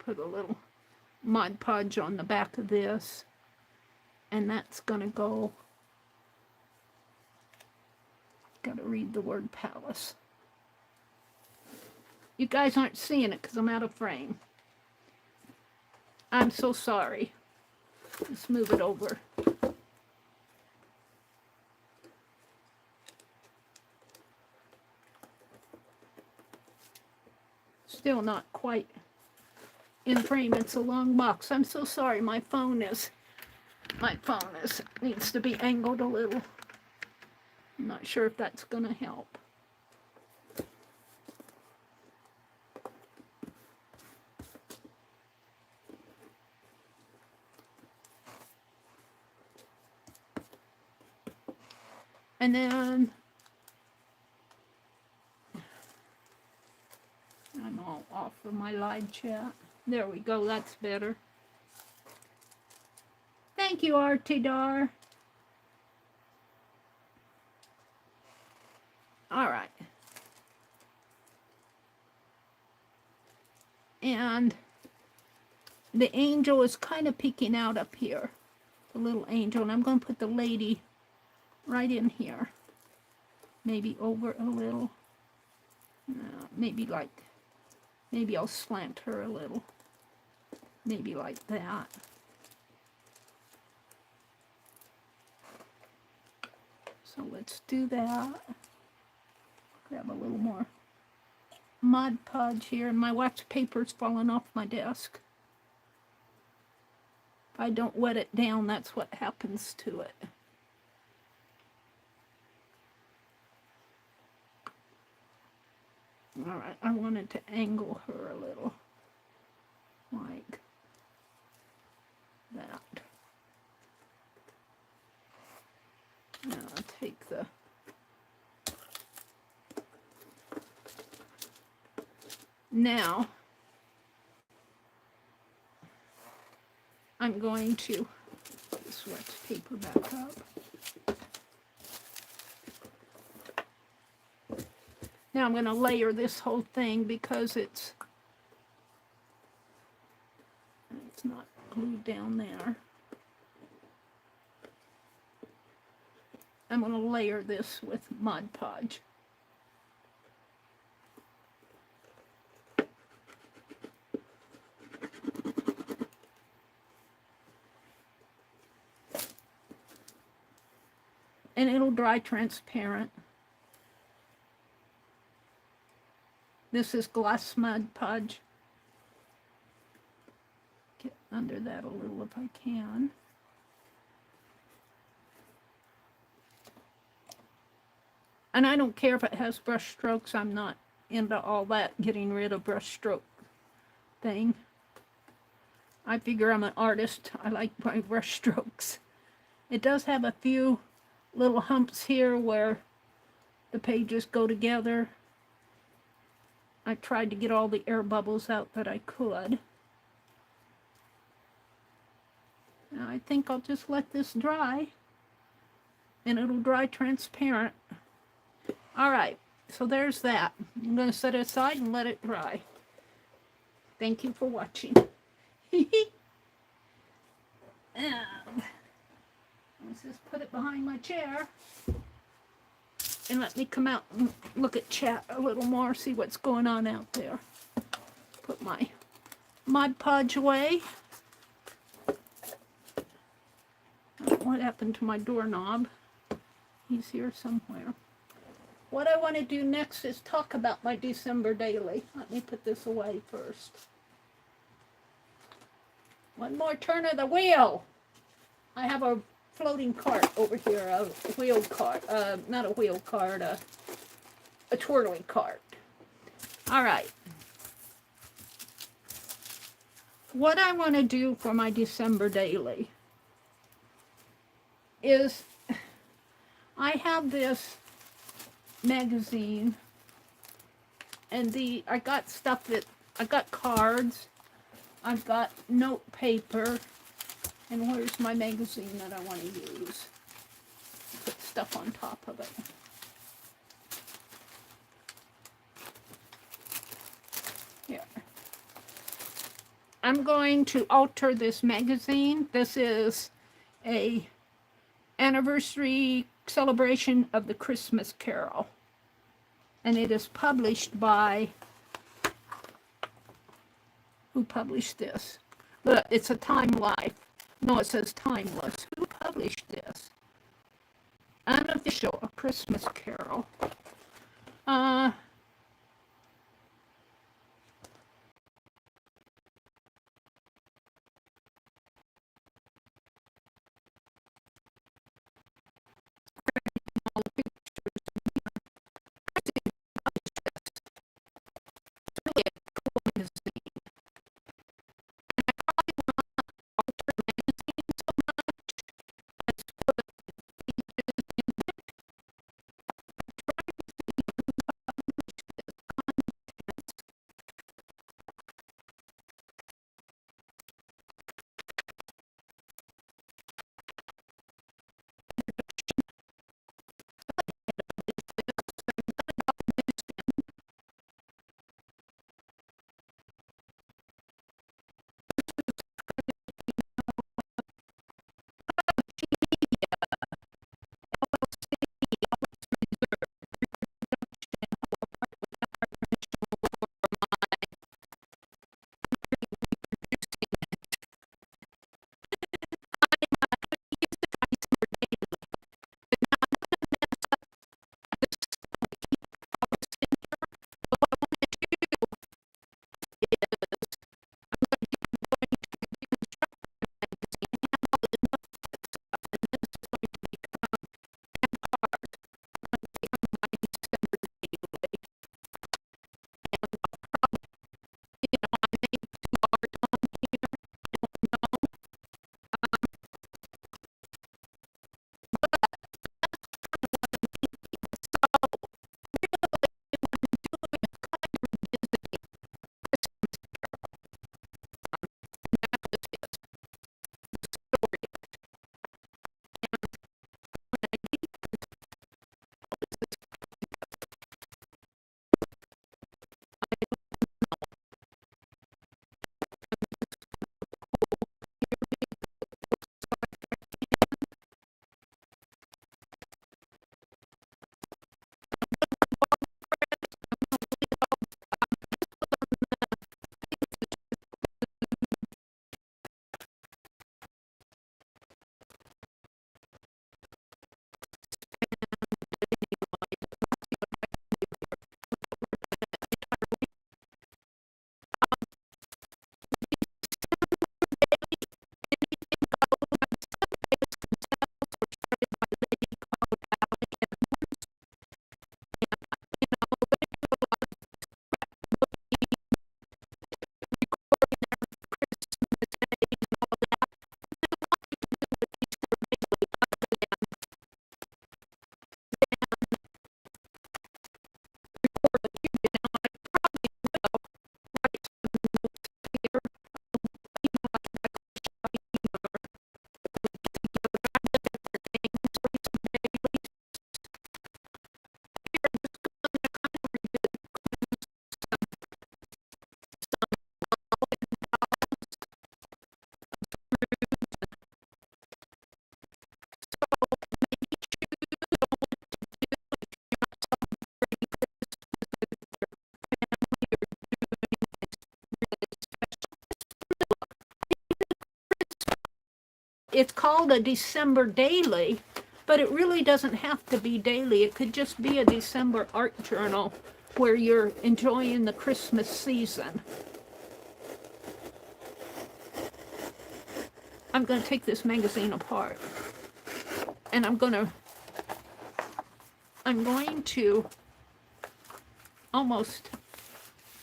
Put a little Mod Podge on the back of this, and that's gonna go, gotta read the word palace. You guys aren't seeing it because I'm out of frame. I'm so sorry. Let's move it over. Still not quite in frame. It's a long box. I'm so sorry. My phone needs to be angled a little. I'm not sure if that's gonna help. And then I'm all off of my live chat. There we go, that's better. Thank you, Artidar. All right. And the angel is kind of peeking out up here. The little angel. And I'm going to put the lady right in here. Maybe over a little. Maybe I'll slant her a little. Maybe like that. So let's do that. Grab a little more Mod Podge here. And my wax paper's falling off my desk. If I don't wet it down, that's what happens to it. All right, I wanted to angle her a little, like that. Now I'll take the now I'm going to put this wax paper back up. Now I'm going to layer this whole thing because it's not glued down there. I'm going to layer this with Mod Podge. And it'll dry transparent. This is gloss Mod Podge. Get under that a little if I can. And I don't care if it has brush strokes. I'm not into all that getting rid of brush stroke thing. I figure I'm an artist. I like my brush strokes. It does have a few little humps here where the pages go together. I tried to get all the air bubbles out that I could. Now I think I'll just let this dry, and it'll dry transparent. All right, so there's that. I'm going to set it aside and let it dry. Thank you for watching. And let's just put it behind my chair. And let me come out and look at chat a little more, see what's going on out there. Put my Mod Podge away. What happened to my doorknob? He's here somewhere. What I want to do next is talk about my December daily. Let me put this away first. One more turn of the wheel. I have a floating cart over here, a wheel cart, not a wheel cart, a twirling cart. All right. What I want to do for my December daily is I have this magazine, and I got stuff that, I got cards, I've got note paper, and where's my magazine that I want to use? Put stuff on top of it. Here. I'm going to alter this magazine. This is a anniversary celebration of the Christmas Carol. And it is published by, who published this? Look, it's a Time Life. No, it says Timeless. Who published this? Unofficial, A Christmas Carol. It's called a December daily, but it really doesn't have to be daily. It could just be a December art journal where you're enjoying the Christmas season. I'm going to take this magazine apart, and I'm going to almost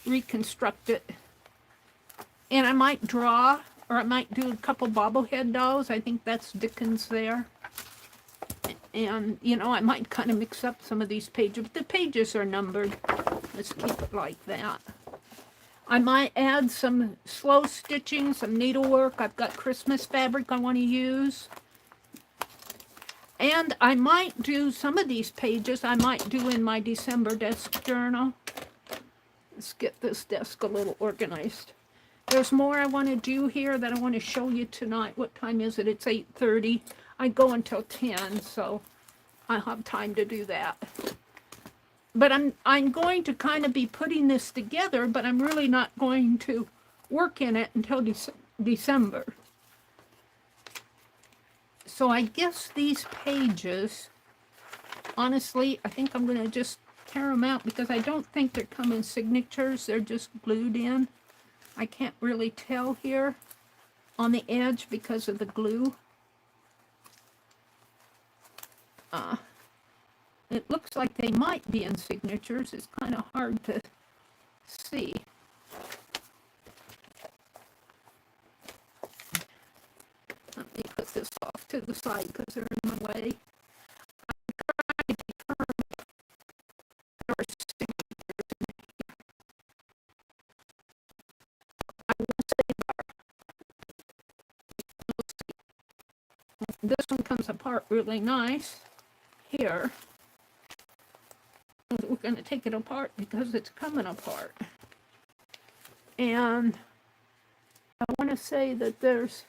reconstruct it, and I might draw, or I might do a couple bobblehead dolls. I think that's Dickens there. And, you know, I might kind of mix up some of these pages, but the pages are numbered. Let's keep it like that. I might add some slow stitching, some needlework. I've got Christmas fabric I want to use. And I might do some of these pages, I might do in my December desk journal. Let's get this desk a little organized. There's more I want to do here that I want to show you tonight. What time is it? It's 8:30. I go until 10, so I have time to do that. But I'm going to kind of be putting this together, but I'm really not going to work in it until December. So I guess these pages, honestly, I think I'm going to just tear them out because I don't think they're coming signatures. They're just glued in. I can't really tell here on the edge because of the glue. It looks like they might be in signatures. It's kind of hard to see. Let me put this off to the side because they're in my way. I'm trying to determine there are signatures in here. I will say this one comes apart really nice here. We're going to take it apart because it's coming apart. And I want to say that it's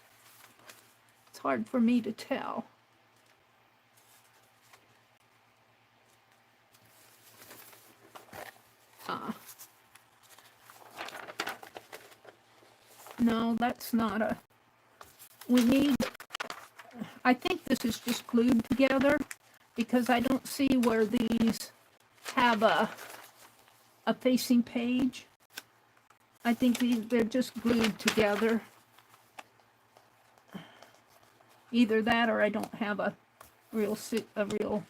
hard for me to tell. No, that's not a, I think this is just glued together because I don't see where these have a facing page. I think they're just glued together. Either that or I don't have a real signature.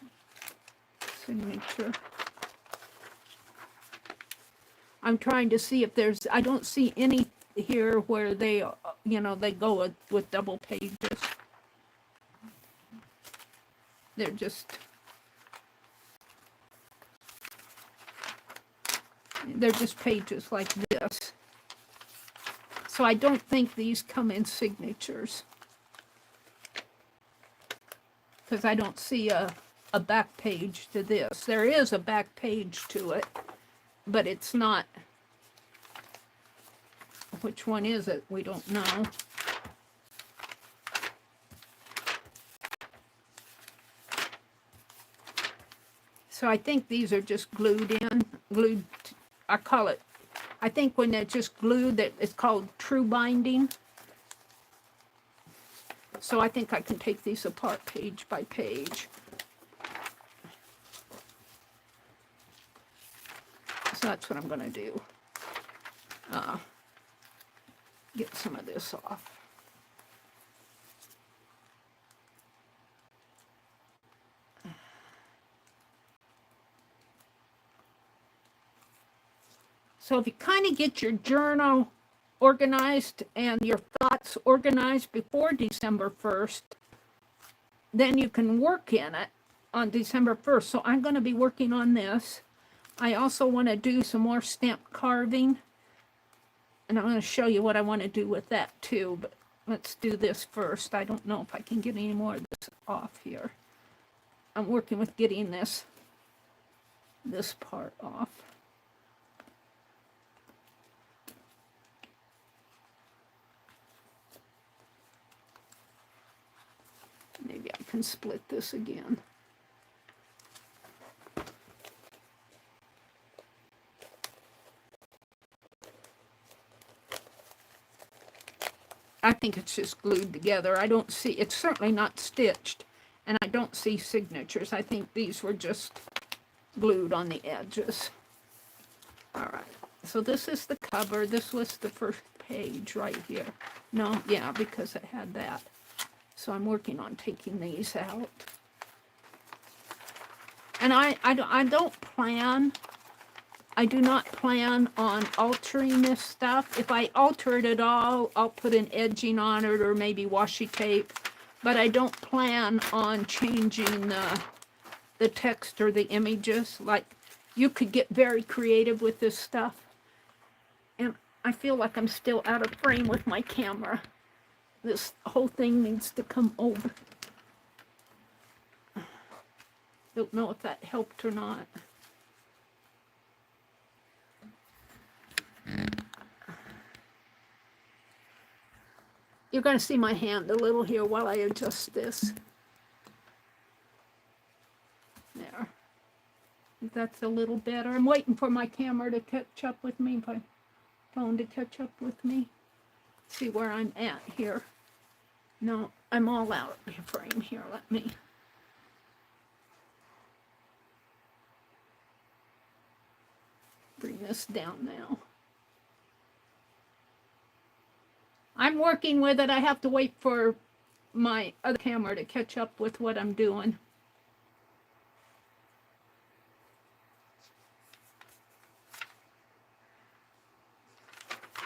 I'm trying to see if I don't see any here where they, you know, they go with double pages. They're just pages like this. So I don't think these come in signatures. Because I don't see a back page to this. There is a back page to it, but it's not. Which one is it? We don't know. So I think these are just glued, I call it, I think when they're just glued, that it's called true binding. So I think I can take these apart page by page. So that's what I'm going to do. Get some of this off. So if you kind of get your journal organized and your thoughts organized before December 1st, then you can work in it on December 1st. So I'm going to be working on this. I also want to do some more stamp carving. And I'm going to show you what I want to do with that too. But let's do this first. I don't know if I can get any more of this off here. I'm working with getting this part off. Maybe I can split this again. I think it's just glued together. I don't see, it's certainly not stitched, and I don't see signatures. I think these were just glued on the edges. All right, so this is the cover. This was the first page right here. No, yeah, because it had that. So I'm working on taking these out. And I do not plan on altering this stuff. If I alter it at all, I'll put an edging on it or maybe washi tape. but I don't plan on changing the text or the images. Like, you could get very creative with this stuff. And I feel like I'm still out of frame with my camera. This whole thing needs to come over. Don't know if that helped or not. You're going to see my hand a little here while I adjust this. There. That's a little better. I'm waiting for my camera to catch up with me, my phone to catch up with me. See where I'm at here. No, I'm all out of frame here. Let me. Bring this down now. I'm working with it. I have to wait for my other camera to catch up with what I'm doing.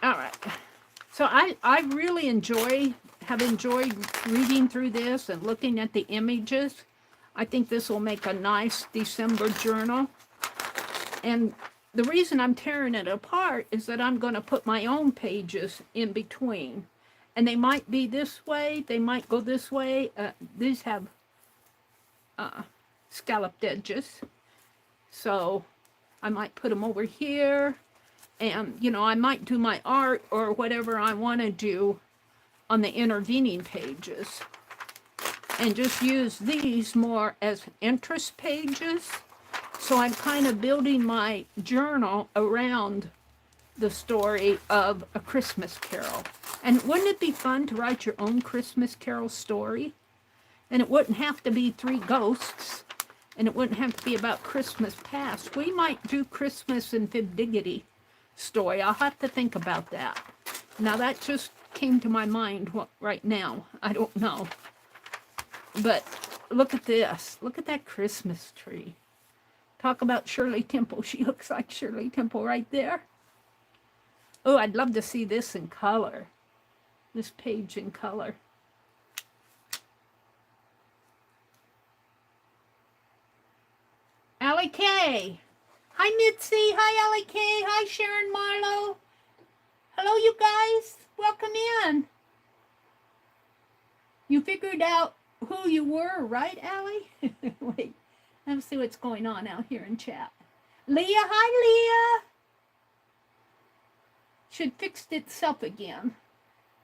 All right. So I really have enjoyed reading through this and looking at the images. I think this will make a nice December journal. And the reason I'm tearing it apart is that I'm going to put my own pages in between. And they might be this way. They might go this way. These have scalloped edges. So I might put them over here. And, you know, I might do my art or whatever I want to do on the intervening pages. And just use these more as interest pages. So I'm kind of building my journal around the story of A Christmas Carol. And wouldn't it be fun to write your own Christmas Carol story? And it wouldn't have to be 3 ghosts. And it wouldn't have to be about Christmas past. We might do Christmas and Fibdiggity story. I'll have to think about that. Now that just came to my mind right now. I don't know. But look at this. Look at that Christmas tree. Talk about Shirley Temple. She looks like Shirley Temple right there. Oh, I'd love to see this in color. This page in color. Allie K. Hi, Mitzi. Hi, Allie K. Hi, Sharon Marlowe. Hello, you guys. Welcome in. You figured out who you were, right, Allie? Wait. Let's see what's going on out here in chat. Leah, hi, Leah. Should fixed itself again.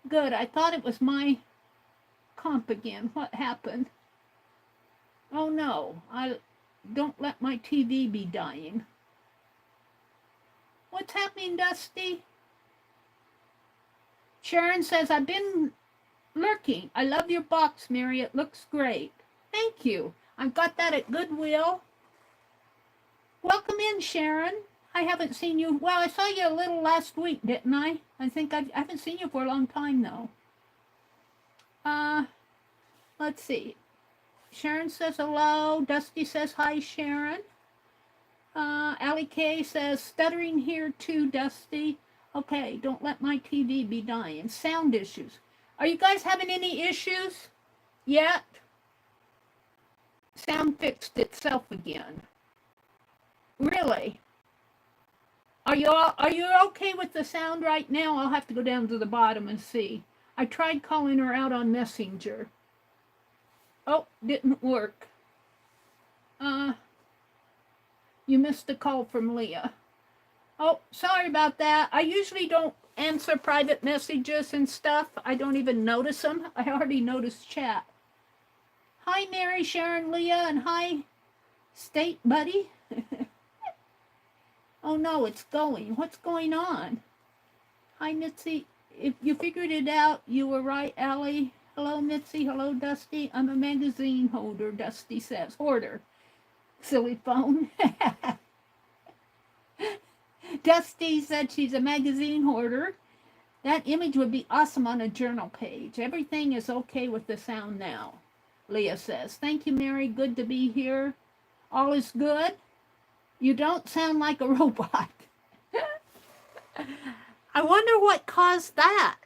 Good. I thought it was my comp again. What happened? Oh, no. Don't let my TV be dying. What's happening, Dusty? Sharon says, I've been lurking. I love your box, Meri. It looks great. Thank you. I've got that at Goodwill. Welcome in, Sharon. I haven't seen you. Well, I saw you a little last week, didn't I? I think I haven't seen you for a long time, though. Let's see. Sharon says hello. Dusty says hi, Sharon. Allie K says, stuttering here too, Dusty. Okay, don't let my TV be dying. Sound issues. Are you guys having any issues yet? Sound fixed itself again. Really? Are you okay with the sound right now? I'll have to go down to the bottom and see. I tried calling her out on Messenger. Oh, didn't work. You missed a call from Leah. Oh, sorry about that. I usually don't answer private messages and stuff. I don't even notice them. I already noticed chat. Hi, Meri, Sharon, Leah, and hi, State Buddy. Oh, no, it's going. What's going on? Hi, Mitzi. If you figured it out, you were right, Allie. Hello, Mitzi. Hello, Dusty. I'm a magazine holder, Dusty says. Hoarder. Silly phone. Dusty said she's a magazine hoarder. That image would be awesome on a journal page. Everything is okay with the sound now, Leah says. Thank you, Meri. Good to be here. All is good. You don't sound like a robot. I wonder what caused that.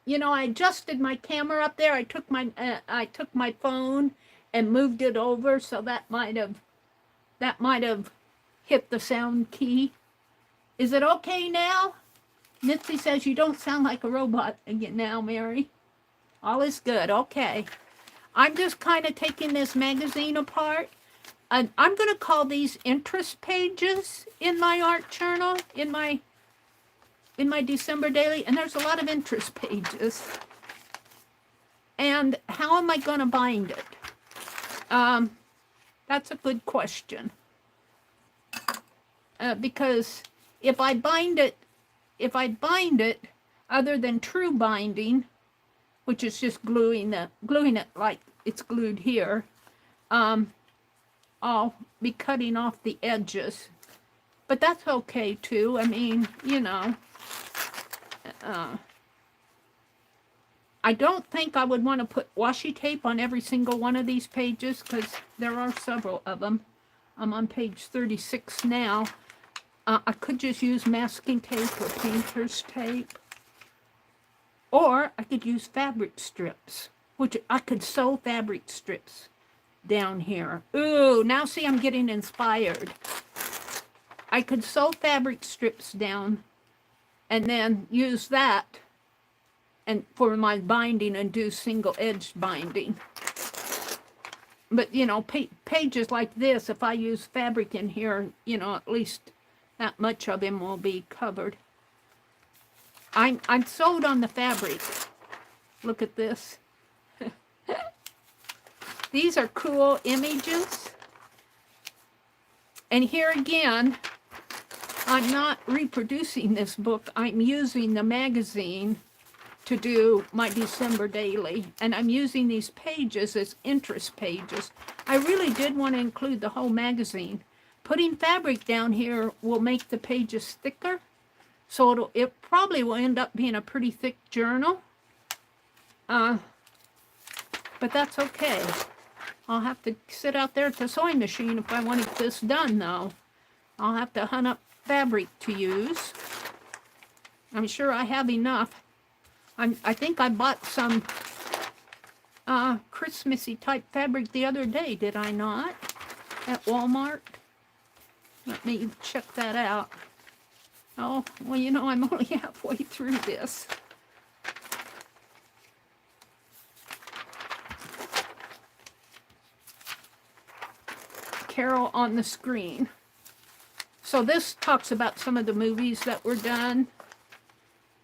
you know, I adjusted my camera up there. I took my phone and moved it over, so that might have hit the sound key. Is it okay now? Mitzi says you don't sound like a robot again now, Meri. All is good. Okay. I'm just kind of taking this magazine apart. And I'm going to call these interest pages in my art journal, in my December daily. And there's a lot of interest pages. And how am I going to bind it? That's a good question. Because if I bind it, other than true binding, which is just gluing it like it's glued here, I'll be cutting off the edges. But that's okay too. I mean, you know, I don't think I would want to put washi tape on every single one of these pages because there are several of them. I'm on page 36 now. I could just use masking tape or painter's tape. Or I could use fabric strips, which I could sew fabric strips down here. Ooh, now see, I'm getting inspired. I could sew fabric strips down and then use that and for my binding and do single edged binding. But, you know, pages like this, if I use fabric in here, you know, at least that much of him will be covered. I'm sewed on the fabric. Look at this. These are cool images. And here again, I'm not reproducing this book. I'm using the magazine to do my December daily. And I'm using these pages as interest pages. I really did want to include the whole magazine. Putting fabric down here will make the pages thicker. So it probably will end up being a pretty thick journal. But that's okay. I'll have to sit out there at the sewing machine if I want this done, though. I'll have to hunt up fabric to use. I'm sure I have enough. I think I bought some Christmassy type fabric the other day, did I not? At Walmart. Let me check that out. Oh, well, you know, I'm only halfway through this. Carol on the screen. So this talks about some of the movies that were done.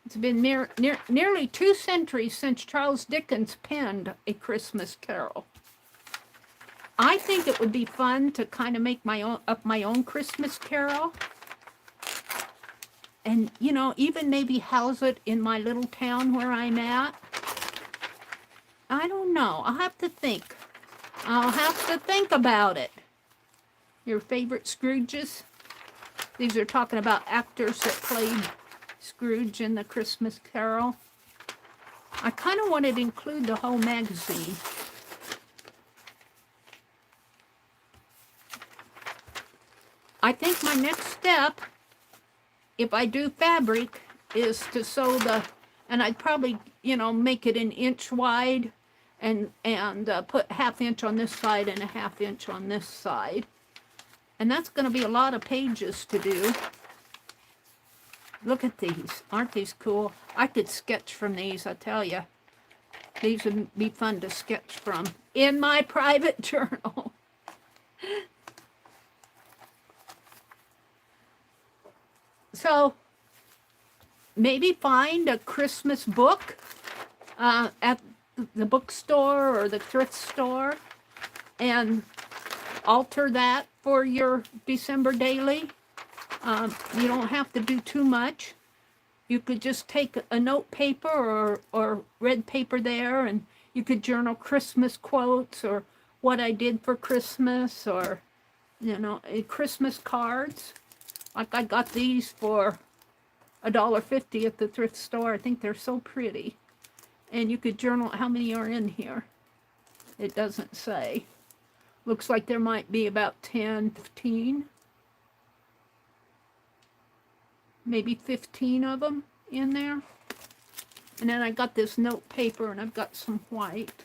It's been nearly 2 centuries since Charles Dickens penned A Christmas Carol. I think it would be fun to kind of make my own Christmas Carol. And, you know, even maybe house it in my little town where I'm at. I don't know. I'll have to think. I'll have to think about it. Your favorite Scrooges? These are talking about actors that played Scrooge in the Christmas Carol. I kind of wanted to include the whole magazine. I think my next step, if I do fabric, is to sew and I'd probably, you know, make it an inch wide and put 1/2 inch on this side and 1/2 inch on this side. And that's going to be a lot of pages to do. Look at these. Aren't these cool? I could sketch from these, I tell you. These would be fun to sketch from in my private journal. So, maybe find a Christmas book at the bookstore or the thrift store and alter that for your December daily. You don't have to do too much. You could just take a note paper or red paper there, and you could journal Christmas quotes or what I did for Christmas, or, you know, Christmas cards. Like I got these for $1.50 at the thrift store. I think they're so pretty. And you could journal how many are in here. It doesn't say. Looks like there might be about 10, 15. Maybe 15 of them in there. And then I got this note paper, and I've got some white.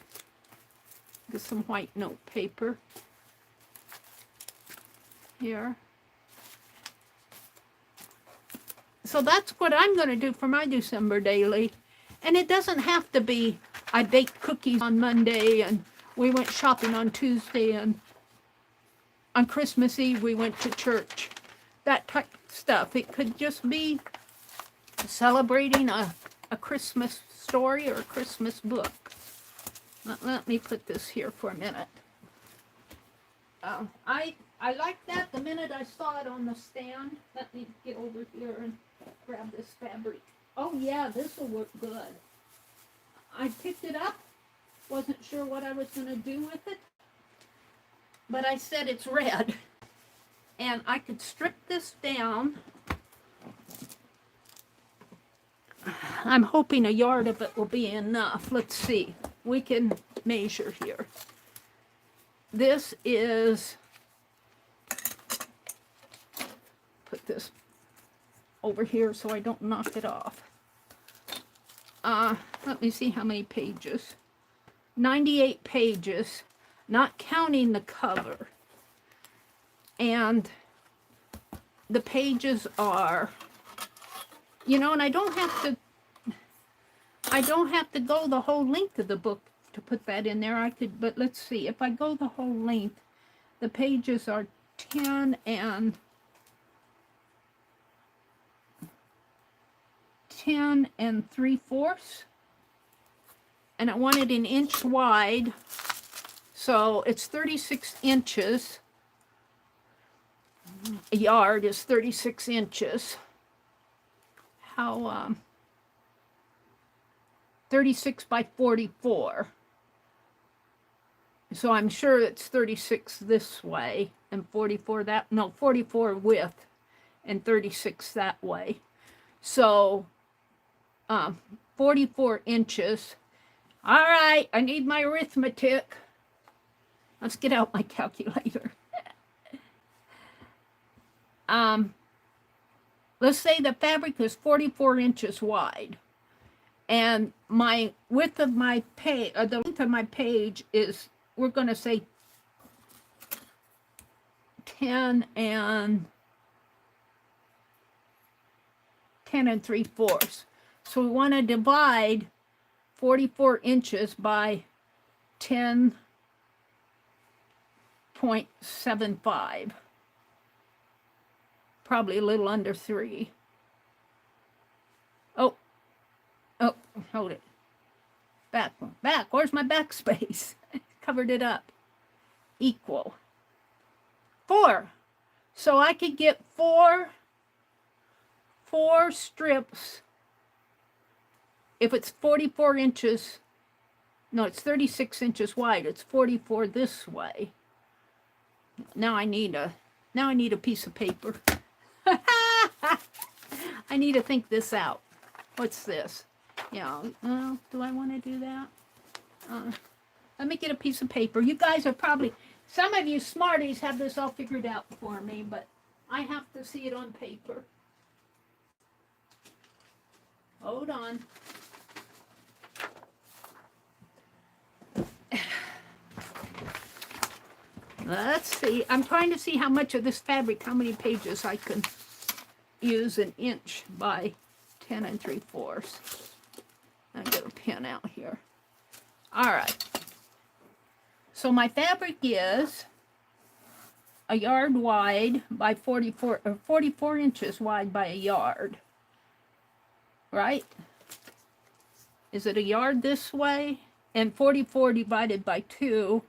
Get some white note paper here. So that's what I'm going to do for my December daily. And it doesn't have to be, I baked cookies on Monday, and we went shopping on Tuesday, and on Christmas Eve we went to church. That type of stuff. It could just be celebrating a Christmas story or a Christmas book. Let me put this here for a minute. I liked that the minute I saw it on the stand. Let me get over here and grab this fabric. Oh yeah, this will work good. I picked it up, wasn't sure what I was going to do with it, but I said it's red. And I could strip this down. I'm hoping a yard of it will be enough. Let's see. We can measure here. This is, put this over here so I don't knock it off. Let me see how many pages. 98 pages, not counting the cover. And the pages are, you know, and I don't have to go the whole length of the book to put that in there. I could, but let's see, if I go the whole length, the pages are 10 and 3/4, and I want it an inch wide, so it's 36 inches. A yard is 36 inches. How 36 by 44. So I'm sure it's 36 this way and 44 that, no, 44 width and 36 that way. So 44 inches. All right, I need my arithmetic. Let's get out my calculator. Let's say the fabric is 44 inches wide, and my width of my page, the length of my page is, we're going to say 10 and 3/4. So we want to divide 44 inches by 10.75. Probably a little under 3. Oh, hold it. Back. Where's my backspace? Covered it up. Equal 4. So I could get four strips. If it's 44 inches, no, it's 36 inches wide. It's 44 this way. Now I need a piece of paper. I need to think this out. What's this? Yeah, do I want to do that? Let me get a piece of paper. You guys are probably, some of you smarties have this all figured out for me, but I have to see it on paper. Hold on. Let's see. I'm trying to see how much of this fabric, how many pages I can use an inch by 10 3/4. I'll get a pen out here. All right. So my fabric is a yard wide by 44 inches wide by a yard. Right? Is it a yard this way? And 44 divided by 2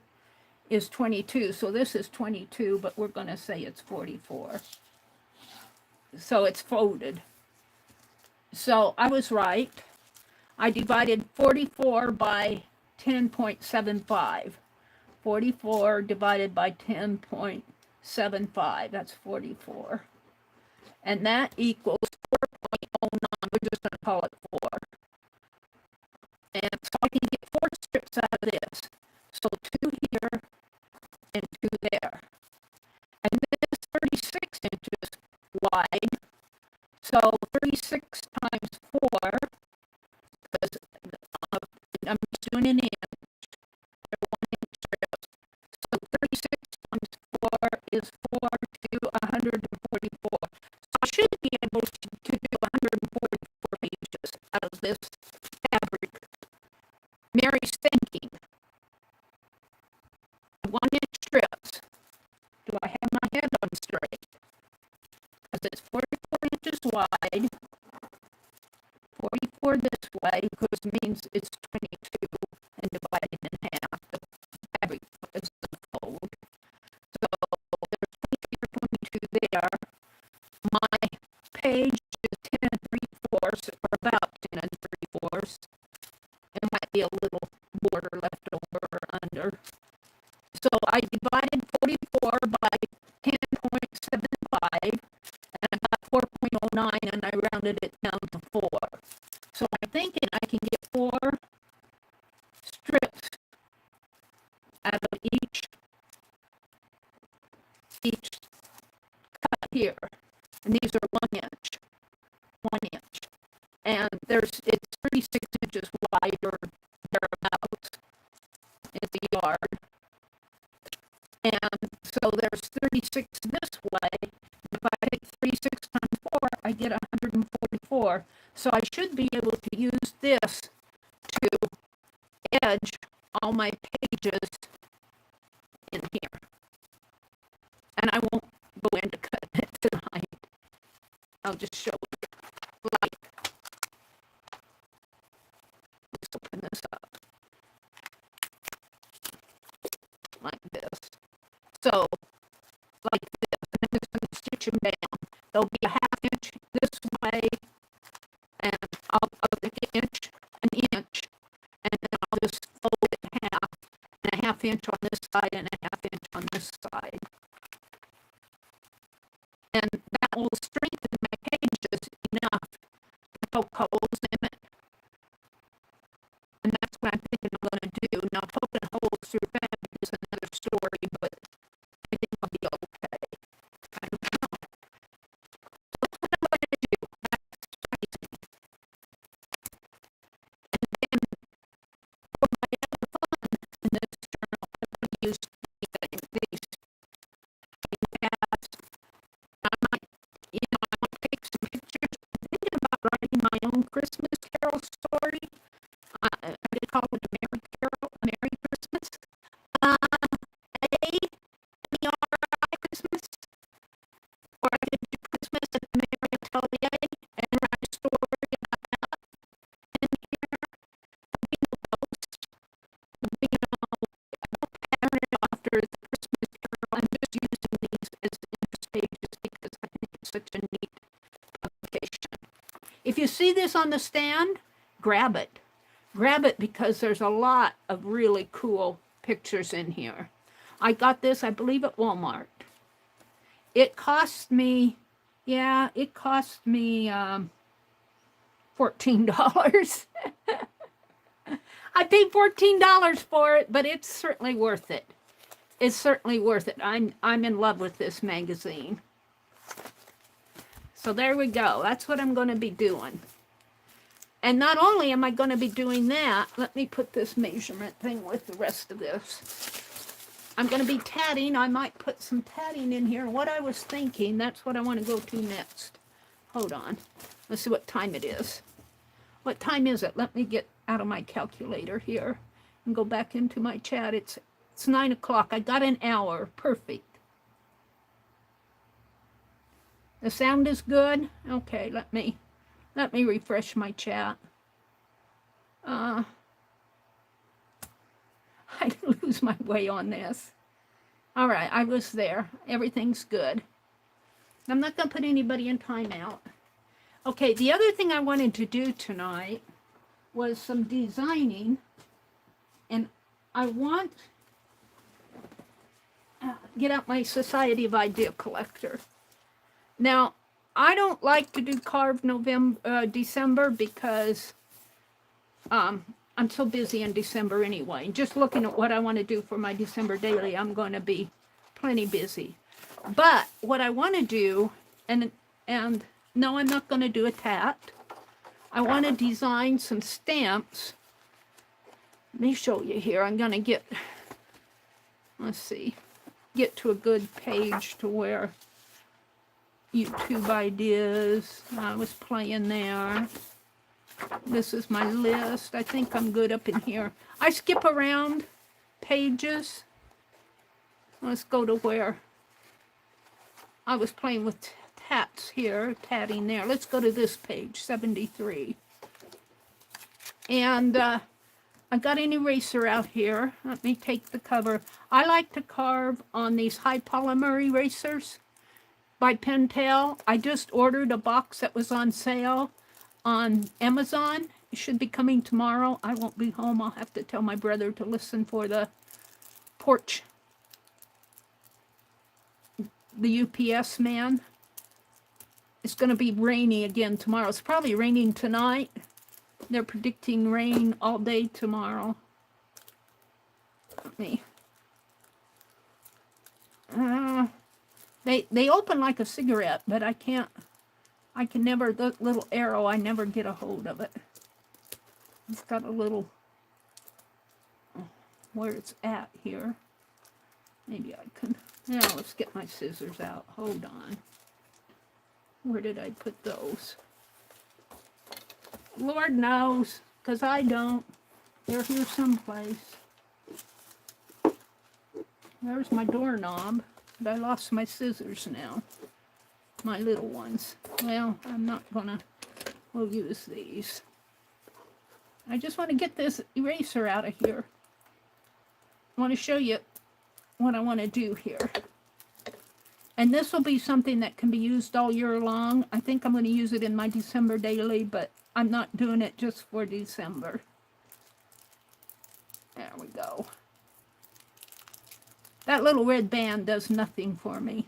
is 22. So this is 22, but we're going to say it's 44. So it's folded. So I was right. I divided 44 by 10.75. 44 divided by 10.75. That's 44. And that equals 4.09. We're just going to call it 4. And so I can get 4 strips out of this. So 2 here and 2 there. And this is 36 inches wide. So 36 times 4, because an inch. They're 1-inch strips. So 36 times 4 is 4 to 144. So I should be able to do 144 pages out of this fabric. Meri's thinking. 1-inch strips. Do I have my head on straight? Because it's 44 inches wide. 44 this way, which means it's 22 and divided in half. The fabric is the fold. So there's 23 or 22 there. My page is 10 3/4, or about 10 3/4. There might be a little border left over or under. So I divided 44 by 10.75, and I got 4.09, and I rounded it down to 4. So I'm thinking I can get 4 strips out of each cut here. And these are 1 inch. 1 inch. And it's 36 inches wide or thereabouts in the yard. And so there's 36 this way. If I take 36 times 4, I get 144. So I should be able to use this to edge all my pages in here. And I won't go into cutting it tonight. I'll just show you. Let's open this up. Like this. So, like this. And I'm just going to stitch them down. There'll be a 1/2 inch this way, and I'll take an inch, and then I'll just fold it in half, and a 1/2 inch on this side, and a 1/2 inch on this side. And that will strengthen my pages enough to poke holes in it. And that's what I'm thinking I'm going to do. Now, poking holes through fabric is another story, but I think I'll be okay. I don't know. So that's what I'm going to do. That's spicy. And then for my other fun in this journal, I want to use these pads. I might take some pictures. I'm thinking about writing my own Christmas Carol story. I did call it a Merry Carol, a Merry Christmas. A-M-E-R-I Christmas. Or I could do Christmas at the Meri Atelier and write a story about that in here. I don't pattern it after the Christmas Carol. I'm just using these as interest pages because I think it's such a neat publication. If you see this on the stand, grab it. Grab it because there's a lot of really cool pictures in here. I got this, I believe, at Walmart. It cost me, $14. I paid $14 for it, but it's certainly worth it. It's certainly worth it. I'm in love with this magazine. So there we go. That's what I'm going to be doing. And not only am I going to be doing that, let me put this measurement thing with the rest of this. I'm going to be tatting. I might put some tatting in here. What I was thinking, that's what I want to go to next. Hold on. Let's see what time it is. What time is it? Let me get out of my calculator here and go back into my chat. It's 9 o'clock. I got an hour. Perfect. The sound is good? Okay, let me refresh my chat. I lose my way on this. All right, I was there. Everything's good. I'm not going to put anybody in timeout. Okay, the other thing I wanted to do tonight was some designing. And I want get out my Society of Idea Collector. Now, I don't like to do carved December because I'm so busy in December anyway. Just looking at what I want to do for my December daily, I'm going to be plenty busy. But what I want to do, and no, I'm not going to do a tat. I want to design some stamps Let me show you here. I'm going to get, let's see, get to a good page to where YouTube ideas. I was playing there. This is my list. I think I'm good up in here. I skip around pages. Let's go to where I was playing with tats here, tatting there. Let's go to this page, 73. And I got an eraser out here. Let me take the cover. I like to carve on these high polymer erasers by Pentel. I just ordered a box that was on sale on Amazon. It should be coming tomorrow. I won't be home. I'll have to tell my brother to listen for the porch, the UPS man. It's going to be rainy again tomorrow. It's probably raining tonight. They're predicting rain all day tomorrow. Let me. They open like a cigarette, but I can't. I can never. The little arrow, I never get a hold of it. It's got a little. Where it's at here. Maybe I can. Now let's get my scissors out. Hold on. Where did I put those? Lord knows, because I don't. They're here someplace. There's my doorknob, but I lost my scissors now. My little ones. Well, I'm not gonna, we'll use these. I just want to get this eraser out of here. I want to show you what I want to do here. And this will be something that can be used all year long. I think I'm going to use it in my December daily, but I'm not doing it just for December. There we go. That little red band does nothing for me.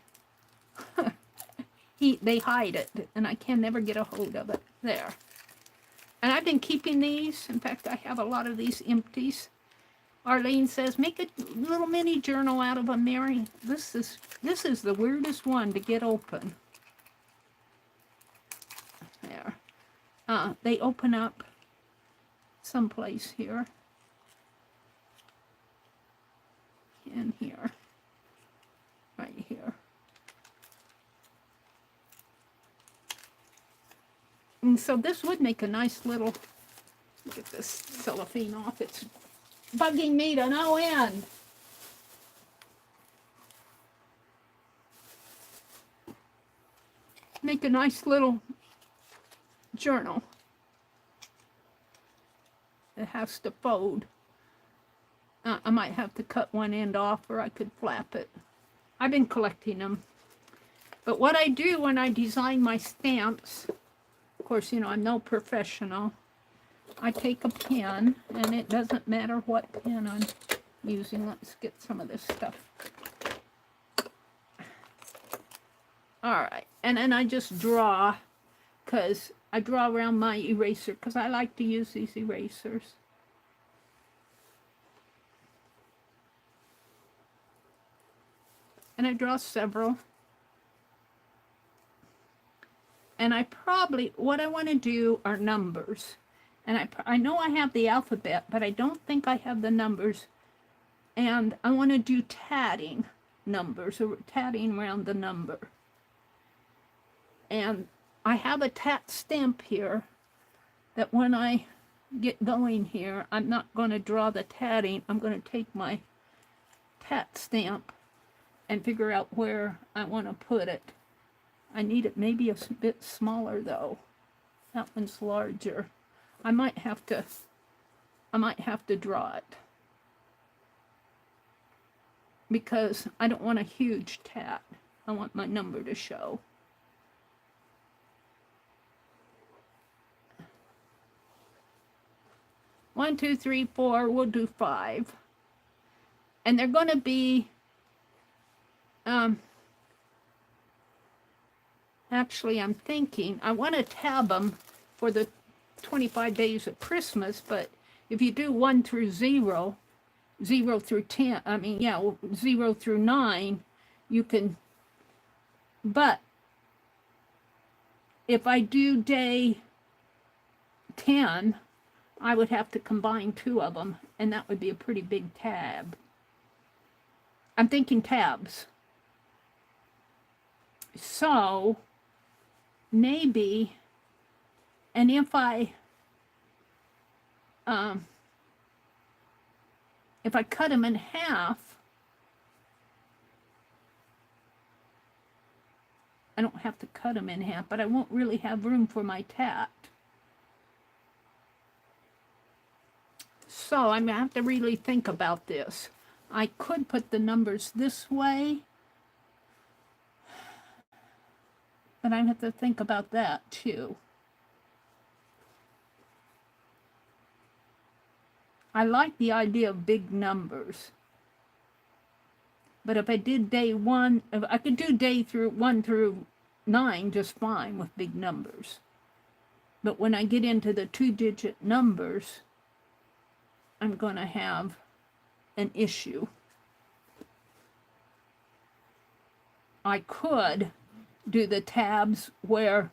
They hide it, and I can never get a hold of it. There. And I've been keeping these. In fact, I have a lot of these empties. Arlene says, make a little mini journal out of them, Meri. This is the weirdest one to get open. There. They open up someplace here. And here. Right here. And so this would make a nice little, get this cellophane off. It's bugging me to no end. Make a nice little journal. It has to fold. I might have to cut one end off, or I could flap it. I've been collecting them. But what I do when I design my stamps, of course, you know, I'm no professional. I take a pen, and it doesn't matter what pen I'm using. Let's get some of this stuff. Alright, and then I just draw, because I draw around my eraser, because I like to use these erasers. And I draw several. And I probably, what I want to do are numbers. And I know I have the alphabet, but I don't think I have the numbers. And I want to do tatting numbers, or tatting around the number. And I have a tat stamp here that when I get going here, I'm not going to draw the tatting. I'm going to take my tat stamp and figure out where I want to put it. I need it maybe a bit smaller though. That one's larger. I might have to draw it, because I don't want a huge tat. I want my number to show. One, two, three, four. We'll do 5, and they're going to be. Actually, I'm thinking I want to tab them for the 25 days of Christmas, but if you do 1 through 0, 0 through 10, 0 through 9, you can, but if I do day 10, I would have to combine two of them, and that would be a pretty big tab. I'm thinking tabs. So, maybe, and if I cut them in half, I don't have to cut them in half, but I won't really have room for my tat. So I'm going to have to really think about this. I could put the numbers this way, but I have to think about that too. I like the idea of big numbers. But if I did day 1, if I could do day 1 through 9 just fine with big numbers. But when I get into the 2-digit numbers, I'm going to have an issue. I could do the tabs where,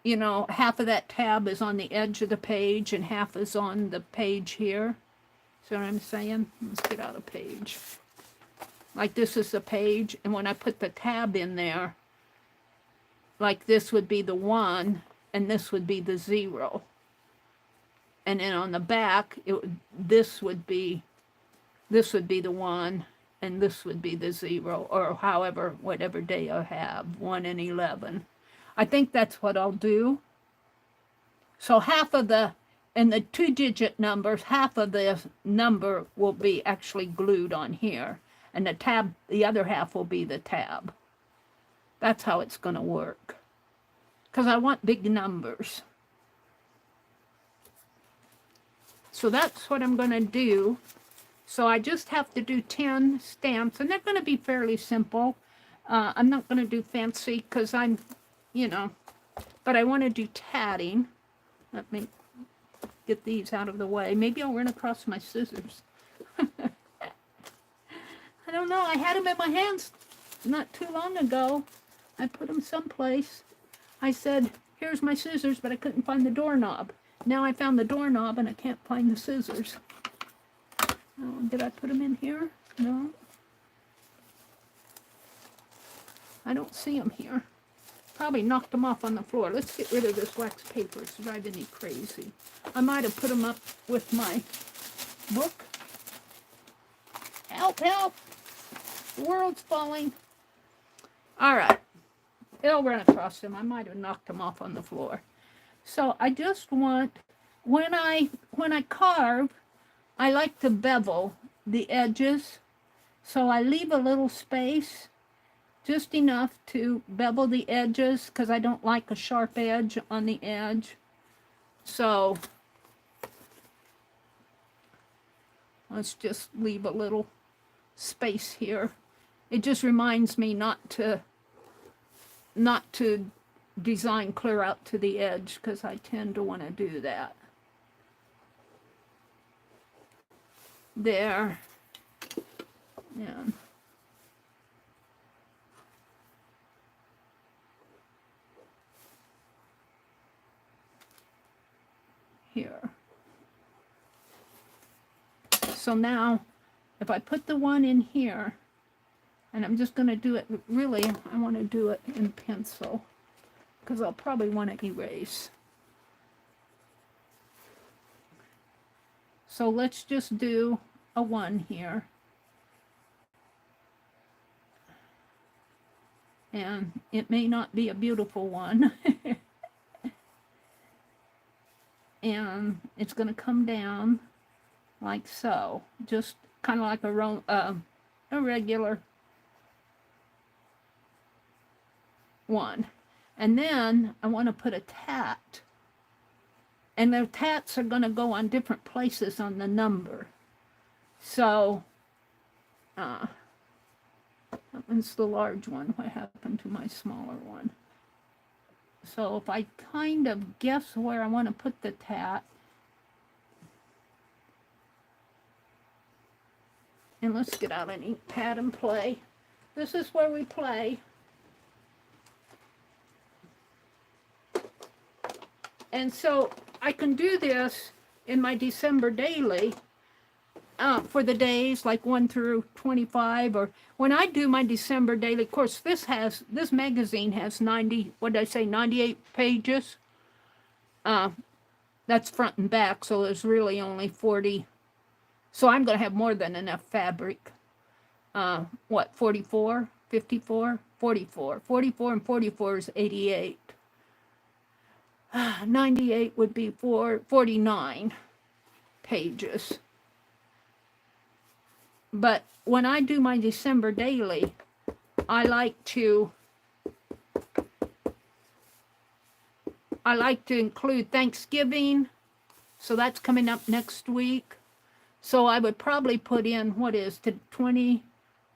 you know, half of that tab is on the edge of the page and half is on the page here. See what I'm saying? Let's get out a page. Like this is the page, and when I put the tab in there, like this would be the 1, and this would be the 0. And then on the back, this would be the 1, and this would be the 0, or however, whatever day I have, 1 and 11. I think that's what I'll do. So half of the, in the 2-digit numbers, half of the number will be actually glued on here. And the tab, the other half will be the tab. That's how it's going to work. Because I want big numbers. So that's what I'm going to do. So I just have to do 10 stamps. And they're going to be fairly simple. I'm not going to do fancy because I'm, you know. But I want to do tatting. Let me get these out of the way. Maybe I'll run across my scissors. I don't know. I had them in my hands not too long ago. I put them someplace. I said, here's my scissors, but I couldn't find the doorknob. Now I found the doorknob and I can't find the scissors. Oh, did I put them in here? No. I don't see them here. Probably knocked them off on the floor. Let's get rid of this wax paper. It's driving me crazy. I might have put them up with my book. Help, help. The world's falling. All right. It'll run across them. I might have knocked them off on the floor. So I just want, when I carve, I like to bevel the edges. So I leave a little space, just enough to bevel the edges, because I don't like a sharp edge on the edge. So let's just leave a little space here. It just reminds me not to design clear out to the edge, because I tend to want to do that. There. And here. So now, if I put the 1 in here, and I'm just going to do it, really, I want to do it in pencil, because I'll probably want to erase. So let's just do a 1 here. And it may not be a beautiful one. And it's going to come down like so. Just kind of like a regular 1. And then I want to put a tat. And the tats are going to go on different places on the number. So, that one's the large one. What happened to my smaller one? So if I kind of guess where I want to put the tat, and let's get out an ink pad and play. This is where we play. And so I can do this in my December daily for the days like 1 through 25, or when I do my December daily. Of course, this magazine has 90, what did I say, 98 pages. That's front and back, so there's really only 40. So I'm going to have more than enough fabric. What, 44, 54, 44. 44 and 44 is 88. 98 would be 49 pages. But when I do my December daily, I like to include Thanksgiving, so that's coming up next week. So I would probably put in, what is the 20,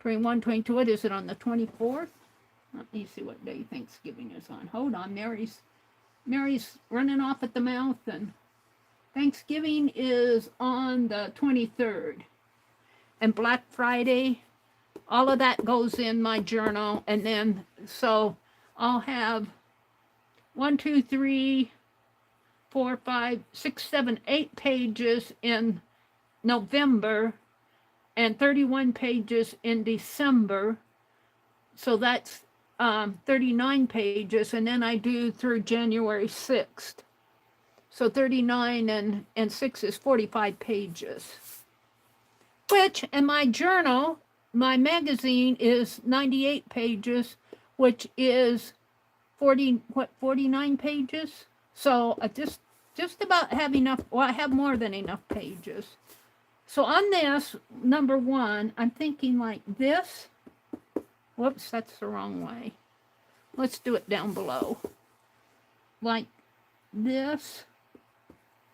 21, 22, what is it, on the 24th? Let me see what day Thanksgiving is on. Hold on, Mary's running off at the mouth, and Thanksgiving is on the 23rd. And Black Friday, all of that goes in my journal, and then, so I'll have 1, 2, 3, 4, 5, 6, 7, 8 pages in November, and 31 pages in December. So that's 39 pages, and then I do through January 6th. So 39 and 6 is 45 pages. Which, in my journal, my magazine is 98 pages, which is 49 pages? So I just about have enough, well, I have more than enough pages. So on this, number 1, I'm thinking like this. Whoops, that's the wrong way. Let's do it down below. Like this.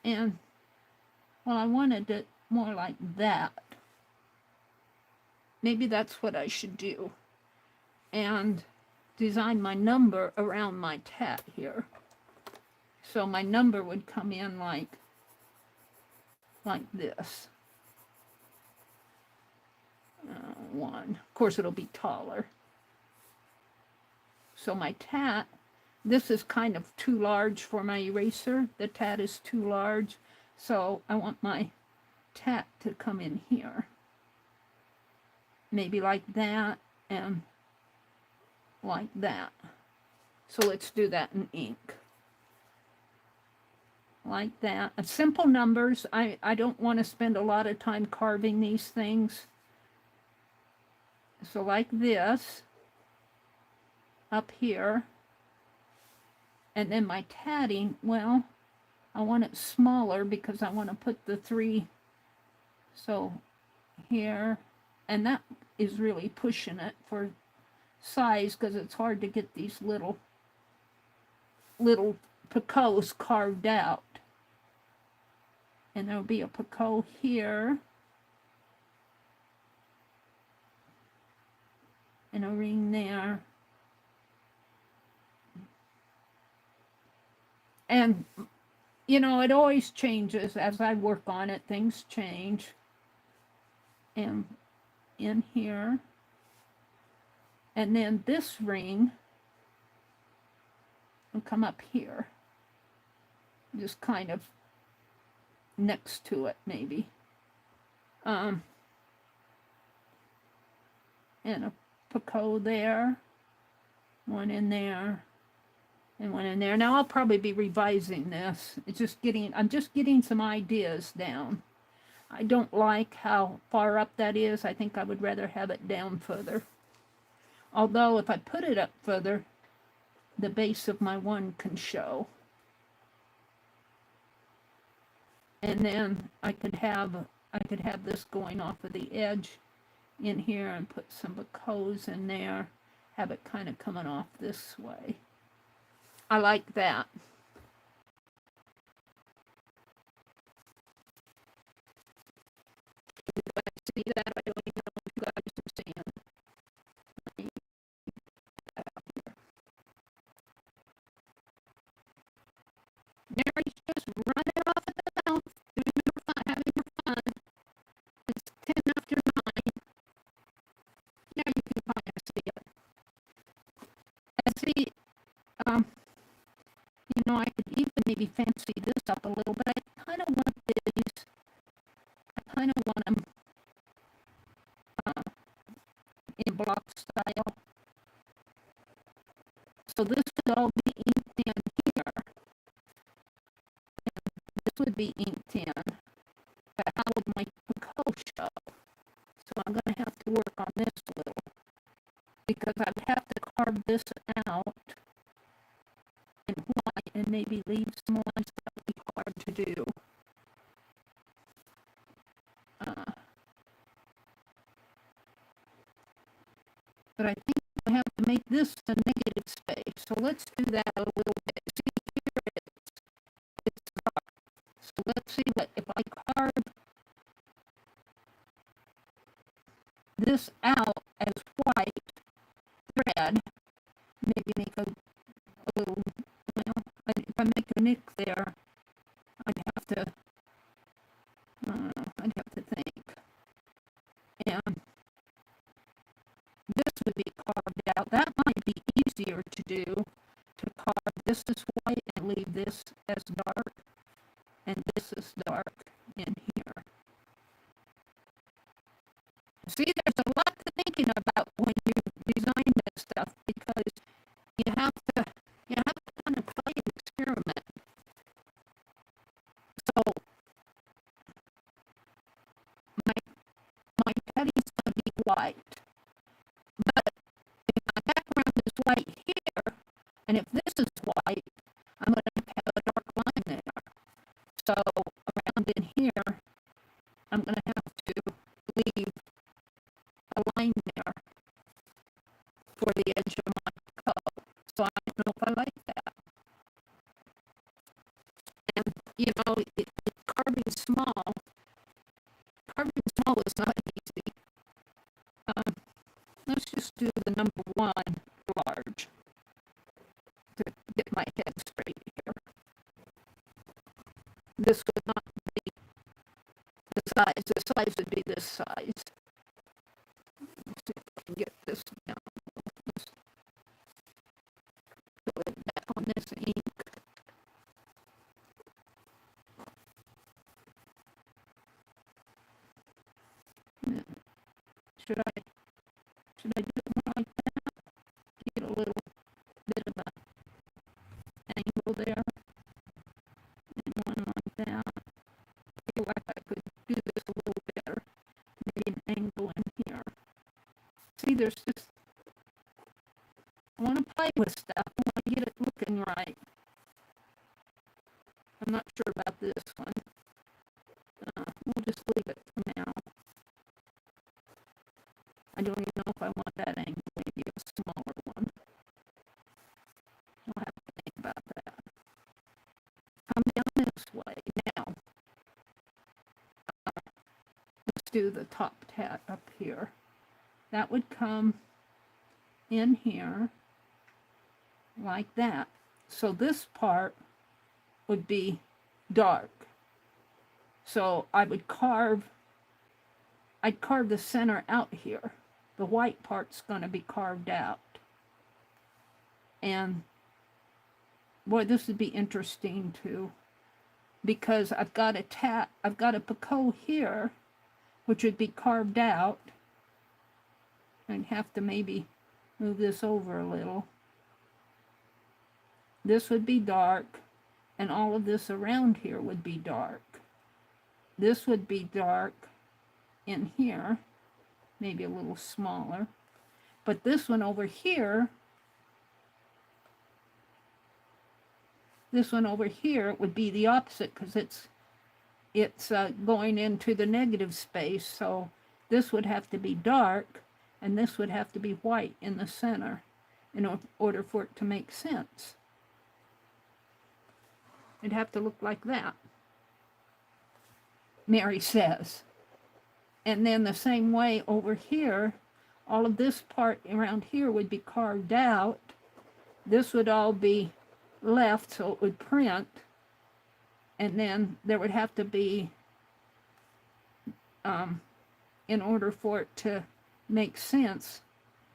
And, well, I wanted it more like that. Maybe that's what I should do. And design my number around my tat here. So my number would come in like this. 1. Of course, it'll be taller. So my tat, this is kind of too large for my eraser. The tat is too large. So I want my tat to come in here. Maybe like that and like that. So let's do that in ink. Like that. Simple numbers. I don't want to spend a lot of time carving these things. So like this, up here, and then my tatting, well, I want it smaller because I want to put the 3, so here, and that is really pushing it for size because it's hard to get these little Picassos carved out. And there'll be a Picasso here. And a ring there. And, you know, it always changes as I work on it. Things change. And in here. And then this ring will come up here. Just kind of next to it, maybe. And a Picasso there, one in there, and one in there. Now I'll probably be revising this. I'm just getting some ideas down. I don't like how far up that is. I think I would rather have it down further. Although if I put it up further, the base of my 1 can show. And then I could have this going off of the edge in here and put some Picassos in there, have it kind of coming off this way. I like that. You guys see that? I don't even know if you guys are seeing. Let me get that out here. Mary's just running off at the mouth, doing her fun, having her fun. It's 10 after 9. Now you can kind of see it. And see, you know, I could even maybe fancy this up a little style. So this would all be inked in here. This would be inked in. But how would my Picasso show? So I'm going to have to work on this a little. Because I'd have to carve this out in white and maybe leave some lines. That would be hard to do. But I think I have to make this the negative space. So let's do that a little bit. See, here it's dark. So let's see what, if I carve this out as white thread, maybe make a little, well, if I make a nick there, I'd have to, I'd have to think. And this would be carved out. That might be easier to do, to carve this as white and leave this as dark, and this is dark in here. See, there's a lot to thinking about when you design this stuff, because you have to kind of play and experiment. So my padding's going to be white. But if my background is white here, and if this is white, I'm going to have a dark line there. So around in here, I'm going to have to leave a line there for the edge of my cup. So I don't know if I like that. And, you know, carving small is not easy. Let's just do the number 1 large to get my head straight here. This would not be the size would be this size. Let's see if I can get this down. Let's put it back on this ink. Should I do it more like that? Get a little bit of an angle there, and one like that. I feel like I could do this a little better. Maybe an angle in here. See, there's just, I want to play with stuff. I want to get it looking right. I'm not sure about this one. We'll just leave it for now. I don't even know if I want that angle, maybe a smaller one. I'll have to think about that. Come down this way. Now, let's do the top tat up here. That would come in here like that. So this part would be dark. So I'd carve the center out here. The white part's going to be carved out. And boy, this would be interesting too, because I've got a Picasso here, which would be carved out. I'd have to maybe move this over a little. This would be dark, and all of this around here would be dark. This would be dark in here, maybe a little smaller. But this one over here, would be the opposite, because it's going into the negative space. So this would have to be dark, and this would have to be white in the center in order for it to make sense. It'd have to look like that, Meri says. And then the same way over here, all of this part around here would be carved out. This would all be left, so it would print. And then there would have to be, in order for it to make sense,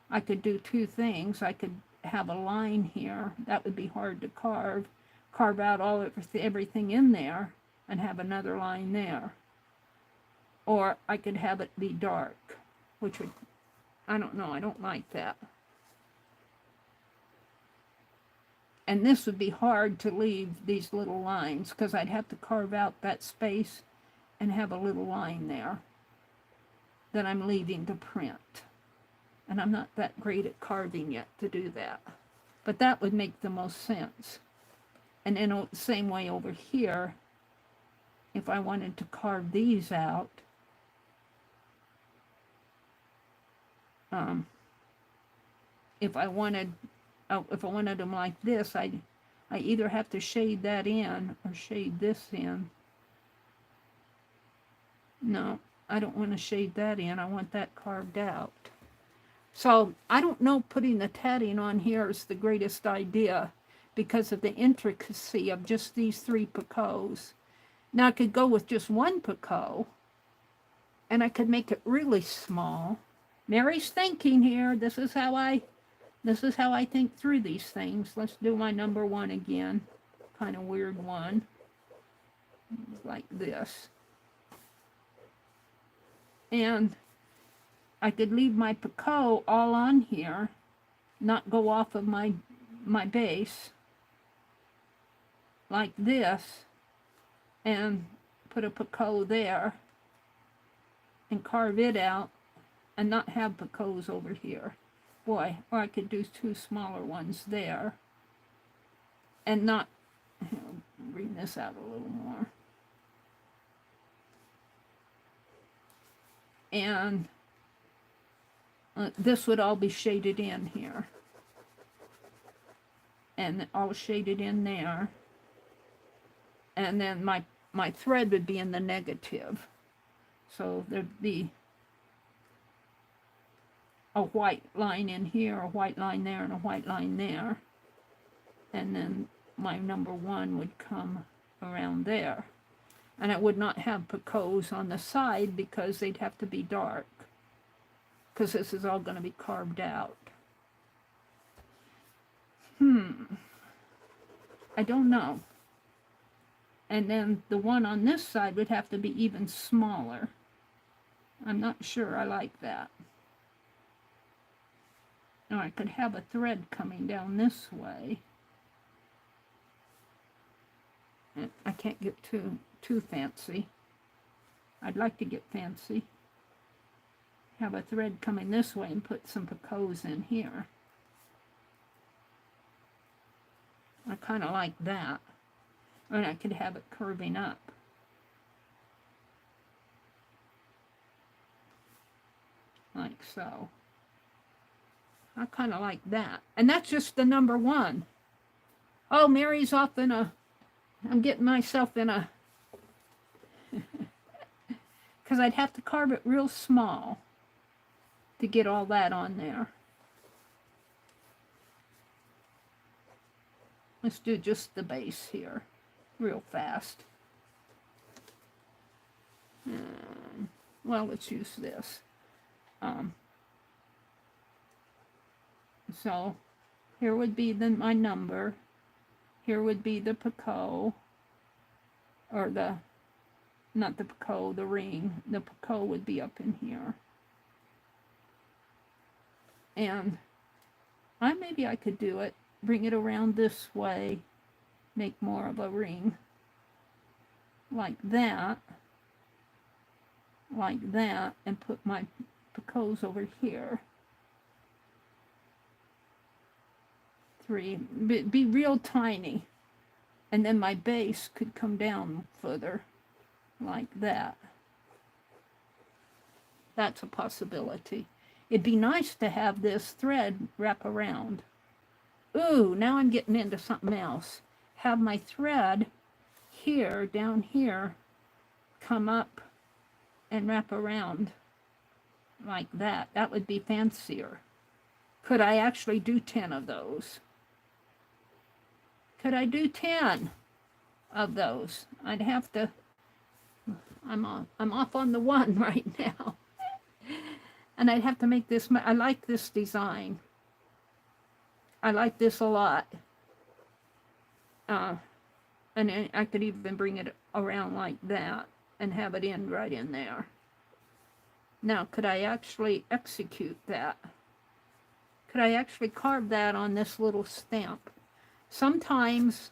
I could do two things. I could have a line here. That would be hard to carve out everything in there and have another line there. Or I could have it be dark, which would I don't know, I don't like that. And this would be hard to leave these little lines because I'd have to carve out that space and have a little line there that I'm leaving to print. And I'm not that great at carving yet to do that. But that would make the most sense. And in the same way over here, if I wanted to carve these out, if I wanted them like this, I either have to shade that in or shade this in. No, I don't want to shade that in. I want that carved out. So I don't know, putting the tatting on here is the greatest idea because of the intricacy of just these 3 Picots. Now I could go with just 1 Picot and I could make it really small. Meri's thinking here. This is how I think through these things. Let's do my number 1 again. Kind of weird one. Like this. And I could leave my Picot all on here, not go off of my base, like this, and put a Picot there, and carve it out, and not have Picots over here. Boy, or I could do 2 smaller ones there, and not, bring this out a little more. And this would all be shaded in here. And all shaded in there. And then my thread would be in the negative. So there'd be a white line in here, a white line there, and a white line there. And then my number 1 would come around there. And I would not have Picots on the side because they'd have to be dark. Because this is all going to be carved out. I don't know. And then the one on this side would have to be even smaller. I'm not sure I like that. Or I could have a thread coming down this way. And I can't get too fancy. I'd like to get fancy. Have a thread coming this way and put some Picots in here. I kind of like that. And I could have it curving up. Like so. I kind of like that. And that's just the number 1. Oh, Meri's off in a... I'm getting myself in a... Because I'd have to carve it real small to get all that on there. Let's do just the base here, real fast. Well, let's use this. So here would be my number. Here would be the Picot, or not the Picot, the ring. The Picot would be up in here. And maybe I could do it, bring it around this way, make more of a ring. Like that, and put my Picots over here. 3, be real tiny. And then my base could come down further, like that. That's a possibility. It'd be nice to have this thread wrap around. Ooh, now I'm getting into something else. Have my thread here, down here, come up and wrap around like that. That would be fancier. Could I actually do 10 of those? Could I do 10 of those? I'd have to... I'm off on the 1 right now. And I'd have to make this... I like this design. I like this a lot. And I could even bring it around like that and have it end right in there. Now, could I actually execute that? Could I actually carve that on this little stamp? Sometimes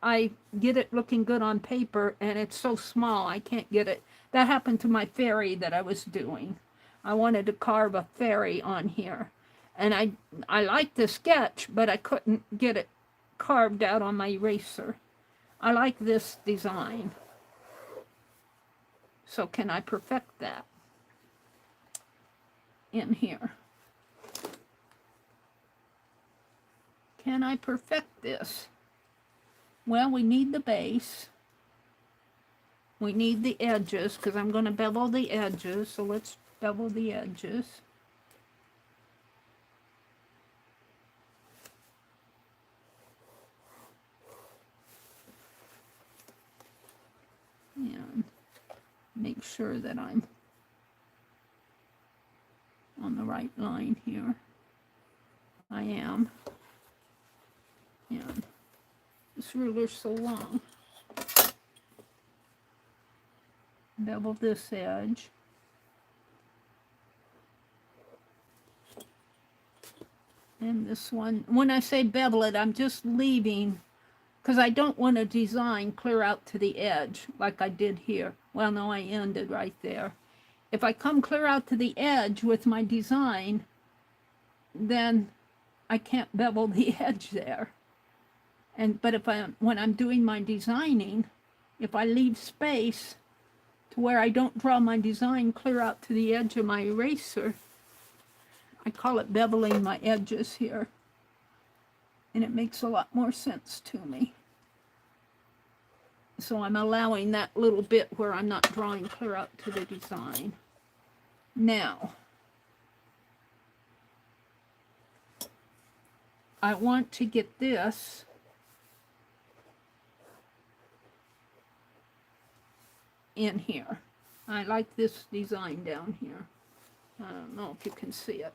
I get it looking good on paper and it's so small I can't get it. That happened to my fairy that I was doing. I wanted to carve a fairy on here. And I liked the sketch, but I couldn't get it carved out on my eraser. I like this design. So can I perfect that in here? Can I perfect this? Well, we need the base. We need the edges, because I'm going to bevel the edges. So let's bevel the edges. And make sure that I'm on the right line here. I am. And this ruler's so long. Bevel this edge. And this one, when I say bevel it, I'm just leaving, because I don't want to design clear out to the edge like I did here. Well, no, I ended right there. If I come clear out to the edge with my design, then I can't bevel the edge there. But if when I'm doing my designing, if I leave space to where I don't draw my design clear out to the edge of my eraser, I call it beveling my edges here. And it makes a lot more sense to me. So I'm allowing that little bit where I'm not drawing clear out to the design. Now, I want to get this in here. I like this design down here. I don't know if you can see it.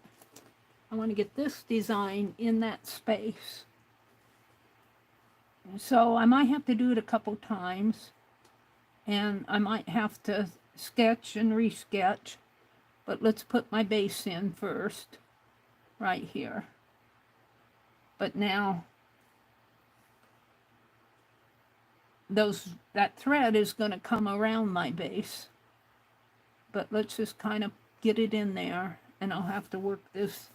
I want to get this design in that space. So I might have to do it a couple times, and I might have to sketch and resketch, but let's put my base in first, right here. But now, that thread is going to come around my base, but let's just kind of get it in there, and I'll have to work this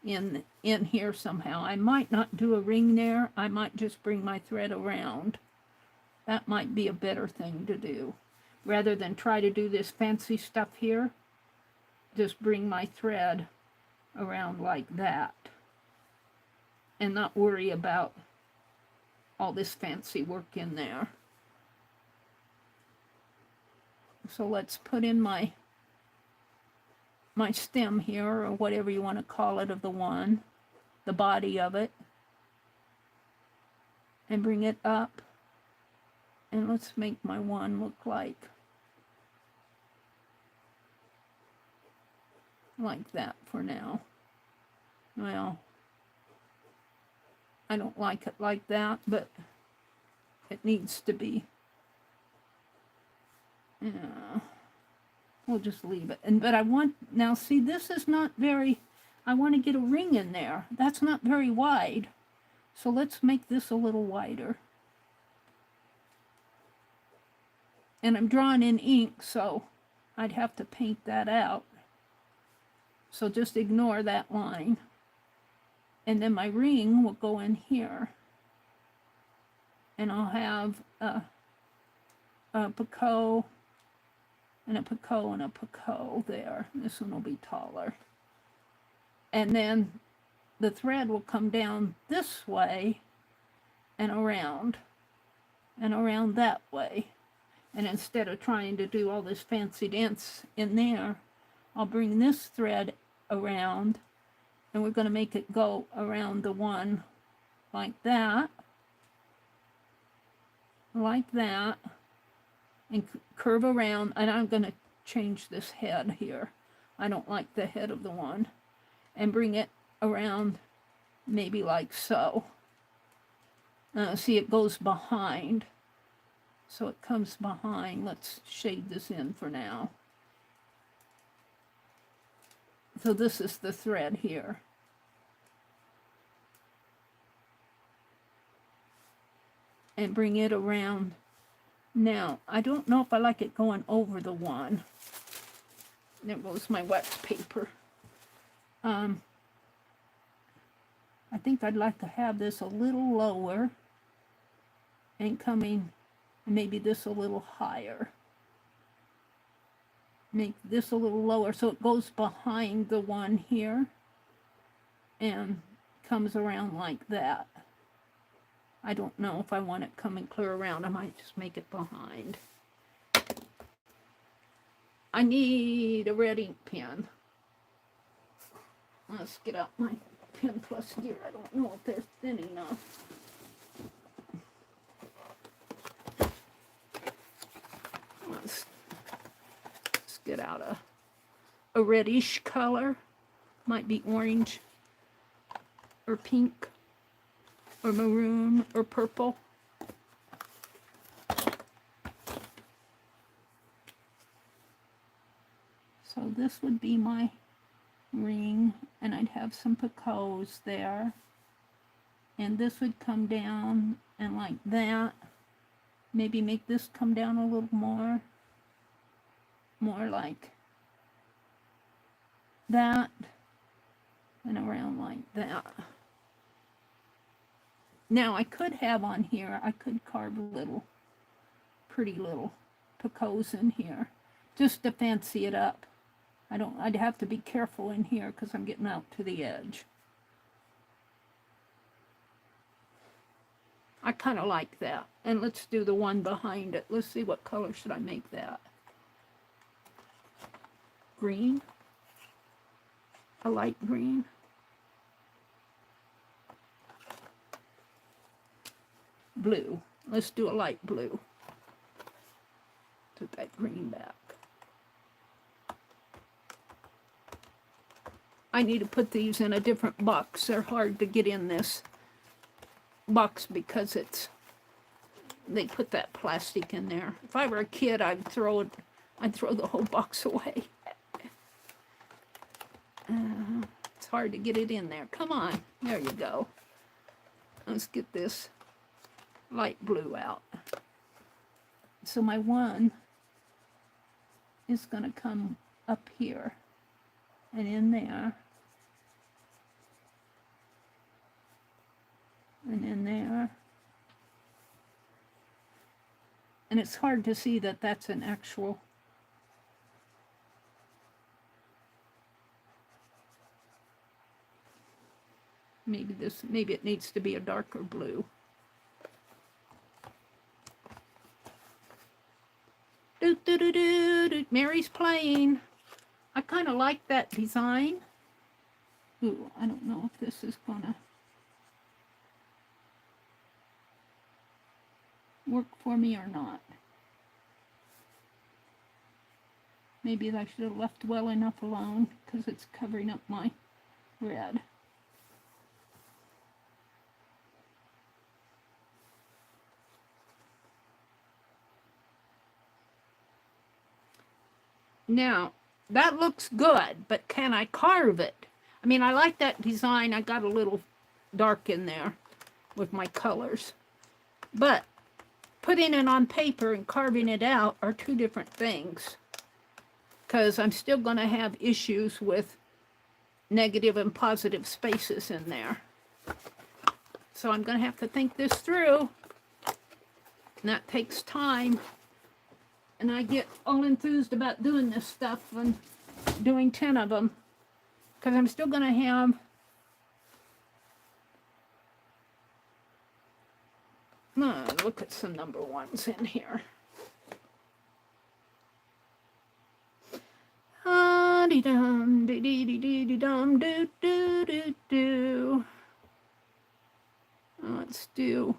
in here somehow. I might not do a ring there. I might just bring my thread around. That might be a better thing to do. Rather than try to do this fancy stuff here, just bring my thread around like that and not worry about all this fancy work in there. So let's put in my stem here, or whatever you want to call it, of the one, the body of it, and bring it up. And let's make my one look like that for now. Well, I don't like it like that, but it needs to be. Yeah. We'll just leave it. But I want, now see, this is not very, I want to get a ring in there. That's not very wide. So let's make this a little wider. And I'm drawing in ink, so I'd have to paint that out. So just ignore that line. And then my ring will go in here. And I'll have a Picasso, and a Picasso, and a Picasso there. This one will be taller. And then the thread will come down this way and around that way. And instead of trying to do all this fancy dance in there, I'll bring this thread around, and we're going to make it go around the one like that, and curve around. And I'm going to change this head here. I don't like the head of the one. And bring it around maybe like so. See, it goes behind. So it comes behind. Let's shade this in for now. So this is the thread here. And bring it around. Now, I don't know if I like it going over the one. There goes my wax paper. I think I'd like to have this a little lower and coming, maybe this a little higher. Make this a little lower so it goes behind the one here and comes around like that. I don't know if I want it coming clear around. I might just make it behind. I need a red ink pen. Let's get out my pen plus here. I don't know if they're thin enough. Let's get out a reddish color. Might be orange or pink or maroon or purple. So this would be my ring, and I'd have some Picassos there. And this would come down and like that. Maybe make this come down a little more. More like that. And around like that. Now I could have on here, I could carve a little, pretty little Picassos in here, just to fancy it up. I'd have to be careful in here because I'm getting out to the edge. I kind of like that. And let's do the one behind it. Let's see, what color should I make that? Green? A light green? Blue. Let's do a light blue. Put that green back. I need to put these in a different box. They're hard to get in this box because they put that plastic in there. If I were a kid, I'd throw the whole box away. It's hard to get it in there. Come on. There you go. Let's get this light blue out. So my one is going to come up here and in there and in there. And it's hard to see that that's an actual maybe it needs to be a darker blue. Meri's playing. I kind of like that design. Ooh, I don't know if this is gonna work for me or not. Maybe I should have left well enough alone because it's covering up my red. Now, that looks good, but can I carve it? I mean, I like that design. I got a little dark in there with my colors. But putting it on paper and carving it out are two different things. Because I'm still going to have issues with negative and positive spaces in there. So I'm going to have to think this through. And that takes time. And I get all enthused about doing this stuff and doing 10 of them. Because I'm still going to have look at some number ones in here. Dum dee dee dee dee dum do do do do. Let's do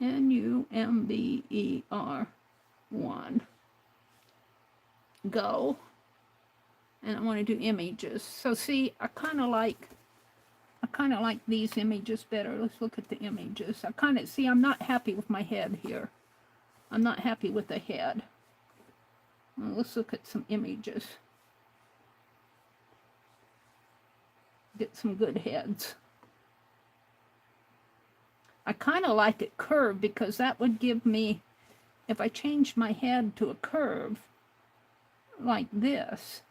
NUMBER 1. Go. And I want to do images. So see, I kind of like these images better. Let's look at the images. I'm not happy with my head here. I'm not happy with the head. Well, let's look at some images. Get some good heads. I kind of like it curved because that would give me, if I changed my head to a curve like this,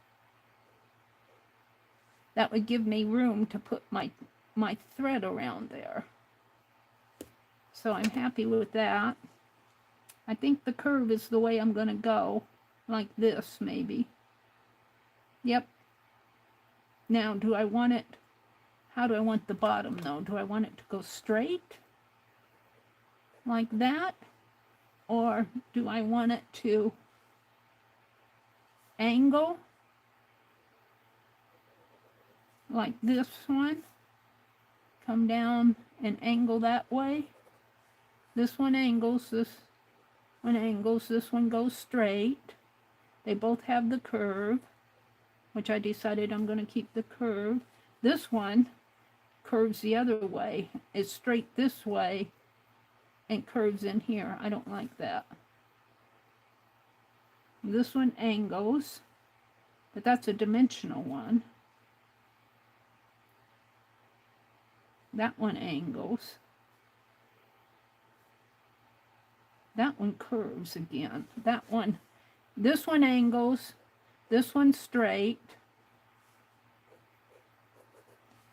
that would give me room to put my thread around there. So I'm happy with that. I think the curve is the way I'm going to go, like this maybe. Yep. Now, do I want it, how do I want the bottom though? Do I want it to go straight like that? Or do I want it to angle like this one? Come down and angle that way. This one angles, this one angles, this one goes straight. They both have the curve, which I decided I'm going to keep the curve. This one curves the other way. It's straight this way and curves in here. I don't like that. This one angles, but that's a dimensional one. That one angles. That one curves again. That one, this one angles, this one's straight.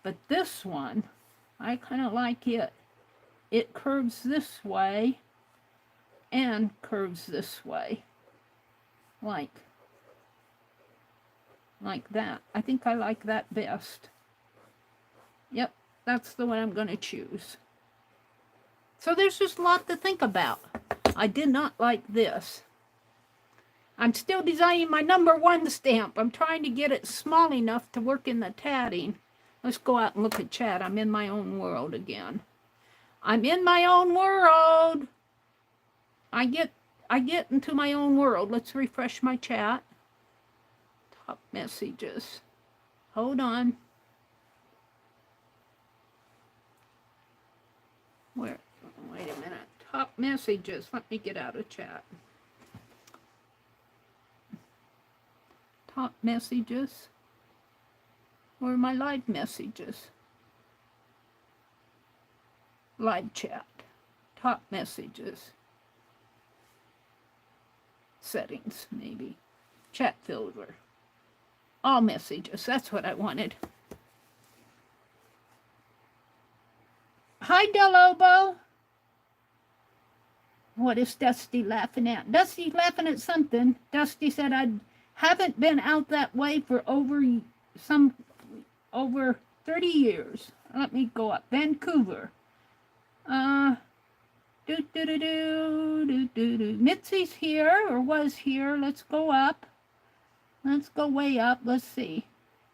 But this one, I kind of like it. It curves this way and curves this way. Like that. I think I like that best. Yep, that's the one I'm going to choose. So there's just a lot to think about. I did not like this. I'm still designing my #1 stamp. I'm trying to get it small enough to work in the tatting. Let's go out and look at chat. I'm in my own world again. I'm in my own world. I get into my own world. Let's refresh my chat. Top messages. Hold on. Wait a minute. Top messages. Let me get out of chat. Top messages. Where are my live messages? Live chat. Top messages. Settings, maybe. Chat filter. All messages. That's what I wanted. Hi, Delobo. What is Dusty laughing at? Dusty's laughing at something. Dusty said, I haven't been out that way for over 30 years. Let me go up. Vancouver. Mitzi's here, or was here. Let's go up. Let's go way up. Let's see.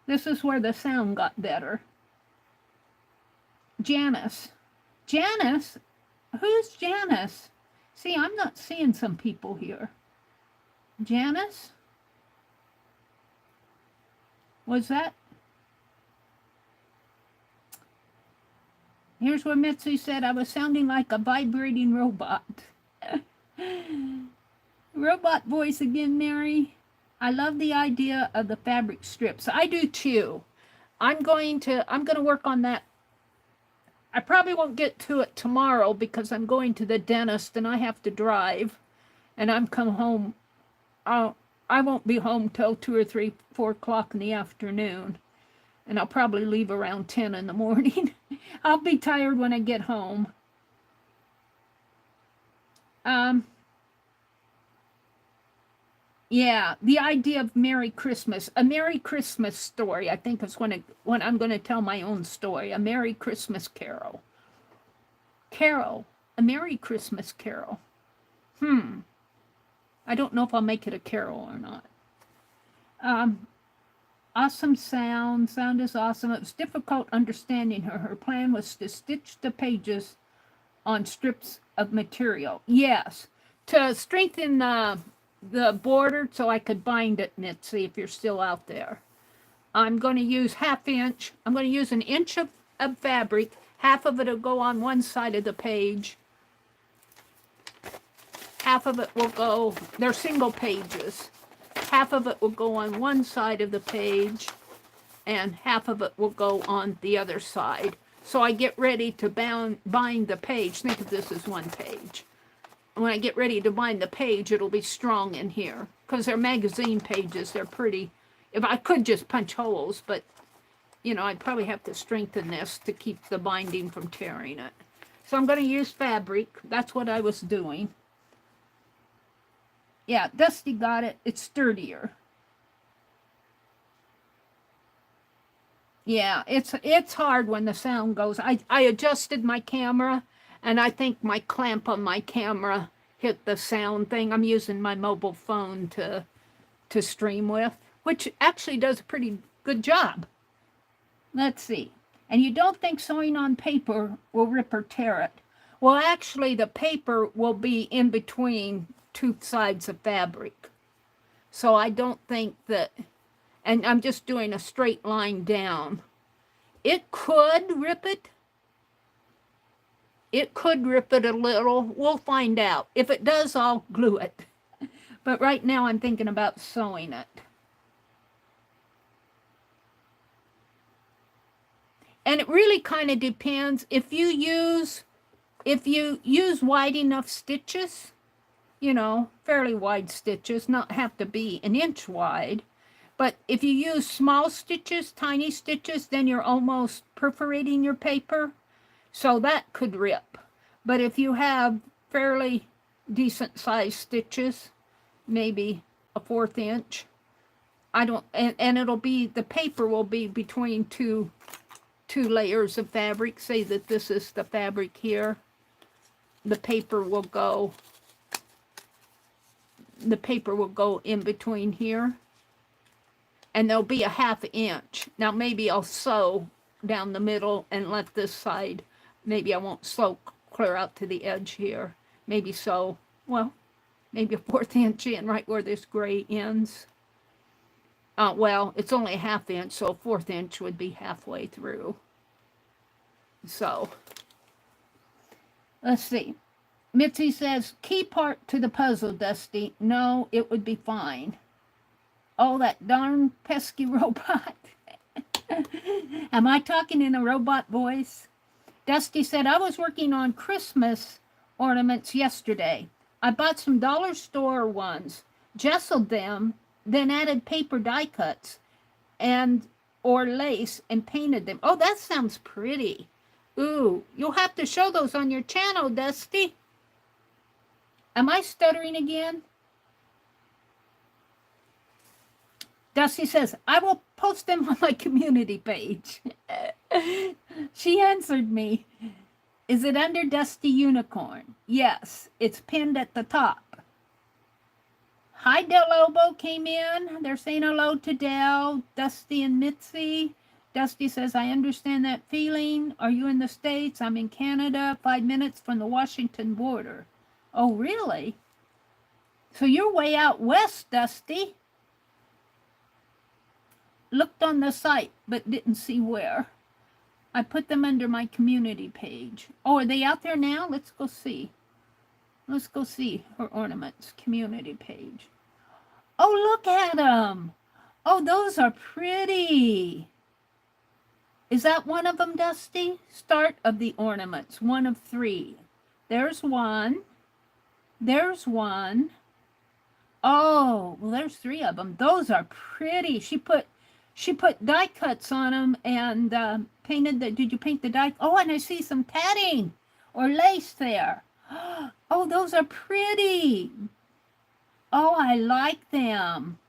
This is where the sound got better. Janice. Janice? Who's Janice? See, I'm not seeing some people here. Janice? Was that? Here's where Mitzi said I was sounding like a vibrating robot. Robot voice again, Mary. I love the idea of the fabric strips. I do too. I'm going to work on that. I probably won't get to it tomorrow because I'm going to the dentist and I have to drive, and I'm come home. I won't be home till 2 or 3, 4 o'clock in the afternoon, and I'll probably leave around 10 in the morning. I'll be tired when I get home. Yeah, the idea of Merry Christmas, a Merry Christmas story, I think is when I'm going to tell my own story, a Merry Christmas carol. Carol, a Merry Christmas carol. I don't know if I'll make it a carol or not. Awesome sound. Sound is awesome. It was difficult understanding her. Her plan was to stitch the pages on strips of material. Yes, to strengthen the border so I could bind it, Mitzi, if you're still out there. I'm going to use 1/2 inch. I'm going to use 1 inch of fabric. Half of it will go on one side of the page. Half of it will go, they're single pages. half of it will go on one side of the page and half of it will go on the other side. So I get ready to bind the page. Think of this as one page. When I get ready to bind the page, it'll be strong in here. Because they're magazine pages, they're pretty. If I could just punch holes, but, you know, I'd probably have to strengthen this to keep the binding from tearing it. So I'm going to use fabric. That's what I was doing. Yeah, Dusty got it. It's sturdier. Yeah, it's hard when the sound goes. I adjusted my camera, and I think my clamp on my camera hit the sound thing. I'm using my mobile phone to stream with, which actually does a pretty good job. Let's see. And you don't think sewing on paper will rip or tear it. Well, actually, the paper will be in between two sides of fabric. So I don't think that... And I'm just doing a straight line down. It could rip it. It could rip it a little. We'll find out. If it does, I'll glue it. But right now I'm thinking about sewing it. And it really kind of depends. If you use wide enough stitches, you know, fairly wide stitches, not have to be an inch wide. But if you use small stitches, tiny stitches, then you're almost perforating your paper. So that could rip. But if you have fairly decent sized stitches, maybe a 1/4 inch, and it'll be, the paper will be between two layers of fabric. Say that this is the fabric here. The paper will go in between here. And there'll be a 1/2 inch. Now maybe I'll sew down the middle and let this side, maybe I won't sew clear out to the edge here. Maybe sew, well, maybe a 1/4 inch in right where this gray ends. Well, it's only a 1/2 inch, so a 1/4 inch would be halfway through. So, let's see. Mitzi says, key part to the puzzle, Dusty. No, it would be fine. Oh, that darn pesky robot. Am I talking in a robot voice? Dusty said, I was working on Christmas ornaments yesterday. I bought some dollar store ones, gessoed them, then added paper die cuts or lace and painted them. Oh, that sounds pretty. Ooh, you'll have to show those on your channel, Dusty. Am I stuttering again? Dusty says, I will post them on my community page. She answered me. Is it under Dusty Unicorn? Yes, it's pinned at the top. Hi, Del Lobo came in. They're saying hello to Del, Dusty, and Mitzi. Dusty says, I understand that feeling. Are you in the States? I'm in Canada, 5 minutes from the Washington border. Oh, really? So you're way out west, Dusty. Looked on the site, but didn't see where. I put them under my community page. Oh, are they out there now? Let's go see. Let's go see her ornaments, community page. Oh, look at them. Oh, those are pretty. Is that one of them, Dusty? Start of the ornaments, 1 of 3. There's one. There's one. Oh, well, there's 3 of them. Those are pretty. She put die cuts on them and painted the, did you paint the die? Oh, and I see some tatting or lace there. Oh, those are pretty. Oh, I like them.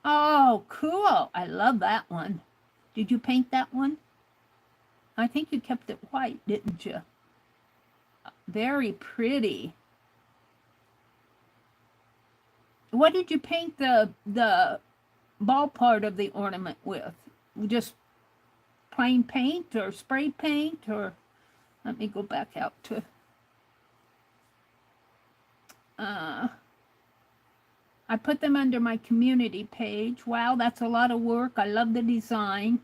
Oh, cool. I love that one. Did you paint that one? I think you kept it white, didn't you? Very pretty. What did you paint the ball part of the ornament with? Just plain paint or spray paint, or let me go back out to I put them under my community page. Wow, that's a lot of work. I love the design.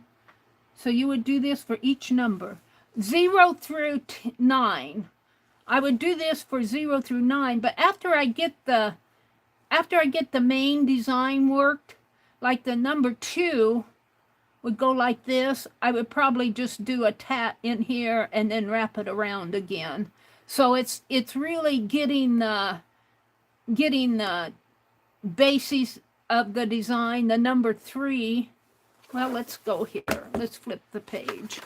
So you would do this for each number, 0 through 9. I would do this for 0 through 9, but after I get the after I get the main design worked, like the number 2 would go like this, I would probably just do a tat in here and then wrap it around again. So it's really getting the basis of the design. The number 3, well, let's go here. Let's flip the page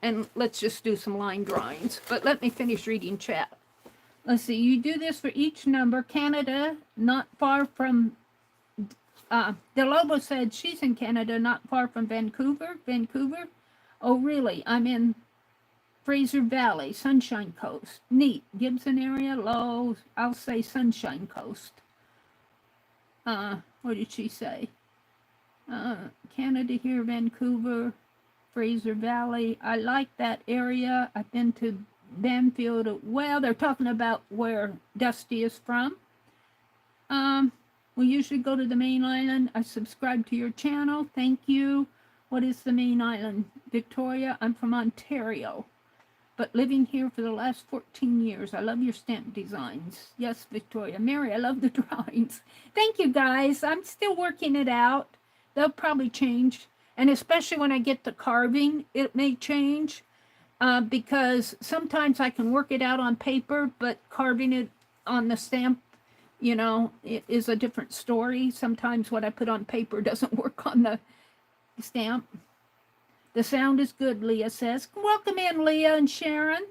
and let's just do some line drawings. But let me finish reading chat. Let's see, you do this for each number. Canada, not far from, Delobo said she's in Canada, not far from Vancouver. Vancouver? Oh, really? I'm in Fraser Valley, Sunshine Coast. Neat. Gibson area, low, I'll say Sunshine Coast. What did she say? Canada here, Vancouver, Fraser Valley. I like that area. I've been to Banfield. Well, they're talking about where Dusty is from. We usually go to the main island. I subscribe to your channel. Thank you. What is the main island? Victoria. I'm from Ontario, but living here for the last 14 years. I love your stamp designs. Yes, Victoria. Meri, I love the drawings. Thank you, guys. I'm still working it out. They'll probably change. And especially when I get to carving, it may change. Because sometimes I can work it out on paper, but carving it on the stamp, you know, it is a different story. Sometimes what I put on paper doesn't work on the stamp. The sound is good, Leah says. Welcome in, Leah and Sharon.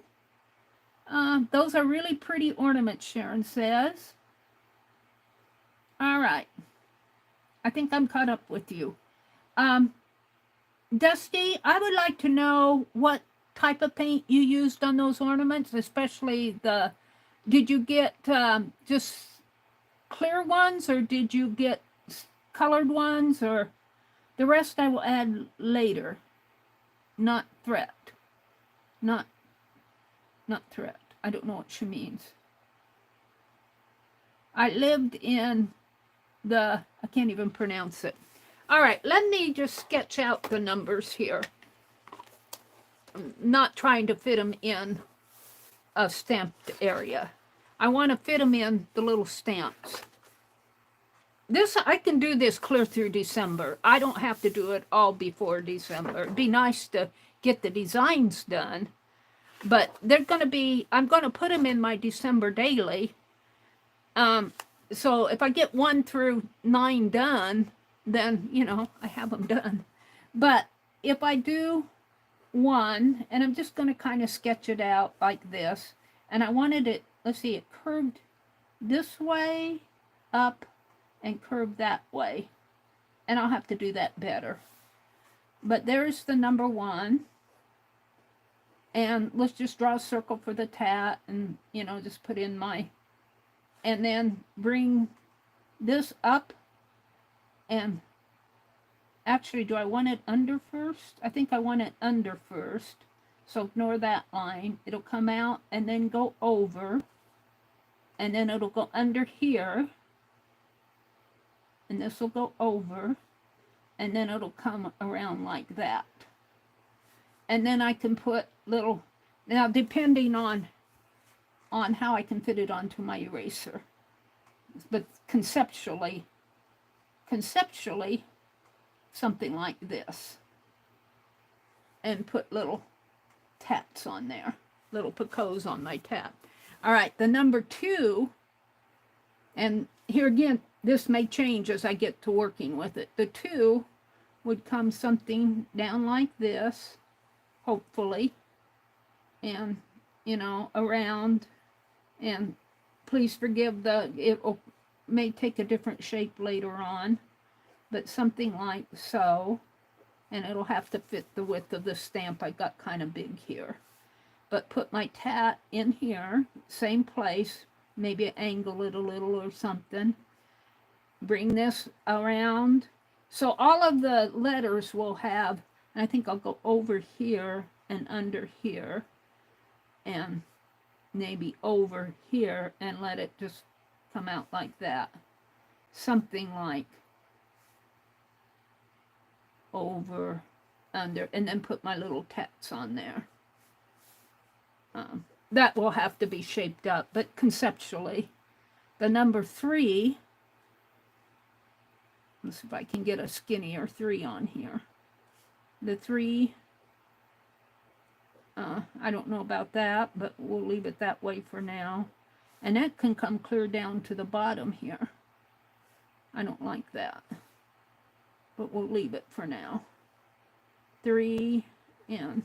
Those are really pretty ornaments, Sharon says. All right. I think I'm caught up with you. Dusty, I would like to know what type of paint you used on those ornaments, especially did you get just clear ones, or did you get colored ones, or the rest I will add later. Not threat. Not threat. I don't know what she means. I lived in I can't even pronounce it. All right, let me just sketch out the numbers here. I'm not trying to fit them in a stamped area. I want to fit them in the little stamps. I can do this clear through December. I don't have to do it all before December. It'd be nice to get the designs done, but I'm going to put them in my December daily. So if I get 1 through 9 done, then, you know, I have them done. But if I do 1, and I'm just going to kind of sketch it out like this, and I wanted it, let's see, it curved this way up and curved that way, and I'll have to do that better. But there's the number 1, and let's just draw a circle for the tat, and, you know, just put in and then bring this up, and actually, do I want it under first? I think I want it under first. So ignore that line. It'll come out and then go over. And then it'll go under here. And this will go over. And then it'll come around like that. And then I can put little, now depending on how I can fit it onto my eraser. But conceptually, something like this, and put little tats on there, little Picasso on my tat. All right, the number 2, and here again, this may change as I get to working with it. The 2 would come something down like this, hopefully, and, you know, around, and please forgive it may take a different shape later on, but something like so, and it'll have to fit the width of the stamp. I got kind of big here, but put my tat in here, same place, maybe angle it a little or something, bring this around. So all of the letters will have, and I think I'll go over here and under here, and maybe over here, and let it just come out like that. Something like over, under, and then put my little tats on there. That will have to be shaped up, but conceptually. The number 3, Let's see if I can get a skinnier 3 on here. The 3, I don't know about that, but we'll leave it that way for now. And that can come clear down to the bottom here. I don't like that, but we'll leave it for now. 3 and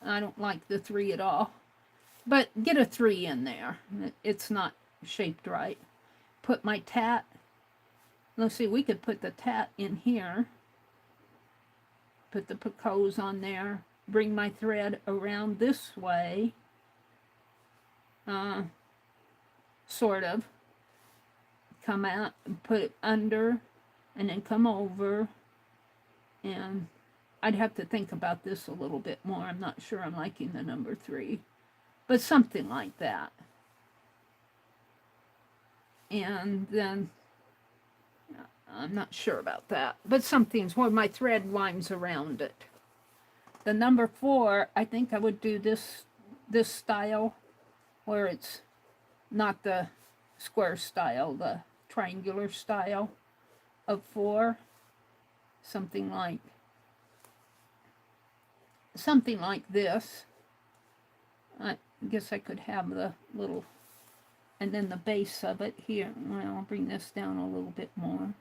I don't like the 3 at all, but get a 3 in there. It's not shaped right. Put my tat. Let's see, we could put the tat in here. Put the Picasso on there. Bring my thread around this way. Sort of. Come out and put it under, and then come over. And I'd have to think about this a little bit more. I'm not sure I'm liking the number 3, but something like that. And then I'm not sure about that, but something's where my thread winds around it. The number 4, I think I would do this style, where it's not the square style, the triangular style of 4. Something like this. I guess I could have the little, and then the base of it here. Well, I'll bring this down a little bit more.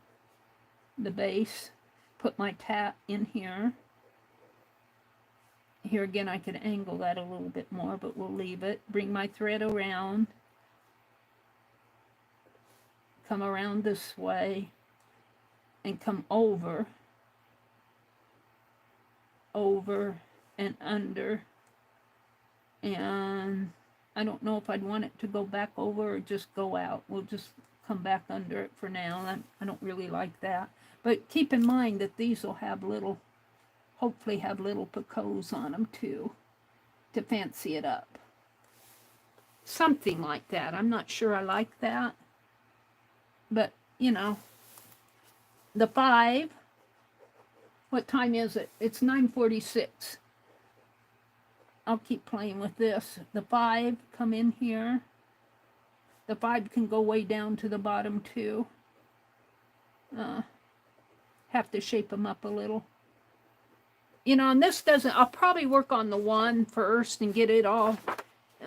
The base, put my tat in here. Here again, I could angle that a little bit more, but we'll leave it. Bring my thread around. Come around this way and come over and under. And I don't know if I'd want it to go back over or just go out. We'll just come back under it for now. I don't really like that. But keep in mind that these will have little, hopefully have little Picasso on them too, to fancy it up. Something like that. I'm not sure I like that. But, you know, the 5, what time is it? It's 9:46. I'll keep playing with this. The 5, come in here. The 5 can go way down to the bottom too. Have to shape them up a little. You know, and this doesn't, I'll probably work on the 1 first and get it all.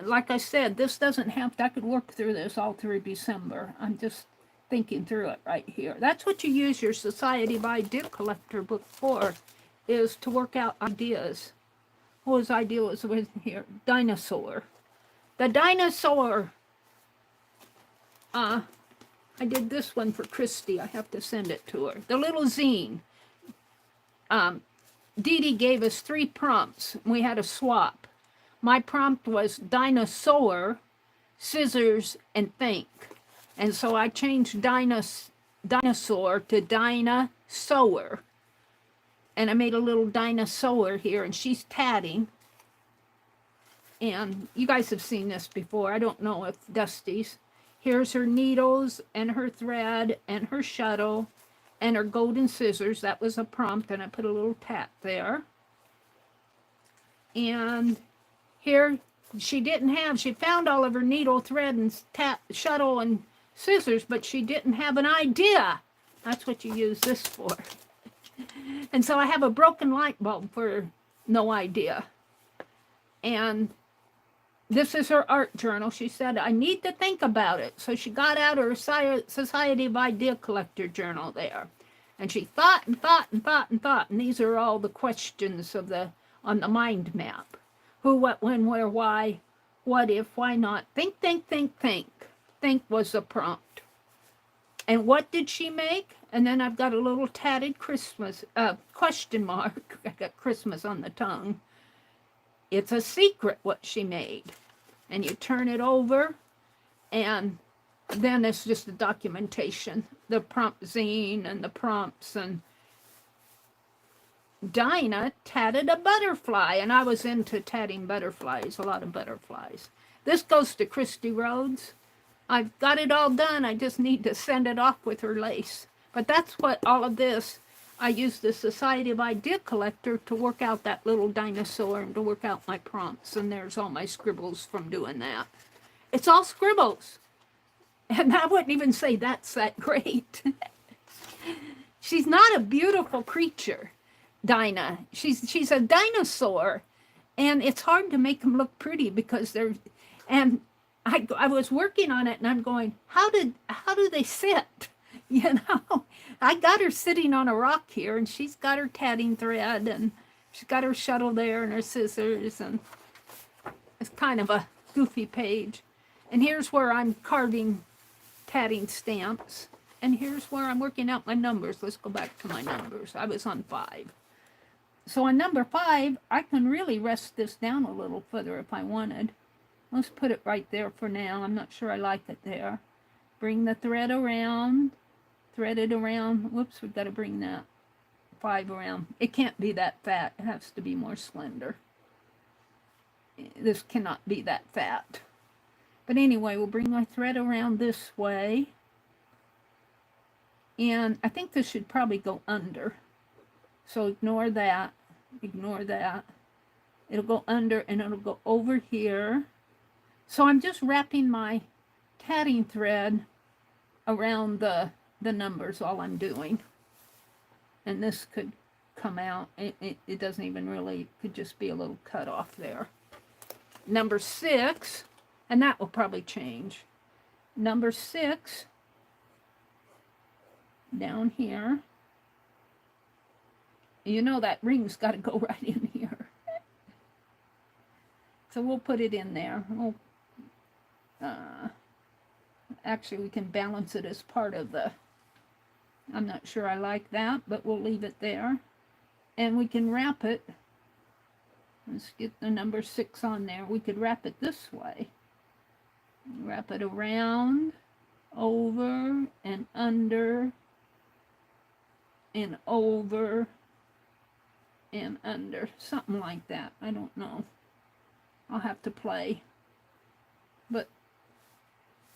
Like I said, this doesn't have to, I could work through this all through December. I'm just thinking through it right here. That's what you use your Society of Idea Collector book for, is to work out ideas. What was idea was with here? Dinosaur. The dinosaur. I did this one for Christy. I have to send it to her. The little zine. Dee Dee gave us 3 prompts. We had a swap. My prompt was dinosaur, scissors, and think. And so I changed dinosaur to dinosaur. And I made a little dinosaur here, and she's tatting. And you guys have seen this before. I don't know if Dusty's. Here's her needles and her thread and her shuttle and her golden scissors. That was a prompt, and I put a little tat there. And here she found all of her needle, thread, and shuttle and scissors, but she didn't have an idea. That's what you use this for. And so I have a broken light bulb for no idea. And this is her art journal. She said, I need to think about it. So she got out her Society of Idea Collector journal there. And she thought and thought and thought and thought. And these are all the questions of on the mind map. Who, what, when, where, why, what if, why not. Think, think, think, think. Think was the prompt. And what did she make? And then I've got a little tatted Christmas, question mark. I got Christmas on the tongue. It's a secret what she made. And you turn it over, and then it's just the documentation. The prompt zine and the prompts. And Dinah tatted a butterfly, and I was into tatting butterflies, a lot of butterflies. This goes to Christy Rhodes. I've got it all done. I just need to send it off with her lace. But that's what all of this, I used the Society of Idea Collector to work out that little dinosaur and to work out my prompts. And there's all my scribbles from doing that. It's all scribbles. And I wouldn't even say that's that great. She's not a beautiful creature, Dinah. She's a dinosaur, and it's hard to make them look pretty because they're, and I was working on it and I'm going, how do they sit? You know, I got her sitting on a rock here, and she's got her tatting thread, and she's got her shuttle there and her scissors, and it's kind of a goofy page. And here's where I'm carving tatting stamps. And here's where I'm working out my numbers. Let's go back to my numbers. I was on 5. So on number 5, I can really rest this down a little further if I wanted. Let's put it right there for now. I'm not sure I like it there. Bring the thread around. Thread it around. Whoops, we've got to bring that 5 around. It can't be that fat. It has to be more slender. This cannot be that fat. But anyway, we'll bring my thread around this way. And I think this should probably go under. So ignore that. Ignore that. It'll go under and it'll go over here. So I'm just wrapping my tatting thread around the numbers, all I'm doing. And this could come out. It doesn't even really, it could just be a little cut off there. Number 6, and that will probably change. Number 6, down here. You know that ring's got to go right in here. So we'll put it in there. We'll, actually, we can balance it as part of the, I'm not sure I like that, but we'll leave it there. And we can wrap it. Let's get the number 6 on there. We could wrap it this way. Wrap it around, over, and under, and over, and under. Something like that. I don't know. I'll have to play. But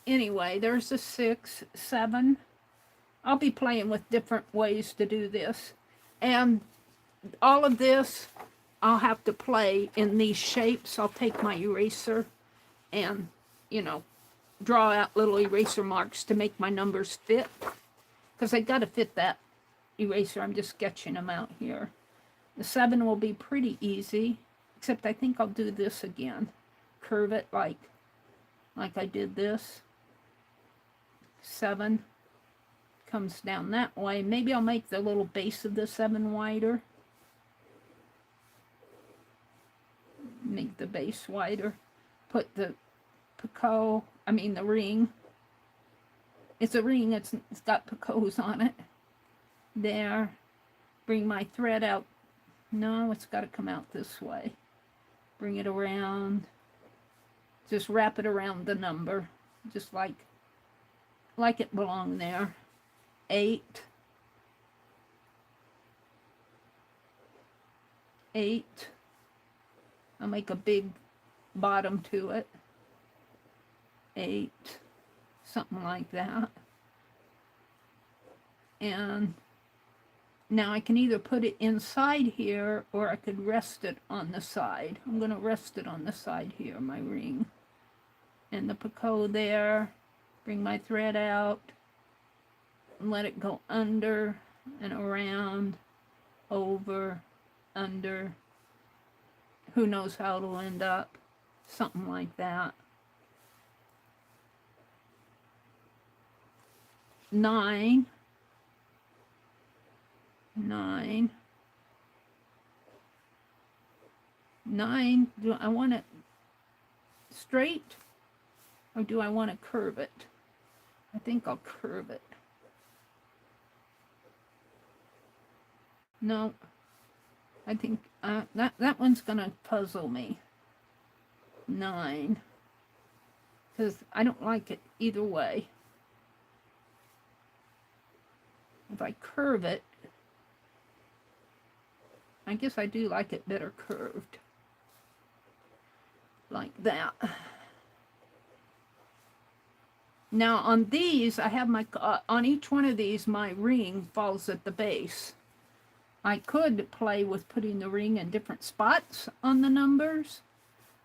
anyway, there's a 6, 7. I'll be playing with different ways to do this. And all of this, I'll have to play in these shapes. I'll take my eraser and, you know, draw out little eraser marks to make my numbers fit. Because I got to fit that eraser. I'm just sketching them out here. The 7 will be pretty easy. Except I think I'll do this again. Curve it like I did this. 7 comes down that way. Maybe I'll make the little base of the 7 wider. Make the base wider. Put the Picasso, the ring. It's a ring, it's got Picassos on it. There. Bring my thread out. No, it's got to come out this way. Bring it around. Just wrap it around the number. Just like it belonged there. 8. 8. I'll make a big bottom to it. 8. Something like that. And now I can either put it inside here or I could rest it on the side. I'm going to rest it on the side here, my ring. And the Picasso there. Bring my thread out. And let it go under and around, over, under. Who knows how it'll end up. Something like that. 9. 9. 9. Do I want it straight or do I want to curve it? I think I'll curve it. No, I think that one's gonna puzzle me. 9, because I don't like it either way. If I curve it, I guess I do like it better curved. Like that. Now on these, I have my, on each one of these, my ring falls at the base. I could play with putting the ring in different spots on the numbers.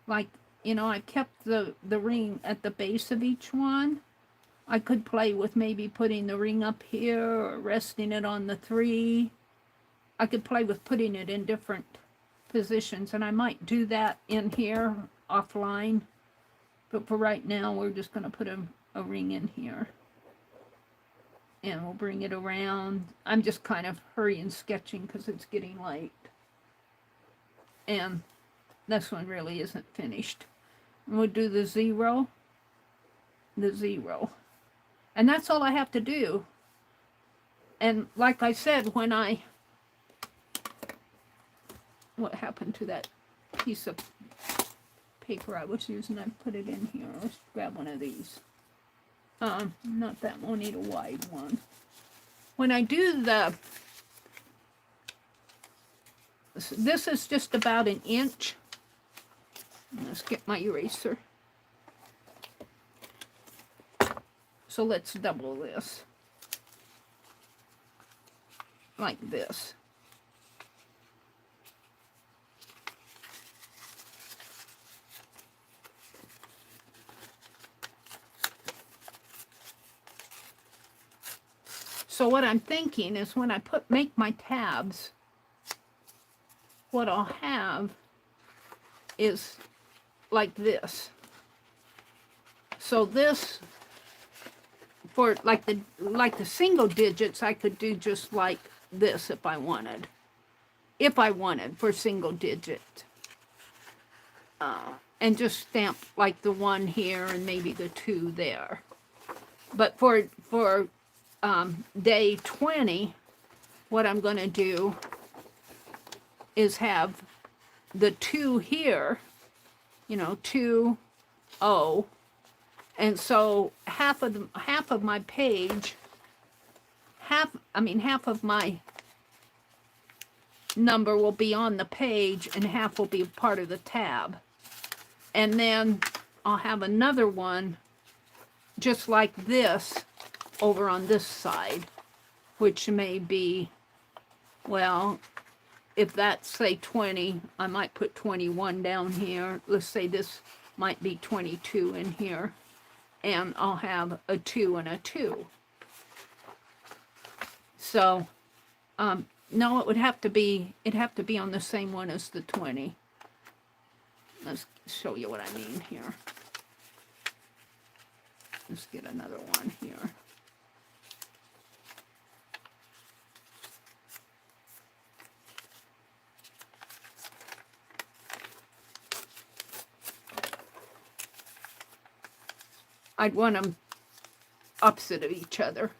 Like, you know, I kept the ring at the base of each one. I could play with maybe putting the ring up here or resting it on the 3. I could play with putting it in different positions, and I might do that in here offline. But for right now, we're just going to put a ring in here. And we'll bring it around. I'm just kind of hurrying sketching because it's getting late. And this one really isn't finished. And we'll do the 0. The 0. And that's all I have to do. And like I said, when what happened to that piece of paper I was using? I put it in here. Let's grab one of these. Not that one, need a wide one. When I do this is just about an inch. Let's get my eraser. So let's double this. Like this. So what I'm thinking is when I make my tabs, what I'll have is like this. So this, for like the single digits, I could do just like this if I wanted. If I wanted for single digit. And just stamp like the 1 here and maybe the 2 there. But for day 20, what I'm going to do is have the 2 here, 2, 0, and so half of my page, half of my number will be on the page and half will be part of the tab. And then I'll have another one just like this over on this side, which may be, well, if that's say 20, I might put 21 down here. Let's say this might be 22 in here, and I'll have a 2 and a 2. So no, it'd have to be on the same one as the 20. Let's show you what I mean here. Let's get another one here. I'd want them opposite of each other.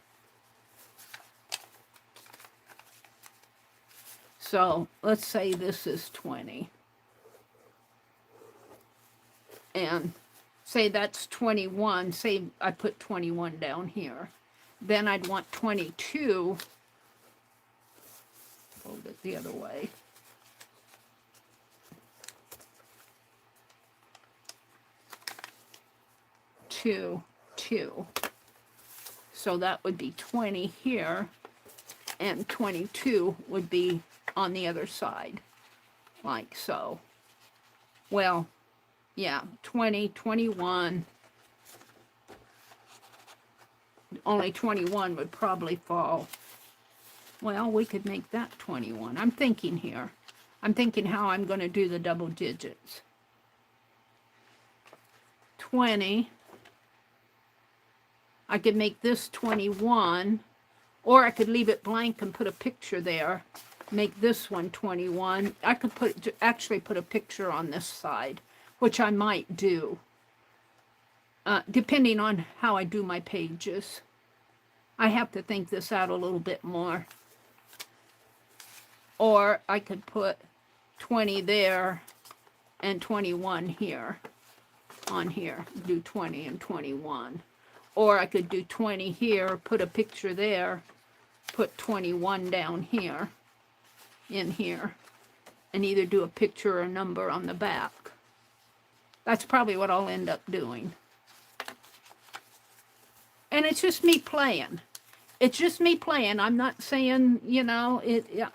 So let's say this is 20. And say that's 21. Say I put 21 down here. Then I'd want 22. Hold it the other way. Two. So that would be 20 here, and 22 would be on the other side, like so. Well, yeah, 20, 21. Only 21 would probably fall. Well, we could make that 21. I'm thinking here. I'm thinking how I'm going to do the double digits. 20. I could make this 21, or I could leave it blank and put a picture there. Make this one 21. I could actually put a picture on this side, which I might do, depending on how I do my pages. I have to think this out a little bit more. Or I could put 20 there and 21 here, on here. Do 20 and 21. Or I could do 20 here, put a picture there, put 21 down here, in here, and either do a picture or a number on the back. That's probably what I'll end up doing. And it's just me playing. It's just me playing. I'm not saying,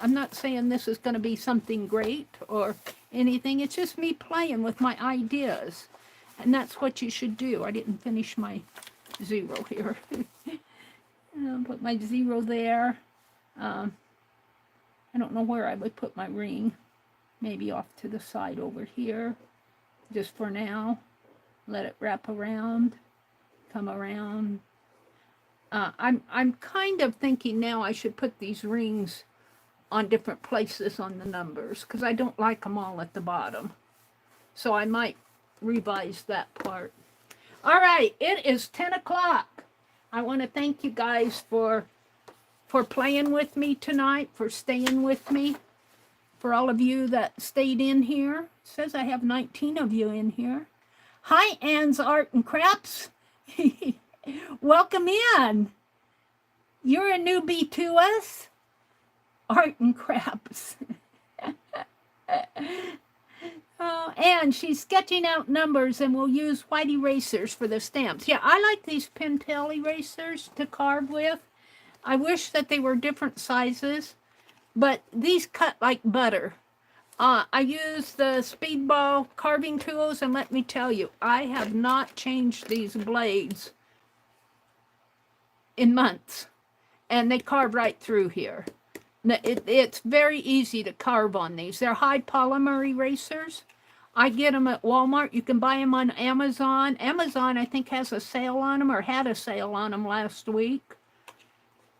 I'm not saying this is going to be something great or anything. It's just me playing with my ideas. And that's what you should do. I didn't finish my 0 here. I'll put my 0 there. I don't know where I would put my ring. Maybe off to the side over here, just for now. Let it wrap around, come around. I'm kind of thinking now I should put these rings on different places on the numbers, because I don't like them all at the bottom. So I might revise that part. All right, it is 10 o'clock. I want to thank you guys for playing with me tonight, for staying with me, for all of you that stayed in here. It says I have 19 of you in here. Hi, Anne's Art and Crafts. Welcome in. You're a newbie to us. Art and Crafts. Oh, and she's sketching out numbers, and we'll use white erasers for the stamps. Yeah, I like these Pentel erasers to carve with. I wish that they were different sizes, but these cut like butter. I use the Speedball carving tools, and let me tell you, I have not changed these blades in months, and they carve right through here. It's very easy to carve on these. They're high polymer erasers. I get them at Walmart. You can buy them on Amazon. Amazon, I think, has a sale on them, or had a sale on them last week.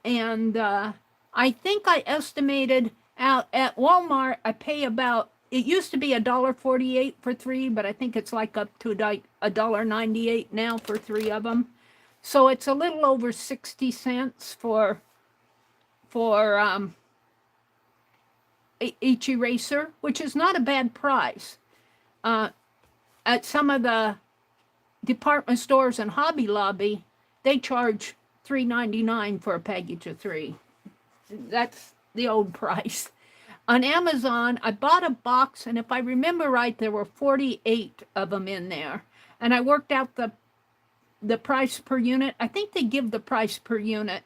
And I think I estimated out at Walmart, I pay about, it used to be $1.48 for 3, but I think it's like up to $1.98 now for 3 of them. So it's a little over 60 cents for each eraser, which is not a bad price. At some of the department stores and Hobby Lobby, they charge $3.99 for a package of 3. That's the old price. On Amazon, I bought a box, and if I remember right, there were 48 of them in there. And I worked out the price per unit. I think they give the price per unit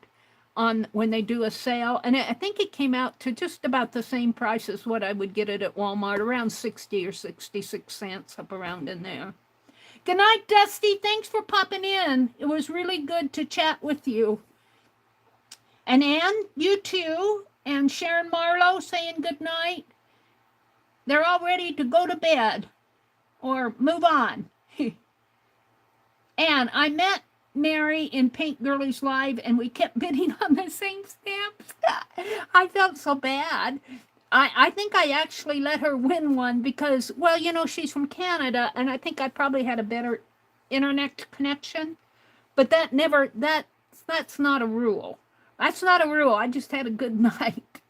on when they do a sale, and I think it came out to just about the same price as what I would get it at Walmart, around 60 or 66 cents, up around in there. Good night, Dusty. Thanks for popping in. It was really good to chat with you. And Ann, you too, and Sharon Marlowe saying good night. They're all ready to go to bed or move on. And I met Meri in Paint Girlies Live, and we kept bidding on the same stamps. I felt so bad. I think I actually let her win one because, well, you know, she's from Canada, and I think I probably had a better internet connection. But that's not a rule. That's not a rule. I just had a good night.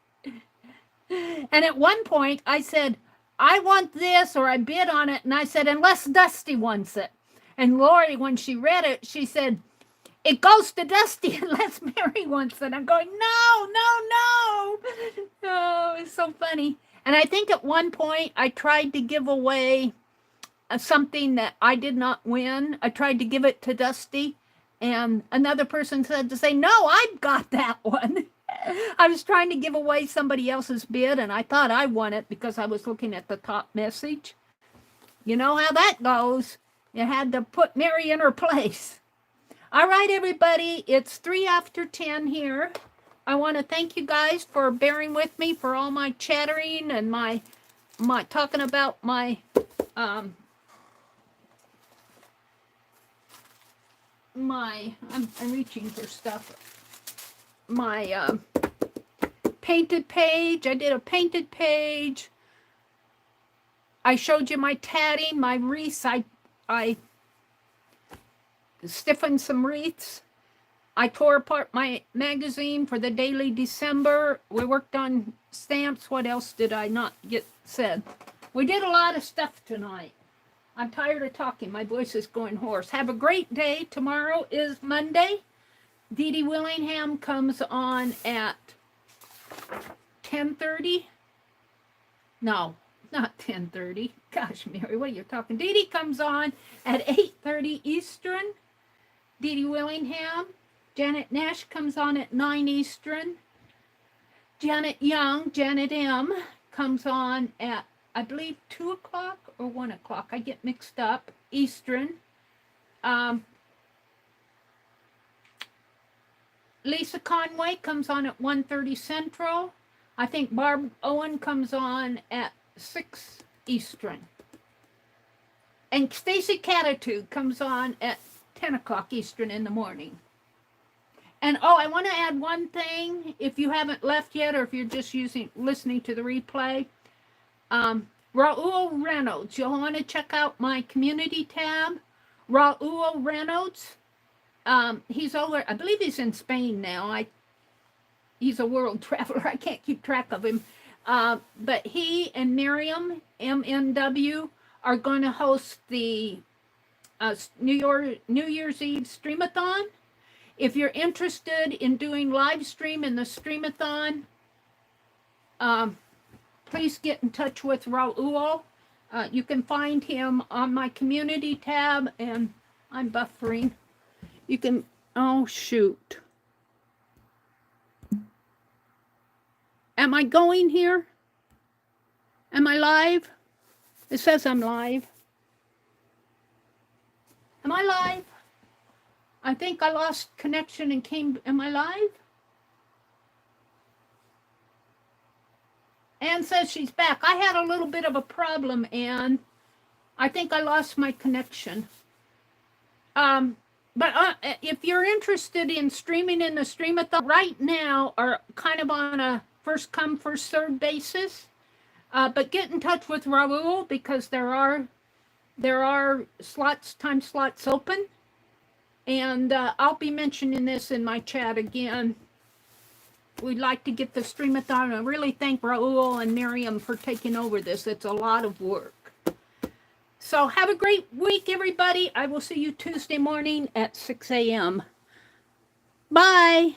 And at one point, I said, I want this, or I bid on it, and I said, unless Dusty wants it. And Lori, when she read it, she said, it goes to Dusty unless Meri wants it. I'm going, no. Oh, it's so funny. And I think at one point I tried to give away something that I did not win. I tried to give it to Dusty, and another person said to say, no, I've got that one. I was trying to give away somebody else's bid, and I thought I won it because I was looking at the top message. You know how that goes. You had to put Meri in her place. All right, everybody, it's 3 after 10 here. I want to thank you guys for bearing with me for all my chattering and my talking about my I'm reaching for stuff. My painted page. I did a painted page. I showed you my tatting, my wreaths. I stiffened some wreaths. I tore apart my magazine for the Daily December. We worked on stamps. What else did I not get said? We did a lot of stuff tonight. I'm tired of talking. My voice is going hoarse. Have a great day. Tomorrow is Monday. Dee Dee Willingham comes on at 10:30. No, not 10:30. Gosh, Meri, what are you talking? Dee Dee comes on at 8:30 Eastern. Dee Dee Willingham. Janet Nash comes on at 9 Eastern. Janet Young, Janet M, comes on at, I believe, 2 o'clock or 1 o'clock. I get mixed up. Eastern. Lisa Conway comes on at 1:30 Central. I think Barb Owen comes on at 6 Eastern. And Stacy Catitude comes on at 10 o'clock Eastern in the morning. And oh, I want to add one thing. If you haven't left yet, or if you're just listening to the replay, Raul Reynolds, you'll want to check out my community tab. Raul Reynolds, he's over, I believe he's in Spain now. He's a world traveler. I can't keep track of him. But he and Miriam, MNW, are going to host the New Year's Eve Streamathon. If you're interested in doing live stream in the Streamathon, please get in touch with Raul. You can find him on my community tab, and I'm buffering. You can, oh shoot. Am I going here? Am I live? It says I'm live. Am I live? I think I lost connection and am I live? Anne says she's back. I had a little bit of a problem, Anne. I think I lost my connection. But if you're interested in streaming in the Streamathon, right now are kind of on a first come, first served basis. But get in touch with Raul because there are time slots open. And I'll be mentioning this in my chat again. We'd like to get the Streamathon. I really thank Raul and Miriam for taking over this. It's a lot of work. So have a great week, everybody. I will see you Tuesday morning at 6 a.m. Bye.